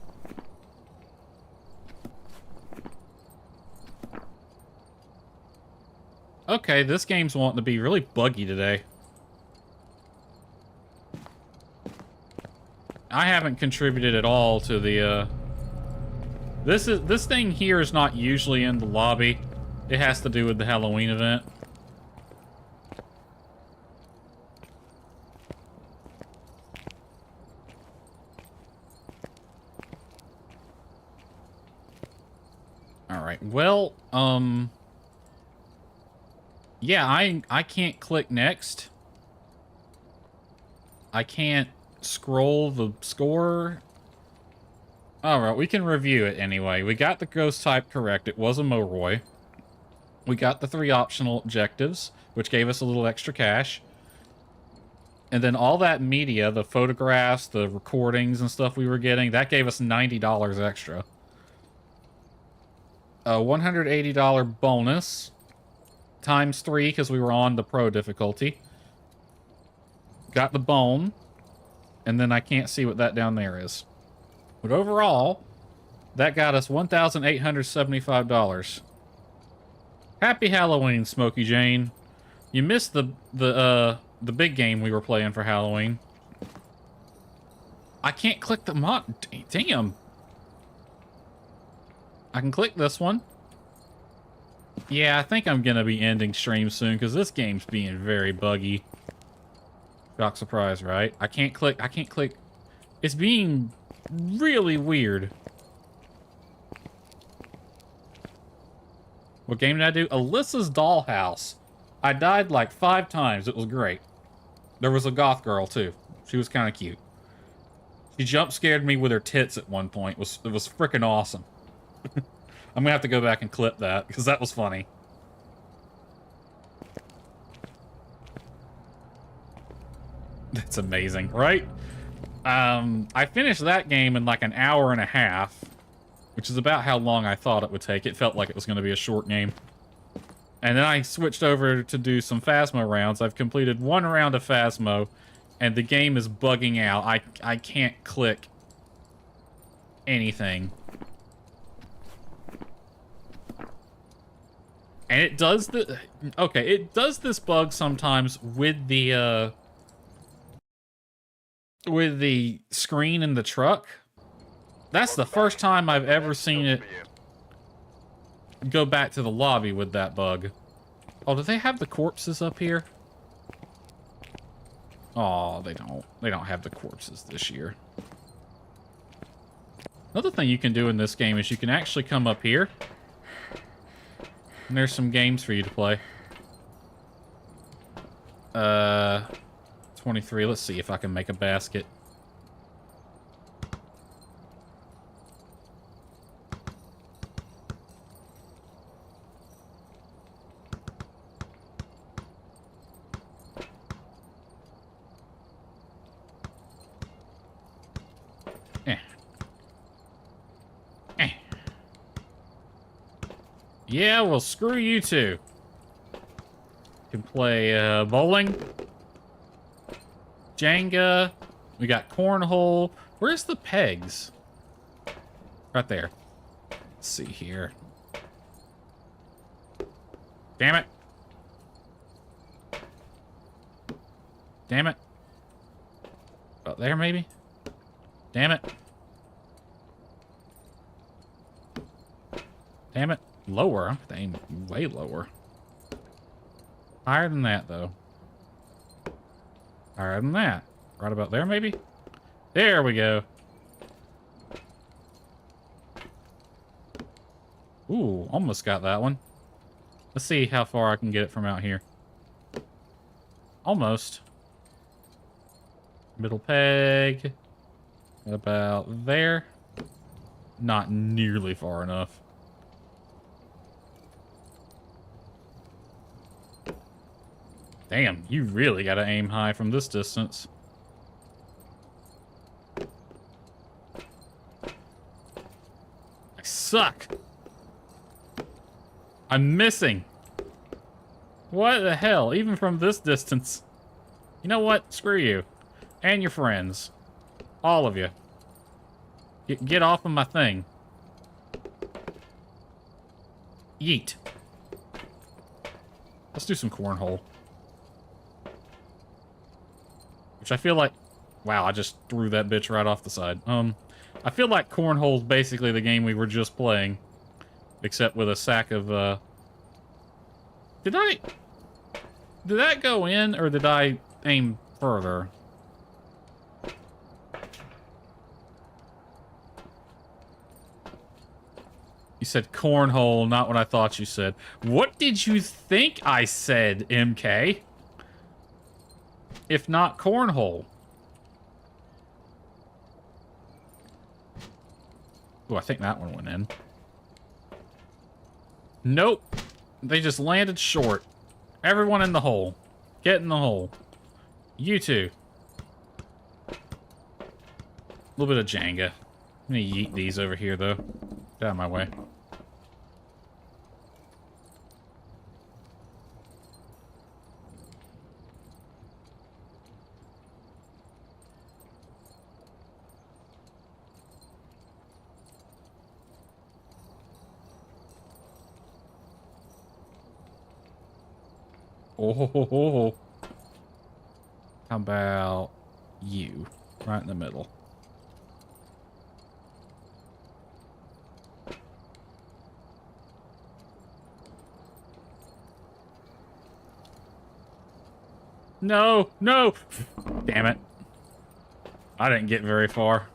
Okay, this game's wanting to be really buggy today. I haven't contributed at all to the, This thing here is not usually in the lobby. It has to do with the Halloween event. Alright, well, yeah, I can't click next. I can't scroll the score. Alright, we can review it anyway. We got the ghost type correct. It was a Moroi. We got the 3 optional objectives, which gave us a little extra cash. And then all that media, the photographs, the recordings and stuff we were getting, that gave us $90 extra. A $180 bonus. Times 3 because we were on the pro difficulty. Got the bone. And then I can't see what that down there is. But overall, that got us $1,875. Happy Halloween, Smokey Jane. You missed the big game we were playing for Halloween. I can't click the mod. Damn. I can click this one. Yeah, I think I'm gonna be ending stream soon because this game's being very buggy. Shock surprise, right? I can't click. It's being really weird. What game did I do? Alyssa's Dollhouse. I died like 5 times. It was great. There was a goth girl too. She was kind of cute. She jump scared me with her tits at one point. It was freaking awesome. I'm gonna have to go back and clip that because that was funny. That's amazing, right? I finished that game in like an hour and a half. which is about how long I thought it would take. It felt like it was going to be a short game. And then I switched over to do some Phasmo rounds. I've completed 1 round of Phasmo, and the game is bugging out. I can't click anything. And it does the... Okay, it does this bug sometimes with the screen in the truck. That's the first time I've ever seen it go back to the lobby with that bug. Oh, do they have the corpses up here? Oh, they don't. They don't have the corpses this year. Another thing you can do in this game is you can actually come up here. And there's some games for you to play. 23. Let's see if I can make a basket. Yeah, well, screw you two. You can play bowling, Jenga. We got cornhole. Where's the pegs? Right there. Let's see here. Damn it. Damn it. About there, maybe? Damn it. Damn it. Lower. I'm gonna aim way lower. Higher than that, though. Higher than that. Right about there, maybe? There we go. Ooh, almost got that one. Let's see how far I can get it from out here. Almost. Middle peg. About there. Not nearly far enough. Damn, you really gotta aim high from this distance. I suck. I'm missing. What the hell? Even from this distance. You know what? Screw you. And your friends. All of you. Get off of my thing. Yeet. Let's do some cornhole. Which I feel like... Wow, I just threw that bitch right off the side. I feel like cornhole's basically the game we were just playing. Except with a sack of, Did that go in, or did I aim further? You said cornhole, not what I thought you said. What did you think I said, MK? If not cornhole. Oh, I think that one went in. Nope. They just landed short. Everyone in the hole. Get in the hole. You two. A little bit of Jenga. I'm gonna yeet these over here, though. Get out of my way. Oh, ho, ho, ho, ho. How about you? Right in the middle. No, no! Damn it. I didn't get very far.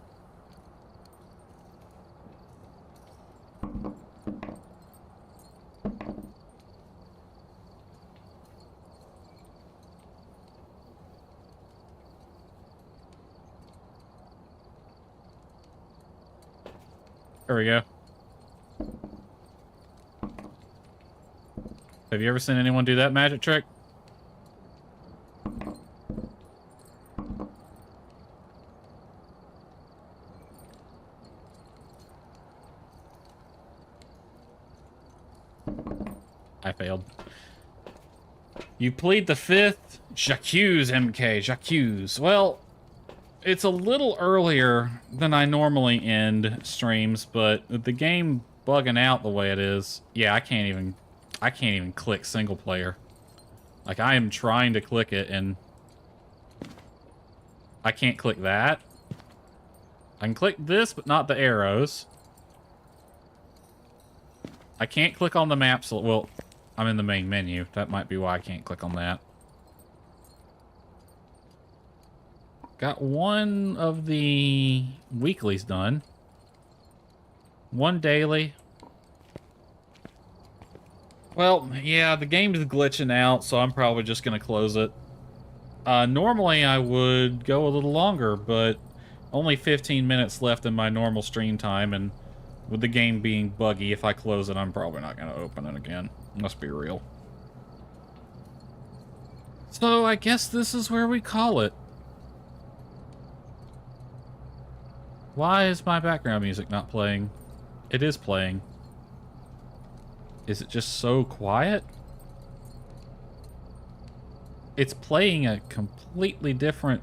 There we go. Have you ever seen anyone do that magic trick? I failed. You plead the fifth? J'accuse, MK, j'accuse. Well, it's a little earlier than I normally end streams, but the game bugging out the way it is, yeah, I can't even click single player. Like, I am trying to click it, and I can't click that. I can click this, but not the arrows. I can't click on the maps. Well, I'm in the main menu. That might be why I can't click on that. Got one of the weeklies done. One daily. Well, yeah, the game is glitching out, so I'm probably just going to close it. Normally I would go a little longer, but only 15 minutes left in my normal stream time, and with the game being buggy, if I close it, I'm probably not going to open it again. Let's be real. So I guess this is where we call it. Why is my background music not playing? It is playing. Is it just so quiet? It's playing a completely different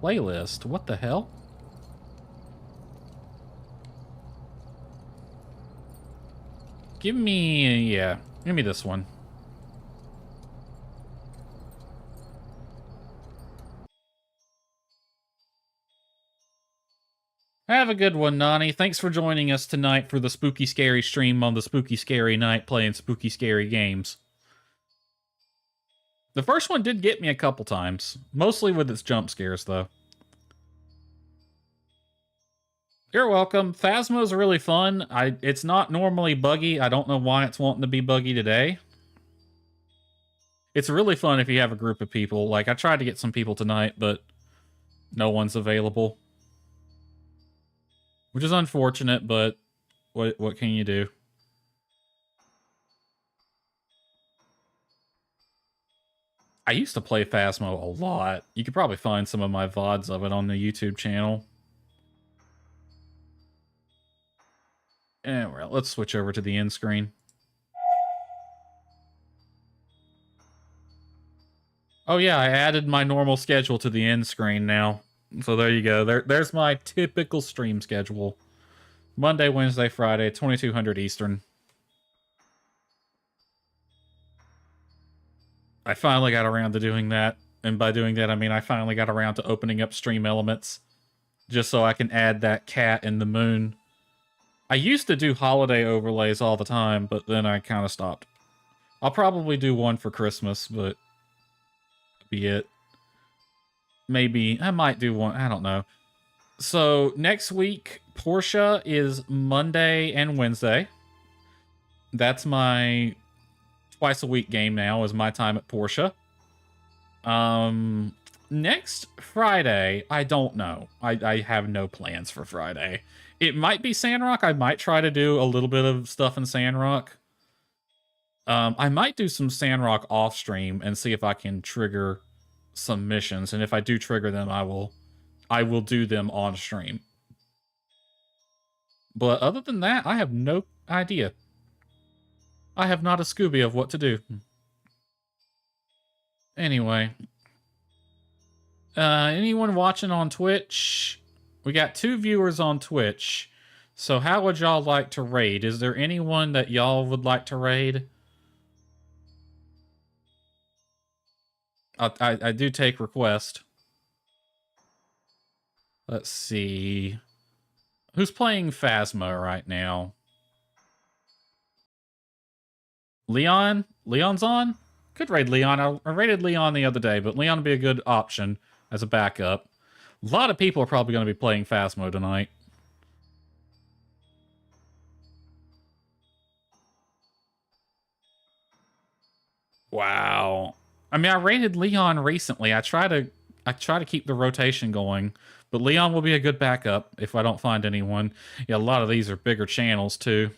playlist. What the hell? Give me, yeah, give me this one. Have a good one, Nani. Thanks for joining us tonight for the Spooky Scary stream on the Spooky Scary night playing Spooky Scary games. The first one did get me a couple times, mostly with its jump scares, though. You're welcome. Phasmo's really fun. It's not normally buggy. I don't know why it's wanting to be buggy today. It's really fun if you have a group of people. Like, I tried to get some people tonight, but no one's available. Which is unfortunate, but what can you do? I used to play Phasmo a lot. You could probably find some of my VODs of it on the YouTube channel. Anyway, let's switch over to the end screen. Oh yeah, I added my normal schedule to the end screen now. So there you go. There's my typical stream schedule. Monday, Wednesday, Friday, 2200 Eastern. I finally got around to doing that. And by doing that, I mean I finally got around to opening up stream elements. Just so I can add that cat and the moon. I used to do holiday overlays all the time, but then I kind of stopped. I'll probably do one for Christmas, but be it. Maybe I might do one. I don't know. So next week, Portia is Monday and Wednesday. That's my twice a week game now, is my time at Portia. Next Friday, I don't know. I have no plans for Friday. It might be Sandrock. I might try to do a little bit of stuff in Sandrock. I might do some Sandrock off stream and see if I can trigger some missions. And if I do trigger them, I will do them on stream. But other than that, I have no idea. I have not a Scooby of what to do. Anyway. Anyone watching on Twitch? We got 2 viewers on Twitch. So how would y'all like to raid? Is there anyone that y'all would like to raid? I do take request. Let's see. Who's playing Phasma right now? Leon? Leon's on? Could raid Leon. I raided Leon the other day, but Leon would be a good option as a backup. A lot of people are probably going to be playing Phasmo tonight. Wow. I mean, I raided Leon recently. I try to keep the rotation going, but Leon will be a good backup if I don't find anyone. Yeah, a lot of these are bigger channels too.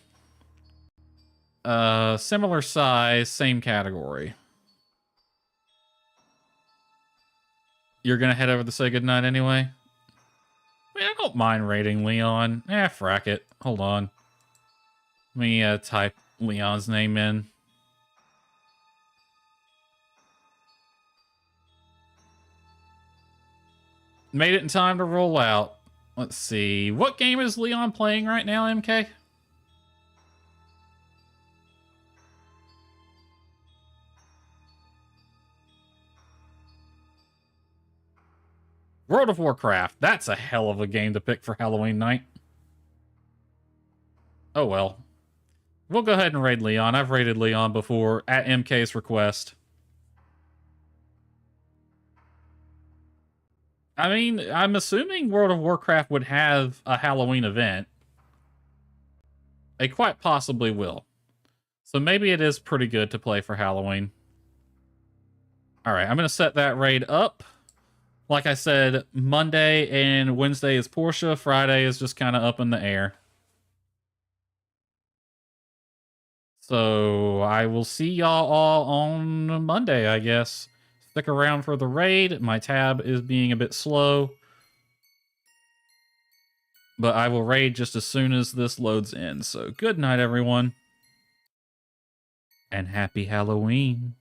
Similar size, same category. You're gonna head over to say goodnight anyway? I mean, I don't mind raiding Leon. Frack it. Hold on. Let me type Leon's name in. Made it in time to roll out. Let's see. What game is Leon playing right now, MK? World of Warcraft. That's a hell of a game to pick for Halloween night. Oh well. We'll go ahead and raid Leon. I've raided Leon before at MK's request. I mean, I'm assuming World of Warcraft would have a Halloween event. They quite possibly will. So maybe it is pretty good to play for Halloween. Alright, I'm going to set that raid up. Like I said, Monday and Wednesday is Portia. Friday is just kind of up in the air. So I will see y'all all on Monday, I guess. Stick around for the raid. My tab is being a bit slow. But I will raid just as soon as this loads in. So good night, everyone. And happy Halloween.